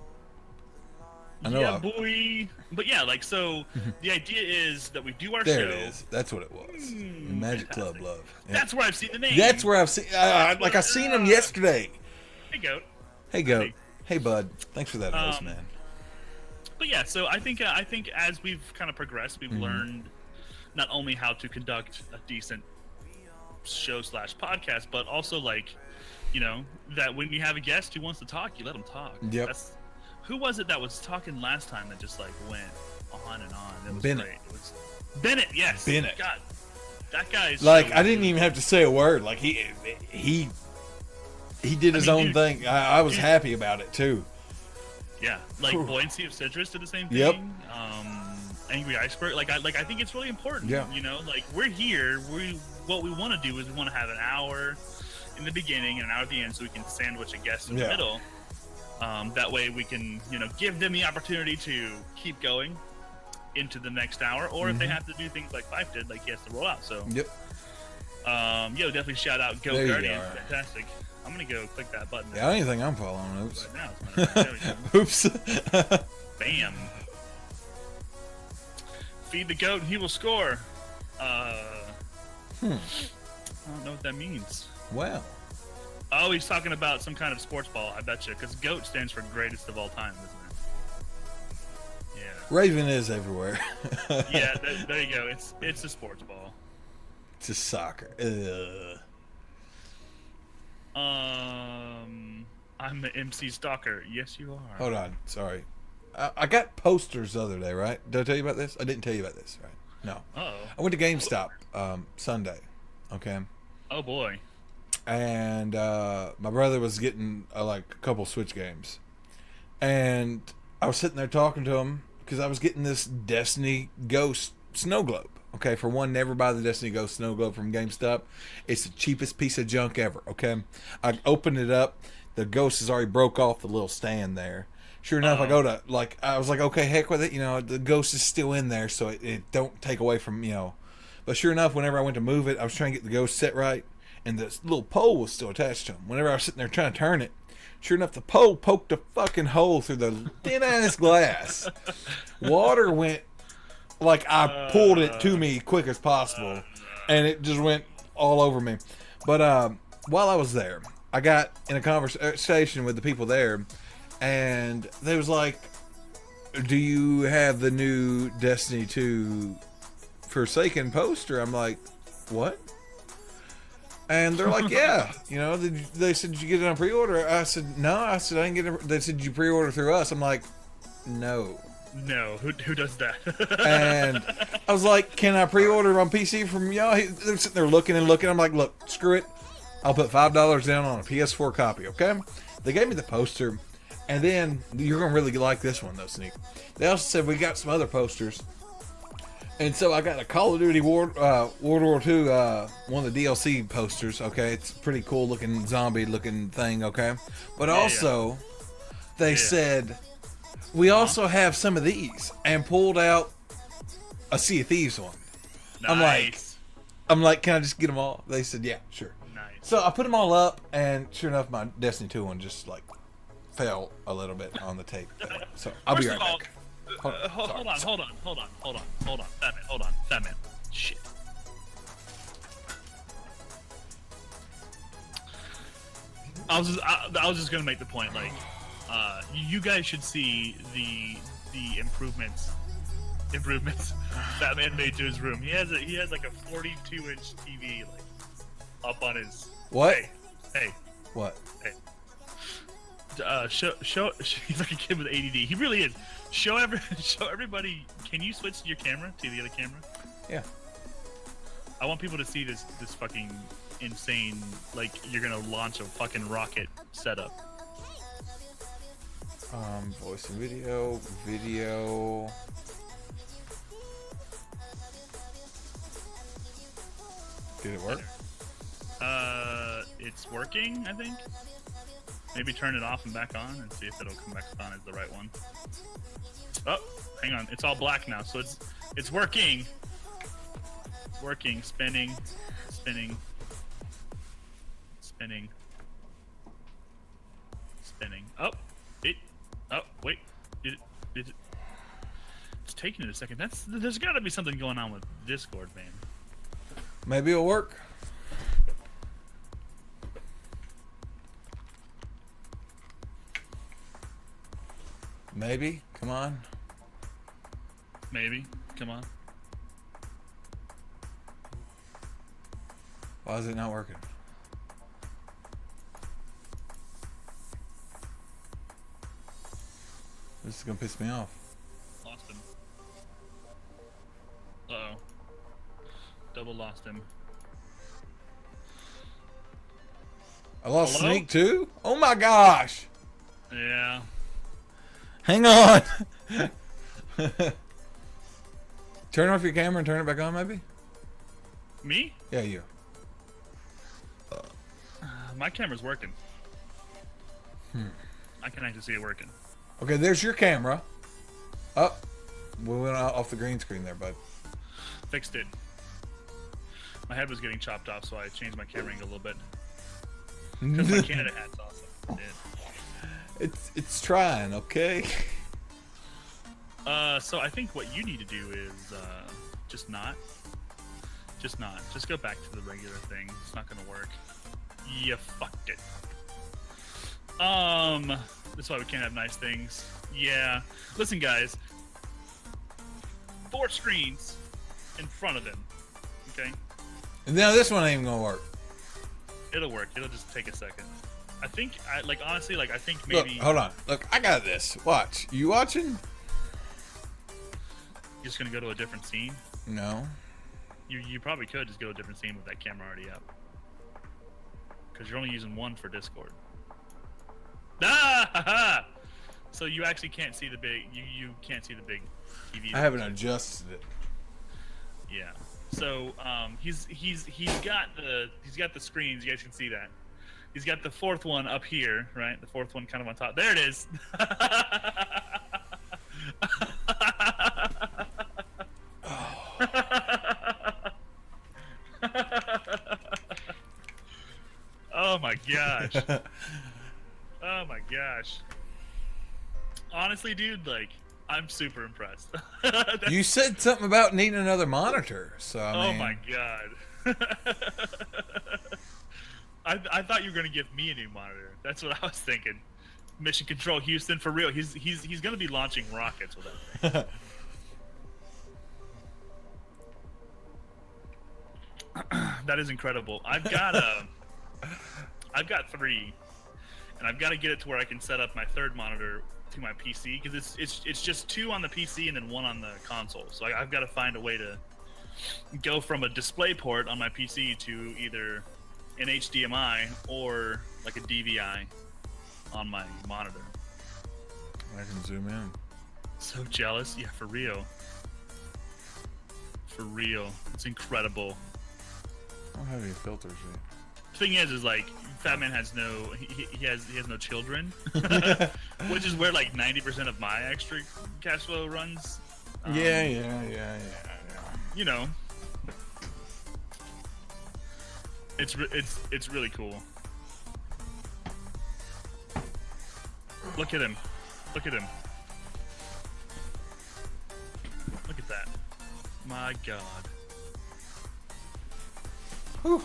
Speaker 4: I know.
Speaker 5: Yeah, boy. But yeah, like, so the idea is that we do our show.
Speaker 4: There it is. That's what it was. Magic Club Love. Yeah.
Speaker 5: That's where I've seen the name.
Speaker 4: That's where I've seen. Like I seen him yesterday.
Speaker 5: Hey, Goat.
Speaker 4: Hey, Goat. Hey, bud. Thanks for that host, man.
Speaker 5: But yeah, so I think as we've kind of progressed, we've learned not only how to conduct a decent show / podcast, but also, like, you know, that when you have a guest who wants to talk, you let them talk.
Speaker 4: Yep.
Speaker 5: Who was it that was talking last time that just, like, went on and on? It was
Speaker 4: Bennett.
Speaker 5: great. It was Bennett, yes.
Speaker 4: Bennett.
Speaker 5: God, that guy's
Speaker 4: like, I didn't even have to say a word. Like, he did his own thing. I was happy about it too.
Speaker 5: Yeah, like Buoyancy of Citrus did the same thing.
Speaker 4: Yep.
Speaker 5: Angry Iceberg. Like I think it's really important.
Speaker 4: Yeah.
Speaker 5: You know, like, we're here. What we want to do is we want to have an hour in the beginning and an hour at the end, so we can sandwich a guest in the middle. That way we can, you know, give them the opportunity to keep going into the next hour, or if they have to do things like Byf did, like he has to roll out. So definitely shout out Go Guardian. Fantastic. I'm gonna go click that button.
Speaker 4: Yeah, I don't even think I'm following. Oops.
Speaker 5: Right now, there
Speaker 4: Oops.
Speaker 5: Bam. Feed the goat and he will score. I don't know what that means.
Speaker 4: Wow.
Speaker 5: Oh, he's talking about some kind of sports ball, I bet you, because GOAT stands for greatest of all time, isn't it? Yeah.
Speaker 4: Raven is everywhere.
Speaker 5: Yeah, there you go. It's a sports ball.
Speaker 4: It's a soccer.
Speaker 5: I'm the MC stalker. Yes, you are.
Speaker 4: Hold on. Sorry. I got posters the other day, right? Did I tell you about this? I didn't tell you about this, right? No.
Speaker 5: Uh-oh.
Speaker 4: I went to GameStop Sunday. Okay.
Speaker 5: Oh, boy.
Speaker 4: And my brother was getting like a couple Switch games. And I was sitting there talking to him because I was getting this Destiny Ghost snow globe. Okay, for one, never buy the Destiny Ghost snow globe from GameStop. It's the cheapest piece of junk ever. Okay, I opened it up. The ghost has already broke off the little stand there. Sure enough, I go to I was like, okay, heck with it. You know, the ghost is still in there, so it don't take away from But sure enough, whenever I went to move it, I was trying to get the ghost set right, and this little pole was still attached to him. Whenever I was sitting there trying to turn it, sure enough, the pole poked a fucking hole through the thin ass glass. Water went like I pulled it to me quick as possible, and it just went all over me. But while I was there, I got in a conversation with the people there, and they was like, "Do you have the new Destiny 2 Forsaken poster?" I'm like, "What?" And they're like, "Yeah, they said, did you get it on pre-order?" I said, "No." I said, "I didn't get it." They said, "Did you pre-order through us?" I'm like, "No."
Speaker 5: No, who does that?
Speaker 4: And I was like, "Can I pre-order on PC from y'all?" They're sitting there looking and looking. I'm like, "Look, screw it. I'll put $5 down on a PS4 copy, okay?" They gave me the poster, and then you're gonna really like this one though, Sneak. They also said we got some other posters. And so I got a Call of Duty World War II, one of the DLC posters, okay? It's a pretty cool looking zombie looking thing, okay? But also, they said, we also have some of these, and pulled out a Sea of Thieves one.
Speaker 5: Nice.
Speaker 4: I'm like, can I just get them all? They said, yeah, sure.
Speaker 5: Nice.
Speaker 4: So I put them all up, and sure enough, my Destiny 2 one just like fell a little bit on the tape thing. So I'll be right back.
Speaker 5: Hold on. Batman. Shit. I was just gonna make the point, like, you guys should see the improvements Batman made to his room. He has like a 42-inch TV like up on his.
Speaker 4: What?
Speaker 5: Hey.
Speaker 4: What?
Speaker 5: Hey. Show. He's like a kid with ADD. He really is. Show everybody. Can you switch your camera to the other camera?
Speaker 4: Yeah.
Speaker 5: I want people to see this fucking insane, like you're gonna launch a fucking rocket setup.
Speaker 4: Voice and video. Did it work?
Speaker 5: It's working, I think. Maybe turn it off and back on and see if it'll come back on as the right one. Oh, hang on. It's all black now, so it's working. It's working. Spinning. Oh, wait. It's taking it a second. There's got to be something going on with Discord, man.
Speaker 4: Maybe it'll work. Maybe. Come on.
Speaker 5: Maybe. Come on.
Speaker 4: Why is it not working? This is gonna piss me off.
Speaker 5: Lost him. Uh-oh. Double lost him.
Speaker 4: I lost
Speaker 5: Hello?
Speaker 4: Sneak too? Oh my gosh!
Speaker 5: Yeah.
Speaker 4: Hang on! Turn off your camera and turn it back on, maybe?
Speaker 5: Me?
Speaker 4: Yeah, you.
Speaker 5: My camera's working. I can actually see it working.
Speaker 4: Okay, there's your camera. Oh, we went off the green screen there, bud.
Speaker 5: Fixed it. My head was getting chopped off, so I changed my camera angle a little bit. Because my Canada hat's awesome. Yeah.
Speaker 4: It's trying, okay?
Speaker 5: So I think what you need to do is just not. Just go back to the regular thing. It's not gonna work. You fucked it. That's why we can't have nice things. Yeah. Listen, guys. 4 screens in front of him. Okay?
Speaker 4: No, this one ain't even gonna work.
Speaker 5: It'll work. It'll just take a second. I think, like honestly, like I think
Speaker 4: Look,
Speaker 5: maybe
Speaker 4: hold on. Look, I got this. Watch. You watching?
Speaker 5: you're just gonna go to a different scene.
Speaker 4: No.
Speaker 5: You probably could just go to a different scene with that camera already up. Because you're only using one for Discord. Ah! Ha-ha! So you actually can't see the big. You can't see the big TV.
Speaker 4: I haven't adjusted it.
Speaker 5: Yeah. So he's got the screens. You guys can see that. He's got the fourth one up here, right? The fourth one kind of on top. There it is. Oh my gosh. Oh my gosh. Honestly, dude, like, I'm super impressed.
Speaker 4: You said something about needing another monitor, so I mean,
Speaker 5: Oh my god. I thought you were gonna give me a new monitor. That's what I was thinking. Mission Control Houston, for real. He's gonna be launching rockets with that thing. That is incredible. I've got 3, and I've got to get it to where I can set up my third monitor to my PC, because it's just 2 on the PC and then 1 on the console. So I've got to find a way to go from a display port on my PC to either an HDMI or like a DVI on my monitor.
Speaker 4: I can zoom in.
Speaker 5: So jealous. Yeah, for real. For real. It's incredible.
Speaker 4: I don't have any filters yet.
Speaker 5: Thing is like Fat Man has no he has no children, which is where like 90% of my extra cash flow runs.
Speaker 4: Yeah.
Speaker 5: You know, it's really cool. Look at him. Look at him. Look at that. My God.
Speaker 4: Whew.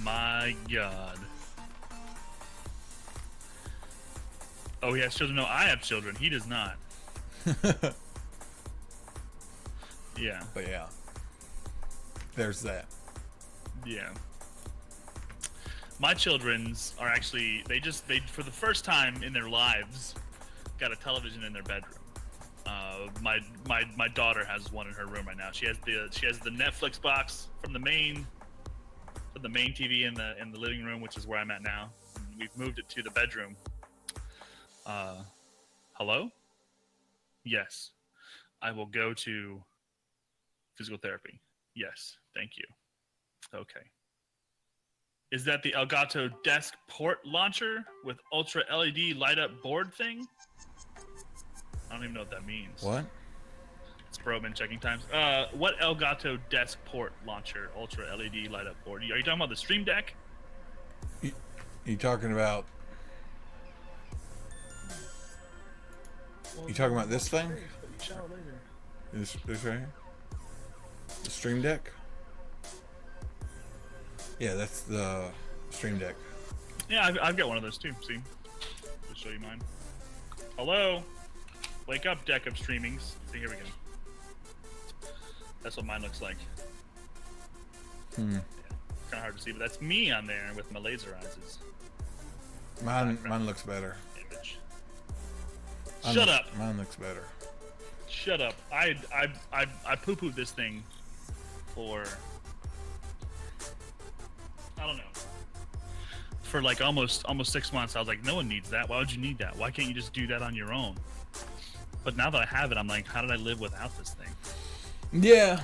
Speaker 5: My God. Oh, he has children. No, I have children. He does not. Yeah.
Speaker 4: But yeah, there's that.
Speaker 5: Yeah. My children's are actually they for the first time in their lives got a television in their bedroom. My daughter has one in her room right now. She has the Netflix box from the main TV in the living room, which is where I'm at now. We've moved it to the bedroom. Hello? Yes. I will go to physical therapy. Yes. Thank you. Okay. Is that the Elgato desk port launcher with ultra LED light up board thing? I don't even know what that means.
Speaker 4: What?
Speaker 5: It's Broman checking times. What Elgato desk port launcher ultra LED light up board? Are you talking about the Stream Deck?
Speaker 4: You talking about? You talking about this thing? This right here? The Stream Deck? Yeah, that's the Stream Deck.
Speaker 5: Yeah, I've got one of those too. See? Just show you mine. Hello? Wake up, deck of streamings. See, here we go. That's what mine looks like. Yeah, kind of hard to see, but that's me on there with my laser eyes.
Speaker 4: Mine looks better.
Speaker 5: Image. Shut up.
Speaker 4: Mine looks better.
Speaker 5: Shut up. I poo-pooed this thing for, I don't know, for like almost 6 months. I was like, no one needs that. Why would you need that? Why can't you just do that on your own? But now that I have it, I'm like, how did I live without this thing?
Speaker 4: Yeah.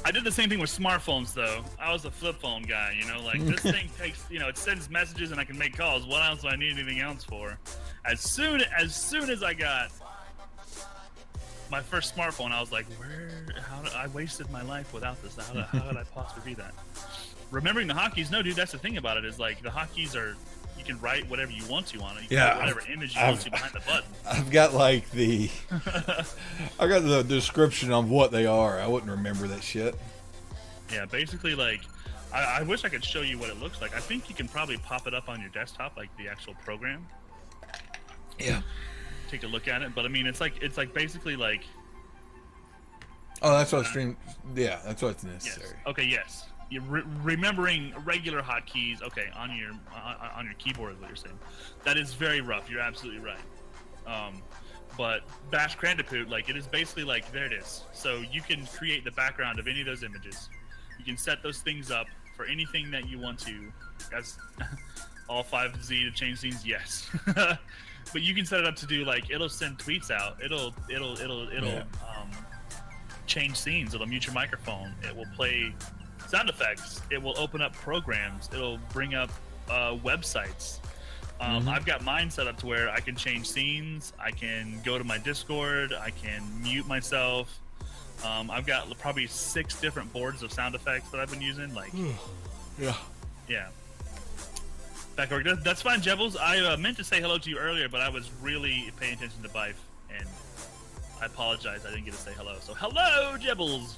Speaker 5: I did the same thing with smartphones, though. I was a flip phone guy, you know, like this thing takes, you know, it sends messages and I can make calls. What else do I need anything else for? As soon as I got my first smartphone, I was like, I wasted my life without this. How did I possibly be that? Remembering the hotkeys, no, dude, that's the thing about it is like the hotkeys are, you can write whatever you want to on it. You can put whatever image you want to behind the button.
Speaker 4: I've got like I got the description of what they are. I wouldn't remember that shit.
Speaker 5: Yeah, basically like, I wish I could show you what it looks like. I think you can probably pop it up on your desktop, like the actual program.
Speaker 4: Yeah.
Speaker 5: Take a look at it, but I mean, it's like basically like.
Speaker 4: Oh, that's what Stream. Yeah, that's what's necessary.
Speaker 5: Yes. Okay. Yes. remembering regular hotkeys. Okay, on your keyboard is what you're saying. That is very rough. You're absolutely right. But Bash Crandipoot, like, it is basically like, there it is. So you can create the background of any of those images. You can set those things up for anything that you want to. As all 5Z to change scenes, yes. But you can set it up to do, like, it'll send tweets out. It'll change scenes. It'll mute your microphone. It will play sound effects. It will open up programs. It'll bring up websites. I've got mine set up to where I can change scenes. I can go to my Discord. I can mute myself. I've got probably 6 different boards of sound effects that I've been using. Like, yeah. Back over. That's fine, Jebbles. I meant to say hello to you earlier, but I was really paying attention to Byf, and I apologize. I didn't get to say hello. So hello, Jebbles.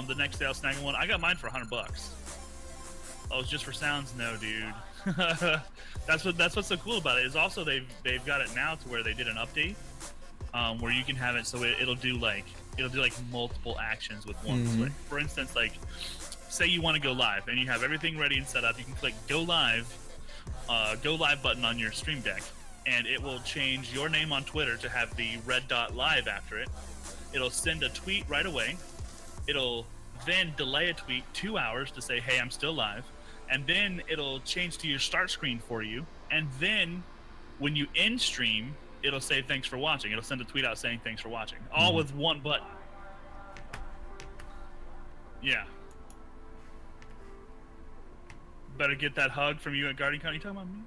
Speaker 5: The next day I was snagging one. I got mine for $100. Oh, it's just for sounds? No, dude. That's what's so cool about it. Is also they've got it now to where they did an update, where you can have it so it'll do like multiple actions with one click. For instance, like, say you want to go live and you have everything ready and set up. You can click go live button on your stream deck, and it will change your name on Twitter to have the red dot live after it. It'll send a tweet right away. It'll then delay a tweet 2 hours to say, hey, I'm still live. And then it'll change to your start screen for you. And then when you end stream, it'll say thanks for watching. It'll send a tweet out saying thanks for watching. All with one button. Yeah. Better get that hug from you at Guardian Con. You talking about me?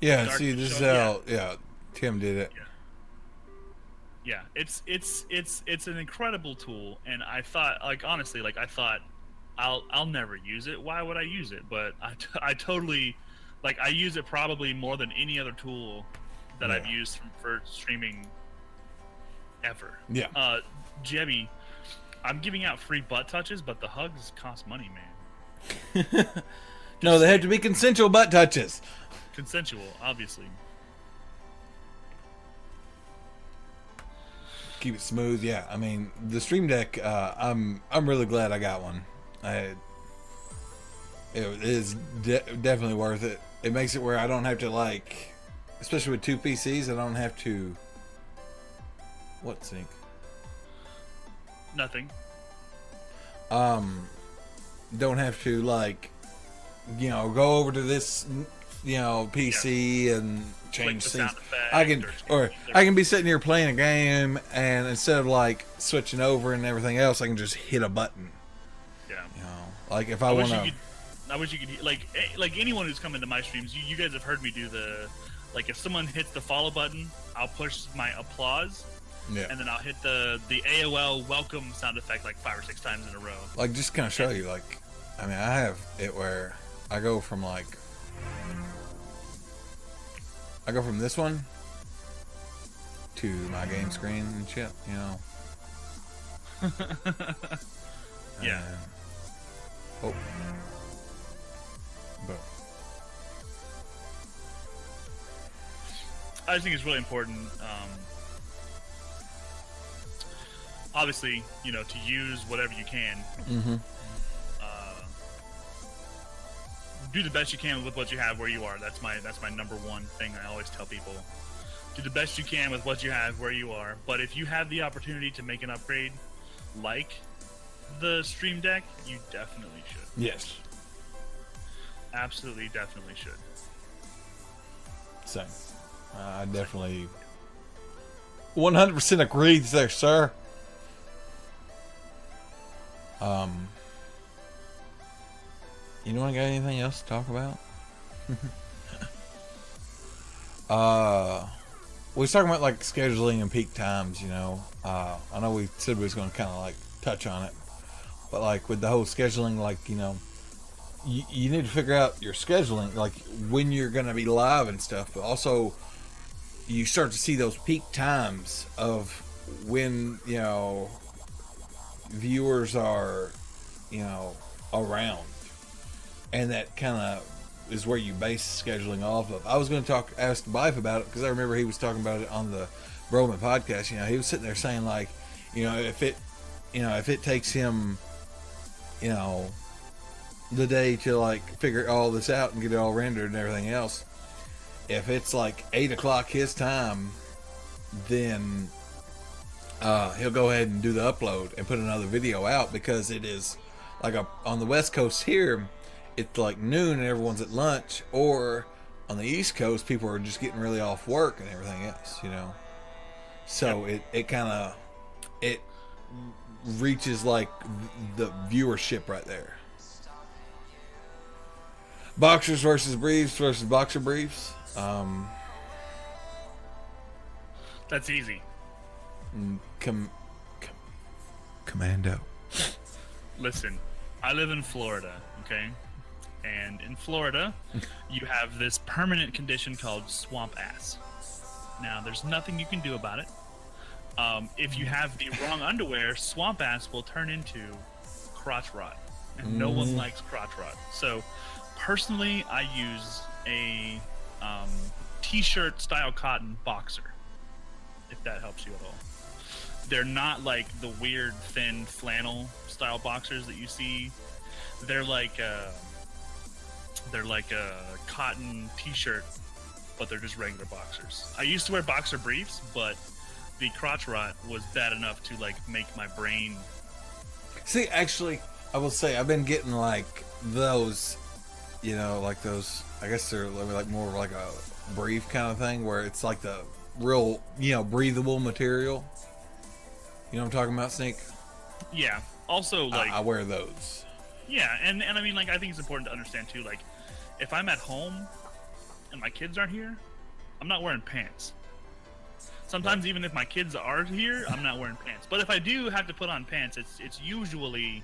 Speaker 4: Yeah,
Speaker 5: Dark
Speaker 4: see, this is
Speaker 5: show.
Speaker 4: how Tim did it.
Speaker 5: Yeah, it's an incredible tool, and I thought, like, honestly, like, I thought I'll never use it. Why would I use it? But I totally, like, I use it probably more than any other tool that I've used for streaming ever.
Speaker 4: Yeah.
Speaker 5: Jebby, I'm giving out free butt touches, but the hugs cost money, man.
Speaker 4: No, they have to be consensual butt touches.
Speaker 5: Consensual, obviously.
Speaker 4: Keep it smooth. Yeah, I mean, the Stream Deck, I'm really glad I got one. It is definitely worth it. It makes it where I don't have to, like, especially with 2 PCs, I don't have to. What sync?
Speaker 5: Nothing.
Speaker 4: Don't have to, like, you know, go over to this, you know, PC and change scenes. I can be sitting here playing a game, and instead of, like, switching over and everything else, I can just hit a button.
Speaker 5: Yeah.
Speaker 4: You know, like if I want to.
Speaker 5: I wish you could, like anyone who's come into my streams, you guys have heard me do the, like, if someone hits the follow button, I'll push my applause.
Speaker 4: Yeah.
Speaker 5: And then I'll hit the AOL welcome sound effect like 5 or 6 times in a row.
Speaker 4: Like, just kind of show you, like, I mean, I have it where I go from, like, I go from this one to my game screen and shit, you know.
Speaker 5: Yeah.
Speaker 4: Oh. But
Speaker 5: I just think it's really important, obviously, you know, to use whatever you can. Do the best you can with what you have where you are. That's my number one thing I always tell people. Do the best you can with what you have where you are. But if you have the opportunity to make an upgrade, like the Stream Deck, you definitely should.
Speaker 4: yes,
Speaker 5: Absolutely, definitely should.
Speaker 4: same. I definitely 100% agree there, sir. You don't got anything else to talk about? We was talking about, like, scheduling and peak times, you know. I know we said we was going to kind of, like, touch on it, but, like, with the whole scheduling, like, you know, you need to figure out your scheduling, like, when you're going to be live and stuff, but also you start to see those peak times of when, you know, viewers are, you know, around. And that kind of is where you base scheduling off of. I was going to ask Byf about it because I remember he was talking about it on the Broman podcast. You know, he was sitting there saying, like, you know, if it takes him you know, the day to like figure all this out and get it all rendered and everything else. If it's like 8 o'clock his time, then he'll go ahead and do the upload and put another video out, because it is like on the West Coast here, it's like noon and everyone's at lunch, or on the East Coast, people are just getting really off work and everything else, you know. So it kind of reaches like the viewership right there. Boxers versus briefs versus boxer briefs.
Speaker 5: That's easy.
Speaker 4: Commando.
Speaker 5: Listen, I live in Florida, okay? And in Florida, you have this permanent condition called swamp ass. Now, there's nothing you can do about it. If you have the wrong underwear, swamp ass will turn into crotch rot. And no one likes crotch rot. So, personally, I use a t-shirt style cotton boxer, if that helps you at all. They're not like the weird thin flannel style boxers that you see. They're like a cotton t-shirt, but they're just regular boxers. I used to wear boxer briefs, but the crotch rot was bad enough to like make my brain.
Speaker 4: See, actually, I will say I've been getting like those, you know, like those. I guess they're like more like a brief kind of thing, where it's like the real, you know, breathable material. You know what I'm talking about, Sneak?
Speaker 5: Yeah. Also, like
Speaker 4: I wear those.
Speaker 5: Yeah, and I mean, like, I think it's important to understand too, like, if I'm at home and my kids aren't here, I'm not wearing pants. Sometimes even if my kids are here, I'm not wearing pants. But if I do have to put on pants, it's usually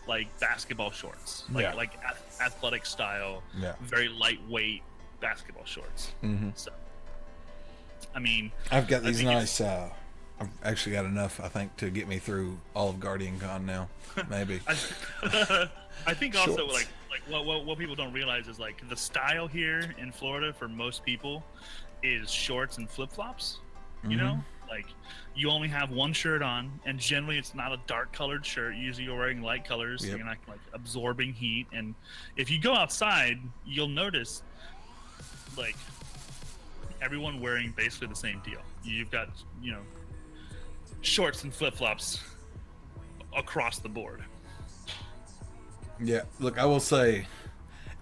Speaker 5: like basketball shorts, like athletic style, very lightweight basketball shorts. Mm-hmm. So, I mean,
Speaker 4: I've got these nice. I've actually got enough, I think, to get me through all of Guardian Con now. Maybe.
Speaker 5: I think also like what people don't realize is like the style here in Florida for most people is shorts and flip flops. You know, like you only have one shirt on, and generally it's not a dark colored shirt. Usually you're wearing light colors, so you're not like absorbing heat. And if you go outside, you'll notice like everyone wearing basically the same deal. You've got, you know, shorts and flip flops across the board.
Speaker 4: Yeah, look, I will say,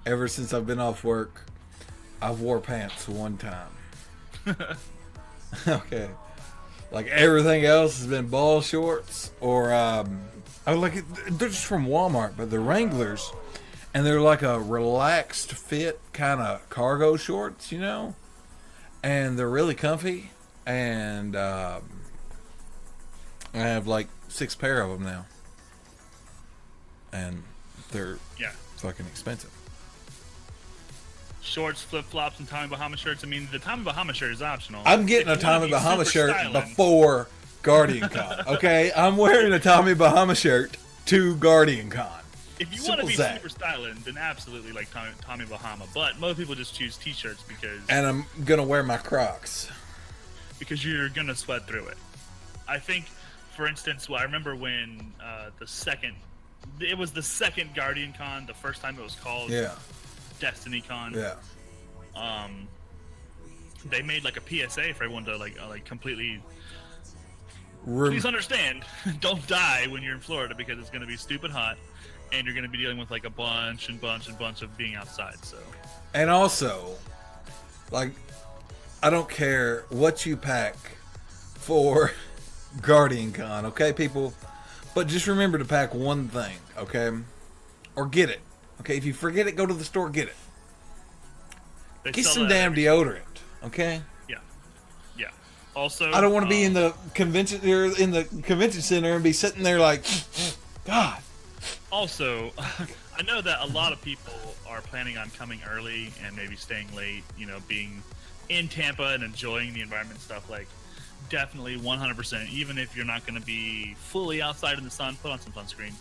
Speaker 4: ever since I've been off work, I've wore pants one time. Okay, like everything else has been ball shorts, or I like they're just from Walmart, but they're Wranglers, and they're like a relaxed fit kind of cargo shorts, you know, and they're really comfy, and I have like 6 pair of them now, and they're fucking expensive.
Speaker 5: Shorts, flip flops, and Tommy Bahama shirts. I mean, the Tommy Bahama shirt is optional.
Speaker 4: I'm getting a Tommy Bahama shirt before Guardian Con. Okay, I'm wearing a Tommy Bahama shirt to Guardian Con.
Speaker 5: If you want to be super styling, then absolutely like Tommy Bahama. But most people just choose t-shirts because.
Speaker 4: And I'm gonna wear my Crocs.
Speaker 5: Because you're gonna sweat through it. I think, for instance, I remember when it was the second Guardian Con, the first time it was called Destiny Con.
Speaker 4: Yeah.
Speaker 5: They made like a PSA for everyone to like completely. Please understand, don't die when you're in Florida because it's going to be stupid hot, and you're going to be dealing with like a bunch of being outside. So.
Speaker 4: And also, like, I don't care what you pack for Guardian Con, okay, people? But just remember to pack one thing, okay? Or get it. Okay, if you forget it, go to the store, get it. Get some damn deodorant, okay?
Speaker 5: Yeah. Yeah. Also,
Speaker 4: I don't want to be in the convention center and be sitting there like, God.
Speaker 5: Also, I know that a lot of people are planning on coming early and maybe staying late, you know, being in Tampa and enjoying the environment and stuff. Like, definitely 100%, even if you're not going to be fully outside in the sun, put on some sunscreen.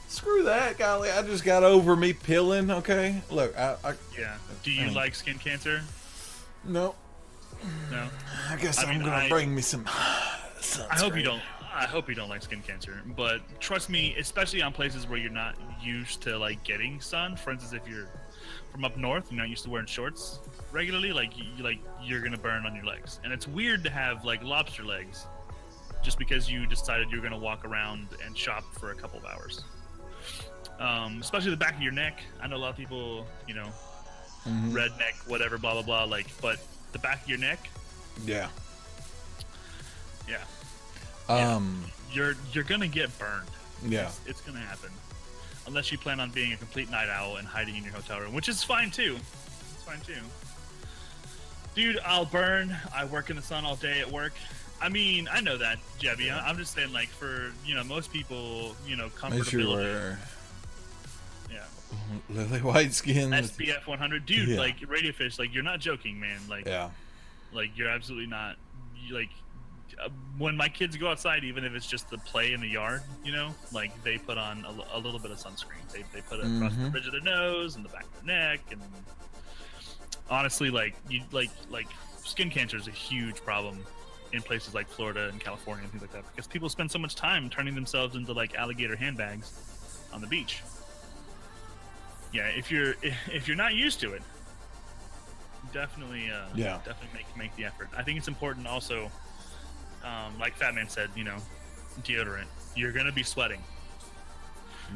Speaker 4: Screw that, golly. I just got over me peeling, okay? Look,
Speaker 5: yeah. Do you like skin cancer?
Speaker 4: No.
Speaker 5: No.
Speaker 4: I guess I'm going to bring me some sunscreen.
Speaker 5: I hope you don't. I hope you don't like skin cancer, but trust me, especially on places where you're not used to like getting sun. For instance, if you're from up north, you're not used to wearing shorts regularly, you're gonna burn on your legs. And it's weird to have like lobster legs just because you decided you're gonna walk around and shop for a couple of hours. Especially the back of your neck. I know a lot of people, you know, redneck, whatever, blah blah blah. Like, but the back of your neck,
Speaker 4: Yeah.
Speaker 5: yeah.
Speaker 4: Yeah.
Speaker 5: You're gonna get burned.
Speaker 4: Yeah.
Speaker 5: It's gonna happen, unless you plan on being a complete night owl and hiding in your hotel room, which is fine too. It's fine too. Dude, I'll burn. I work in the sun all day at work. I mean, I know that, Jebby. I'm just saying, like, for most people,
Speaker 4: Make sure you
Speaker 5: comfortability.
Speaker 4: wear
Speaker 5: Yeah.
Speaker 4: lily white skin.
Speaker 5: SPF 100, dude.
Speaker 4: Yeah.
Speaker 5: Like Radiofish, like you're not joking, man. Like,
Speaker 4: Yeah.
Speaker 5: like you're absolutely not. When my kids go outside, even if it's just to play in the yard, like they put on a little bit of sunscreen. They put it across the bridge of their nose and the back of their neck, and honestly, like skin cancer is a huge problem in places like Florida and California and things like that, because people spend so much time turning themselves into like alligator handbags on the beach. Yeah, if you're not used to it, definitely make the effort. I think it's important also, like Fat Man said, deodorant. You're gonna be sweating.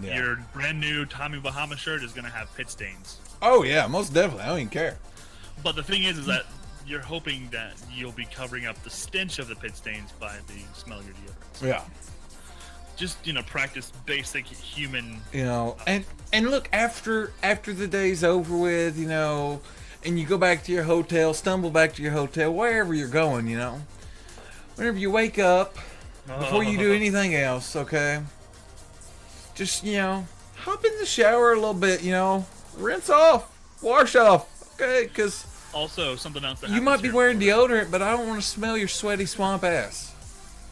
Speaker 4: Yeah.
Speaker 5: Your brand new Tommy Bahama shirt is gonna have pit stains.
Speaker 4: Oh yeah, most definitely. I don't even care.
Speaker 5: But the thing is that you're hoping that you'll be covering up the stench of the pit stains by the smell of your deodorant.
Speaker 4: Yeah.
Speaker 5: Just practice basic human.
Speaker 4: And look, after the day's over with, and you go back to your hotel, stumble back to your hotel, wherever you're going, whenever you wake up, before you do anything else, okay, just hop in the shower a little bit, rinse off, wash off, okay, because
Speaker 5: Also, something else that
Speaker 4: you
Speaker 5: happens
Speaker 4: might be
Speaker 5: here-
Speaker 4: wearing deodorant, but I don't want to smell your sweaty swamp ass.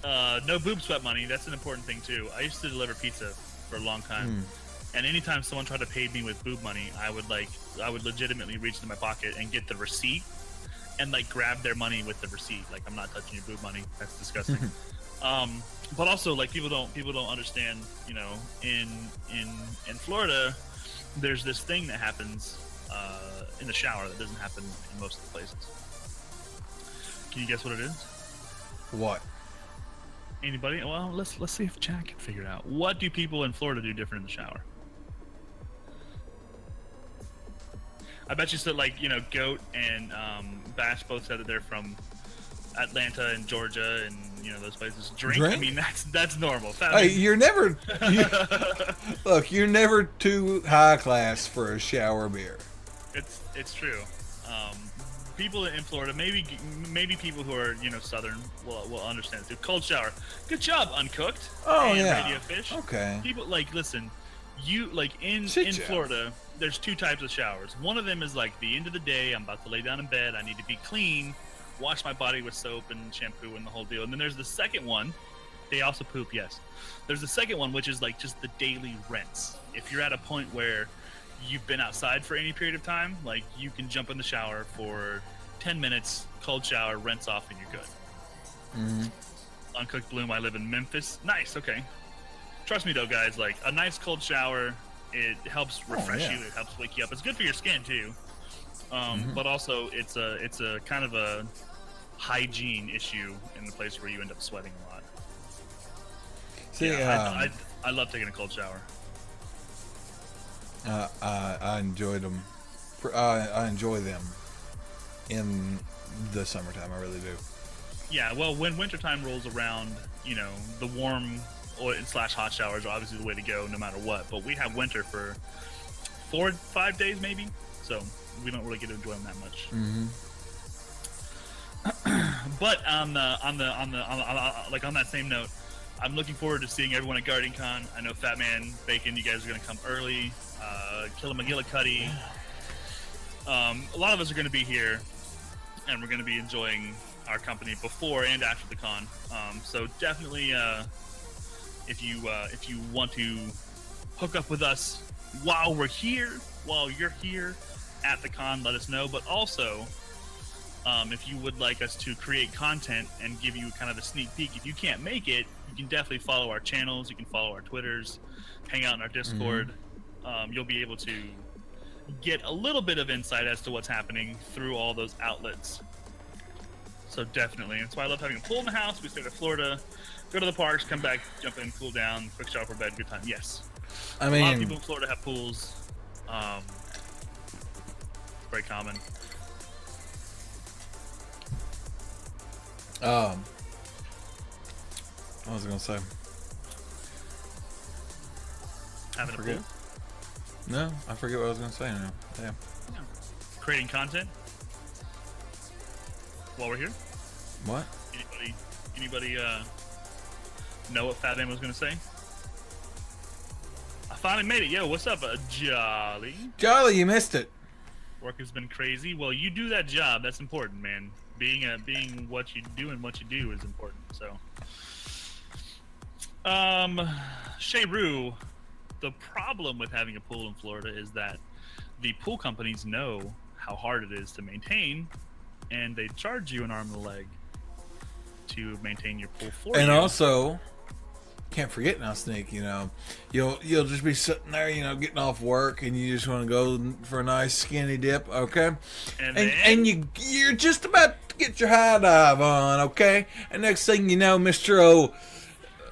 Speaker 5: No boob sweat money. That's an important thing too. I used to deliver pizza for a long time, and anytime someone tried to pay me with boob money, I would legitimately reach into my pocket and get the receipt and like grab their money with the receipt. Like, I'm not touching your boob money. That's disgusting. But also, like, people don't understand. In Florida, there's this thing that happens in the shower that doesn't happen in most of the places. Can you guess what it is?
Speaker 4: What?
Speaker 5: Anybody? Well, let's see if Jack can figure it out. What do people in Florida do different in the shower? I bet you said, like, Goat and Bash both said that they're from Atlanta and Georgia and those places. Drink? I mean, that's normal.
Speaker 4: Hey, you're never you're never too high class for a shower beer.
Speaker 5: It's true. People in Florida, maybe people who are southern will understand it too. Cold shower. Good job, Uncooked.
Speaker 4: Oh,
Speaker 5: and
Speaker 4: yeah.
Speaker 5: Radiofish.
Speaker 4: Okay.
Speaker 5: People listen. You in
Speaker 4: Chit-chat.
Speaker 5: Florida, there's two types of showers. One of them is like the end of the day. I'm about to lay down in bed. I need to be clean. Wash my body with soap and shampoo and the whole deal. And then there's the second one. They also poop, yes. There's the second one, which is like just the daily rinse. If you're at a point where you've been outside for any period of time, like, you can jump in the shower for 10 minutes, cold shower, rinse off, and you're good. Uncooked Bloom, I live in Memphis. Nice, okay. Trust me though, guys, like, a nice cold shower, it helps refresh
Speaker 4: yeah.
Speaker 5: you, it helps wake you up. It's good for your skin too. But also it's a kind of a hygiene issue in the place where you end up sweating a lot.
Speaker 4: See,
Speaker 5: I love taking a cold shower.
Speaker 4: I enjoyed them. I enjoy them in the summertime. I really do.
Speaker 5: Yeah, well, when wintertime rolls around, the warm / hot showers are obviously the way to go no matter what. But we have winter for 4 to 5 days maybe, so we don't really get to enjoy them that much. But on that same note, I'm looking forward to seeing everyone at GuardianCon. I know Fat Man, Bacon, you guys are going to come early. Killa McGillicuddy. A lot of us are going to be here, and we're going to be enjoying our company before and after the con. So definitely, if you want to hook up with us while you're here at the con, let us know. But also, If you would like us to create content and give you kind of a sneak peek, if you can't make it, you can definitely follow our channels. You can follow our Twitters, hang out in our Discord. You'll be able to get a little bit of insight as to what's happening through all those outlets. So definitely. That's why I love having a pool in the house. We stay to Florida, go to the parks, come back, jump in, cool down, quick shower for bed, good time. Yes.
Speaker 4: I
Speaker 5: A lot of
Speaker 4: mean,
Speaker 5: people in Florida have pools. It's very common.
Speaker 4: what was I gonna say?
Speaker 5: Having a
Speaker 4: Forget.
Speaker 5: pool.
Speaker 4: No, I forget what I was gonna say now. Damn.
Speaker 5: Creating content while we're here.
Speaker 4: What?
Speaker 5: Anybody know what Fat Man was gonna say? I finally made it. Yo, what's up, Jolly?
Speaker 4: Charlie, you missed it.
Speaker 5: Work has been crazy. Well, you do that job. That's important, man. Being what you do and what you do is important. So, Shayru, the problem with having a pool in Florida is that the pool companies know how hard it is to maintain, and they charge you an arm and a leg to maintain your pool for
Speaker 4: And
Speaker 5: you.
Speaker 4: also, can't forget now, Sneak. You know, you'll just be sitting there, you know, getting off work, and you just want to go for a nice skinny dip, okay? And you're just about to get your high dive on, okay? And next thing you know, Mr. O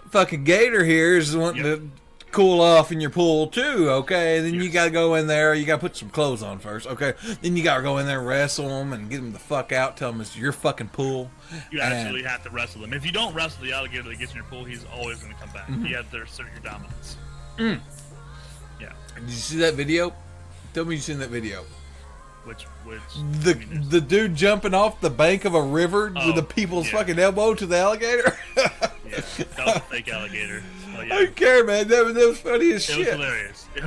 Speaker 4: fucking Gator here is wanting to cool off in your pool too, okay? And then you gotta go in there, you gotta put some clothes on first, okay? Then you gotta go in there and wrestle them and get them the fuck out, tell them it's your fucking pool.
Speaker 5: You absolutely have to wrestle them. If you don't wrestle the alligator that gets in your pool, he's always going to come back. You have to assert your dominance. Yeah.
Speaker 4: Did you see that video? Tell me you seen that video.
Speaker 5: Which
Speaker 4: The dude jumping off the bank of a river with the people's fucking elbow to the alligator.
Speaker 5: Yeah, that was a fake alligator. Oh, yeah.
Speaker 4: I don't care, man. That was funny as
Speaker 5: It
Speaker 4: shit.
Speaker 5: was hilarious. It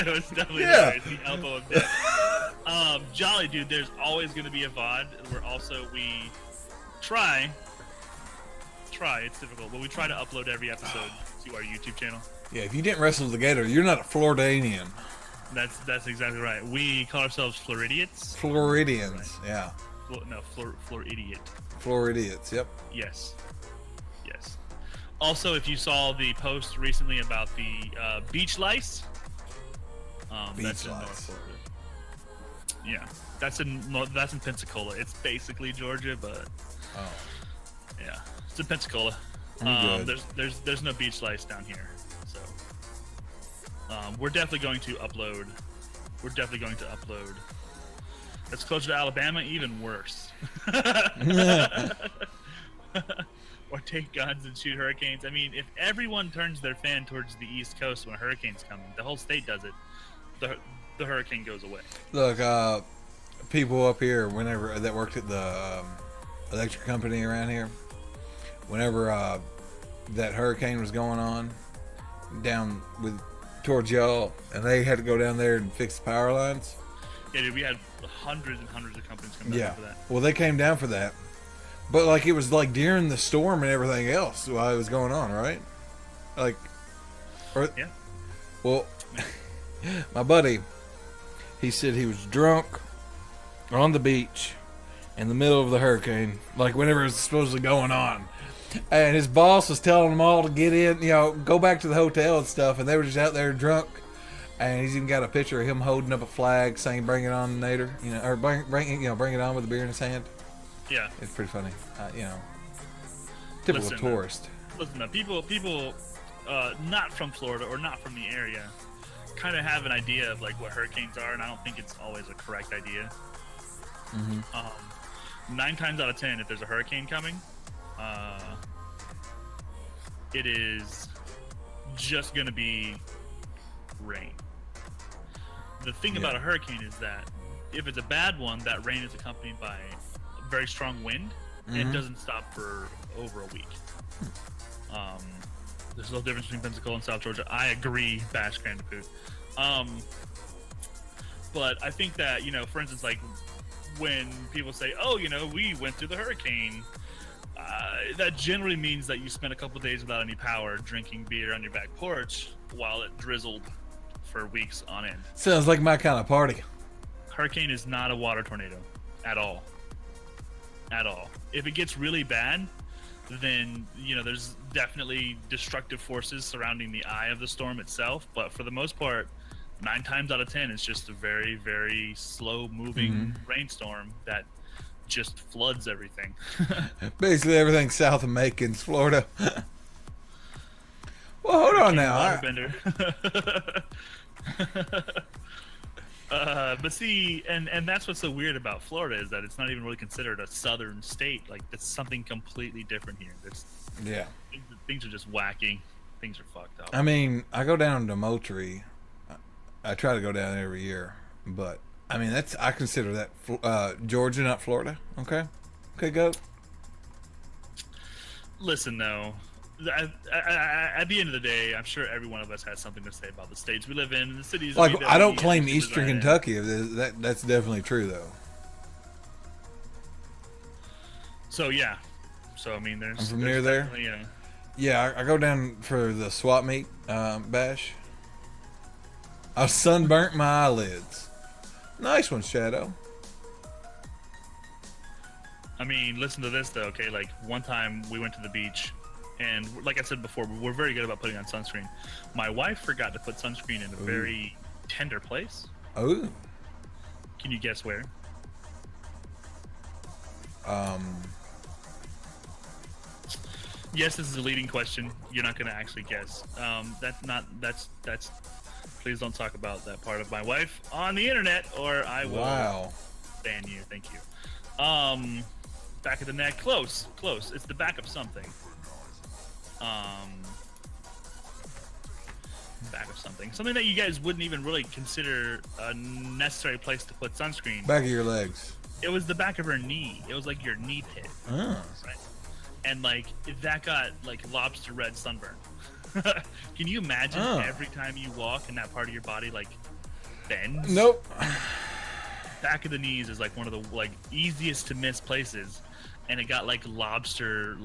Speaker 5: was definitely hilarious. The elbow of death. Jolly, dude, there's always going to be a VOD where we try, it's difficult, but we try to upload every episode to our YouTube channel.
Speaker 4: Yeah, if you didn't wrestle the gator, you're not a Floridian.
Speaker 5: That's exactly right. We call ourselves Floridians.
Speaker 4: Floridians, yeah.
Speaker 5: Floridiot.
Speaker 4: Floridians, yep.
Speaker 5: Yes. Also, if you saw the post recently about the beach lice, that's in North Florida. Yeah, that's in Pensacola. It's basically Georgia, but yeah, it's in Pensacola. There's no beach lice down here, so we're definitely going to upload. That's closer to Alabama, even worse. Or take guns and shoot hurricanes. I mean, if everyone turns their fan towards the East Coast when a hurricane's coming, the whole state does it. The hurricane goes away.
Speaker 4: Look, people up here, whenever that worked at the electric company around here, whenever that hurricane was going on down towards y'all, and they had to go down there and fix the power lines.
Speaker 5: Yeah, dude, we had hundreds and hundreds of companies come down for that.
Speaker 4: Well, they came down for that, but like it was like during the storm and everything else while it was going on, right? Like,
Speaker 5: yeah.
Speaker 4: Well, my buddy, he said he was drunk on the beach in the middle of the hurricane, like whenever it was supposedly going on. And his boss was telling them all to get in, you know, go back to the hotel and stuff. And they were just out there drunk. And he's even got a picture of him holding up a flag saying, "Bring it on, Nader," you know, or bring it on with a beer in his hand.
Speaker 5: Yeah.
Speaker 4: It's pretty funny, you know. Typical tourist.
Speaker 5: Listen, people not from Florida or not from the area kind of have an idea of like what hurricanes are, and I don't think it's always a correct idea. 9 times out of 10, if there's a hurricane coming, it is just going to be rain. The thing about a hurricane is that if it's a bad one, that rain is accompanied by a very strong wind, and it doesn't stop for over a week. There's no difference between Pensacola and South Georgia. I agree, Bash Candipoot. But I think that, you know, for instance, like when people say, "Oh, you know, we went through the hurricane," that generally means that you spent a couple days without any power, drinking beer on your back porch while it drizzled for weeks on end.
Speaker 4: Sounds like my kind of party.
Speaker 5: Hurricane is not a water tornado at all. at all. If it gets really bad, then there's definitely destructive forces surrounding the eye of the storm itself. But for the most part, 9 times out of 10, it's just a very, very slow-moving rainstorm that just floods everything.
Speaker 4: Basically, everything south of Macon's, Florida. Well, hold on now.
Speaker 5: Waterbender. But see, and that's what's so weird about Florida is that it's not even really considered a southern state. Like, it's something completely different here.
Speaker 4: Yeah.
Speaker 5: Things are just wacky. Things are fucked up.
Speaker 4: I mean, I go down to Moultrie. I try to go down every year, but I mean I consider that Georgia, not Florida. Okay, go.
Speaker 5: Listen, though, at the end of the day, I'm sure every one of us has something to say about the states we live in, the cities.
Speaker 4: Like, I don't claim
Speaker 5: the
Speaker 4: Eastern Kentucky. That's definitely true, though.
Speaker 5: So yeah, I mean,
Speaker 4: I'm from near there. Yeah, I go down for the swap meet bash. I sunburnt my eyelids. Nice one, Shadow.
Speaker 5: I mean, listen to this though. Okay, like one time we went to the beach. And like I said before, we're very good about putting on sunscreen. My wife forgot to put sunscreen in a very tender place.
Speaker 4: Oh.
Speaker 5: Can you guess where? Yes, this is a leading question. You're not going to actually guess. That's. Please don't talk about that part of my wife on the internet, or I will ban you. Thank you. Back of the neck. Close. It's the back of something. Back of something that you guys wouldn't even really consider a necessary place to put sunscreen.
Speaker 4: Back of your legs.
Speaker 5: It was the back of her knee. It was like your knee pit.
Speaker 4: Oh.
Speaker 5: Right? And like that got like lobster red sunburn. Can you imagine every time you walk and that part of your body like bends?
Speaker 4: Nope.
Speaker 5: Back of the knees is like one of the like easiest to miss places. And it got like lobster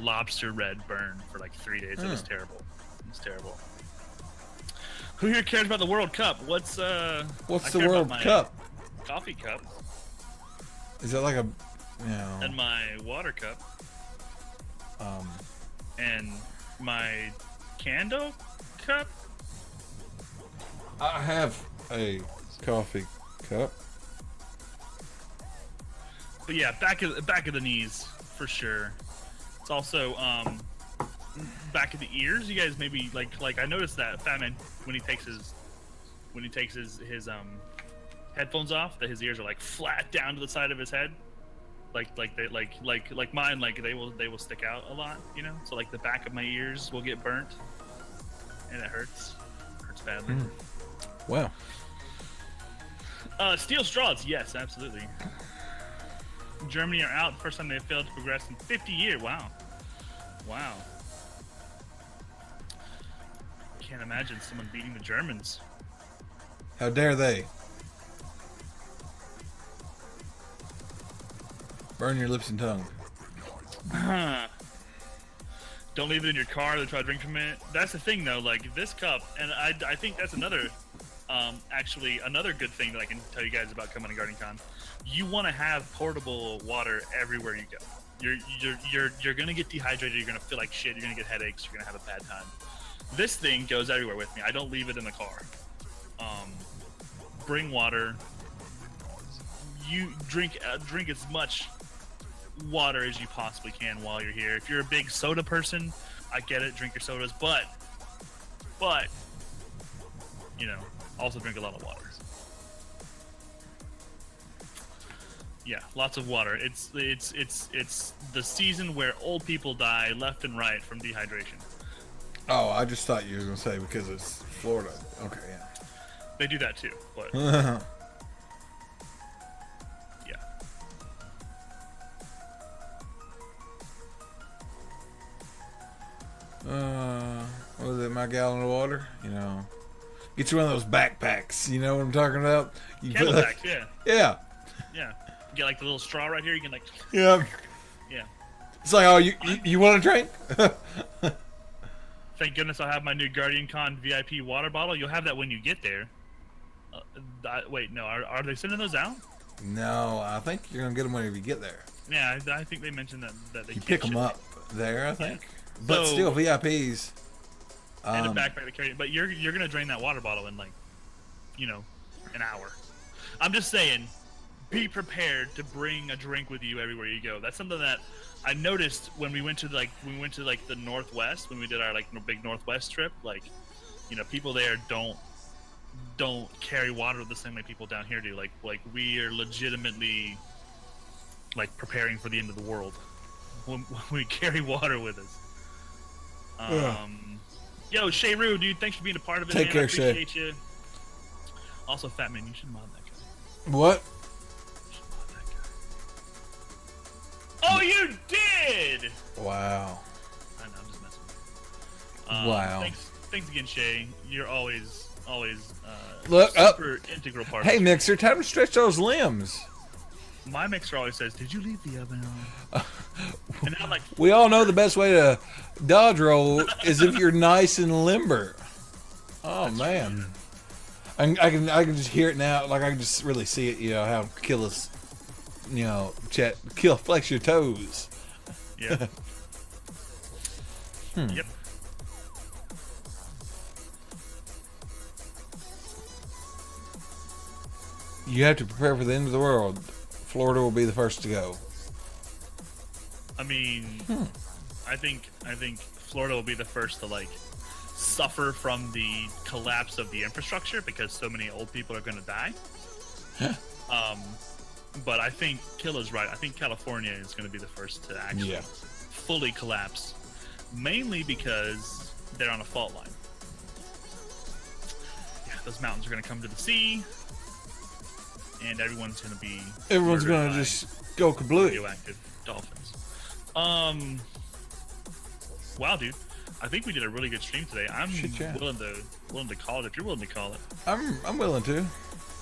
Speaker 5: red burn for like 3 days. It was terrible. Who here cares about the World Cup? What's the
Speaker 4: World Cup?
Speaker 5: Coffee cup.
Speaker 4: Is that like a,
Speaker 5: And my water cup. And my Kando cup.
Speaker 4: I have a coffee cup.
Speaker 5: But yeah, back of the knees for sure. It's also back of the ears. You guys maybe like I noticed that Fat Man when he takes his headphones off, that his ears are like flat down to the side of his head. Like mine, like they will stick out a lot, So like the back of my ears will get burnt, and it hurts badly.
Speaker 4: Wow.
Speaker 5: Steel straws, yes, absolutely. Germany are out. First time they failed to progress in 50 years. Wow. Can't imagine someone beating the Germans.
Speaker 4: How dare they? Burn your lips and tongue.
Speaker 5: Don't leave it in your car to try to drink from it. That's the thing, though. Like this cup, and I think that's another, actually another good thing that I can tell you guys about coming to Garden Con. You want to have portable water everywhere you go. You're gonna get dehydrated. You're gonna feel like shit. You're gonna get headaches. You're gonna have a bad time. This thing goes everywhere with me. I don't leave it in the car. Bring water. You drink as much water as you possibly can while you're here. If you're a big soda person, I get it. Drink your sodas, but also drink a lot of water. Yeah, lots of water. It's the season where old people die left and right from dehydration.
Speaker 4: Oh, I just thought you were gonna say because it's Florida. Okay, yeah.
Speaker 5: They do that too, but yeah.
Speaker 4: What was it? My gallon of water. Get you one of those backpacks. You know what I'm talking about?
Speaker 5: Camelbacks, yeah.
Speaker 4: Yeah.
Speaker 5: Yeah. You get like the little straw right here. You can like.
Speaker 4: Yeah.
Speaker 5: Yeah.
Speaker 4: It's like, oh, you want a drink?
Speaker 5: Thank goodness I have my new Guardian Con VIP water bottle. You'll have that when you get there. Wait, no. Are they sending those out?
Speaker 4: No, I think you're gonna get them whenever you get there.
Speaker 5: Yeah, I think they mentioned that they
Speaker 4: You
Speaker 5: can't
Speaker 4: pick them
Speaker 5: ship
Speaker 4: up there, I think. But
Speaker 5: So-
Speaker 4: still, VIPs.
Speaker 5: and a backpack to carry. But you're gonna drain that water bottle in like, an hour. I'm just saying, be prepared to bring a drink with you everywhere you go. That's something that I noticed when we went to the Northwest, when we did our big Northwest trip. Like, people there don't carry water the same way people down here do. Like we are legitimately like preparing for the end of the world when we carry water with us. Yo, Shay Rue, dude, thanks for being a part of it.
Speaker 4: Take
Speaker 5: man.
Speaker 4: care,
Speaker 5: I appreciate
Speaker 4: Shay.
Speaker 5: you. Also, Fat Man, you should mod that guy.
Speaker 4: What?
Speaker 5: You should mod that guy. Oh, you did!
Speaker 4: Wow.
Speaker 5: I know, I'm just messing with you.
Speaker 4: Wow.
Speaker 5: Thanks again, Shay. You're always
Speaker 4: Look up.
Speaker 5: super integral part.
Speaker 4: Hey,
Speaker 5: of
Speaker 4: Mixer, time to stretch those limbs.
Speaker 5: My mixer always says, "Did you leave the oven on?" And then I'm like,
Speaker 4: We all know the best way to dodge roll is if you're nice and limber. Oh man, I can just hear it now. Like I can just really see it. How kill us. Chat kill flex your toes.
Speaker 5: yeah. Yep.
Speaker 4: You have to prepare for the end of the world. Florida will be the first to go.
Speaker 5: I mean, I think Florida will be the first to suffer from the collapse of the infrastructure because so many old people are going to die. But I think Killa's right. I think California is going to be the first to actually fully collapse, mainly because they're on a fault line. Yeah, those mountains are going to come to the sea, and everyone's going to be
Speaker 4: Everyone's
Speaker 5: murdered
Speaker 4: gonna
Speaker 5: by
Speaker 4: just go kablooey.
Speaker 5: radioactive dolphins. Wow, dude. I think we did a really good stream today. I'm
Speaker 4: Shit, yeah.
Speaker 5: willing to call it if you're willing to call it.
Speaker 4: I'm willing to.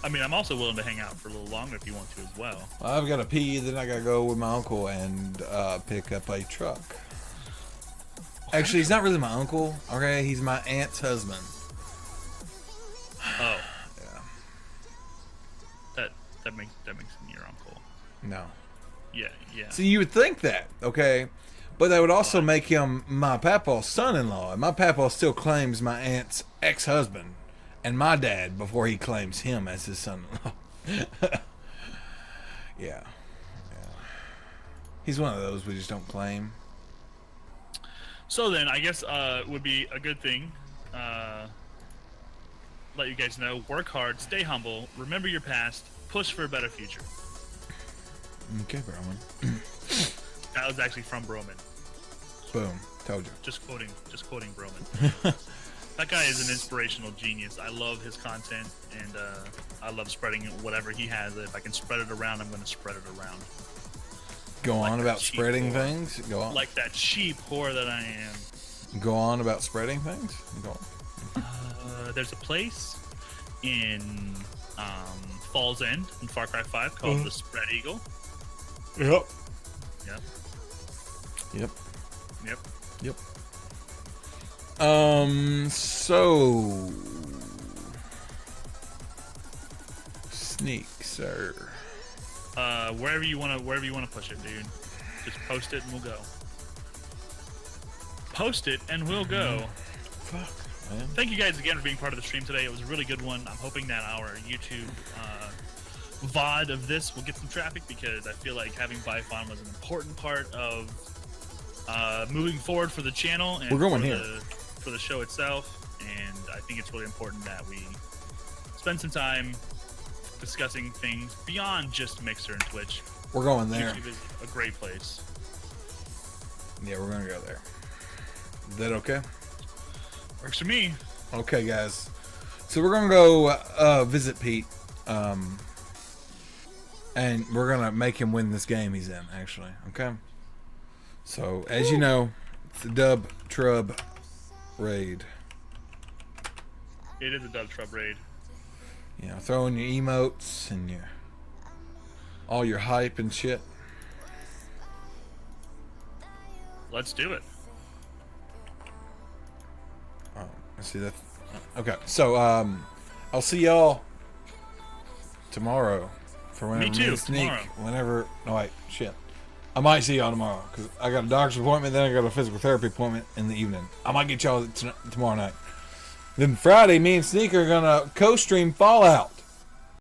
Speaker 5: I mean, I'm also willing to hang out for a little longer if you want to as well.
Speaker 4: I've got to pee, then I gotta go with my uncle and pick up a truck. Actually, he's not really my uncle. Okay, he's my aunt's husband.
Speaker 5: Oh,
Speaker 4: Yeah.
Speaker 5: that makes him your uncle.
Speaker 4: No.
Speaker 5: Yeah.
Speaker 4: See, you would think that, okay? But that would also make him my papa's son-in-law. And my papa still claims my aunt's ex-husband and my dad before he claims him as his son-in-law. Yeah. He's one of those we just don't claim.
Speaker 5: So then, I guess would be a good thing. Let you guys know: work hard, stay humble, remember your past, push for a better future.
Speaker 4: Okay, Broman.
Speaker 5: That was actually from Broman.
Speaker 4: Boom. Told you.
Speaker 5: Just quoting Broman. That guy is an inspirational genius. I love his content, and I love spreading whatever he has. If I can spread it around, I'm going to spread it around.
Speaker 4: Go
Speaker 5: Like
Speaker 4: on
Speaker 5: that
Speaker 4: about
Speaker 5: cheap
Speaker 4: spreading
Speaker 5: whore.
Speaker 4: things. Go on.
Speaker 5: Like that cheap whore that I am.
Speaker 4: Go on about spreading things. Go on.
Speaker 5: There's a place in Falls End in Far Cry 5 called the Spread Eagle.
Speaker 4: Yep.
Speaker 5: Yep.
Speaker 4: Yep.
Speaker 5: Yep.
Speaker 4: Yep. So sneak, sir.
Speaker 5: Wherever you wanna push it, dude. Just post it and we'll go. Post it and we'll go.
Speaker 4: Fuck, man.
Speaker 5: Thank you guys again for being part of the stream today. It was a really good one. I'm hoping that our YouTube VOD of this will get some traffic because I feel like having Byf on was an important part of moving forward for the channel and
Speaker 4: We're going
Speaker 5: for
Speaker 4: here.
Speaker 5: for the show itself. And I think it's really important that we spend some time discussing things beyond just Mixer and Twitch.
Speaker 4: We're going there.
Speaker 5: YouTube is a great place.
Speaker 4: Yeah, we're gonna go there. Is that okay?
Speaker 5: Works for me.
Speaker 4: Okay, guys. So we're gonna go visit Pete, and we're gonna make him win this game he's in. Actually, okay. So as you know, it's the Dub Trub raid.
Speaker 5: It is a Dub Trub raid.
Speaker 4: You know, throw in your emotes and all your hype and shit.
Speaker 5: Let's do it.
Speaker 4: Oh, I see that. Okay, so I'll see y'all tomorrow for whenever
Speaker 5: Me too,
Speaker 4: and Sneak,
Speaker 5: tomorrow.
Speaker 4: whenever. No, wait, shit. I might see y'all tomorrow because I got a doctor's appointment, then I got a physical therapy appointment in the evening. I might get y'all tomorrow night. Then Friday, me and Sneak are gonna co-stream Fallout.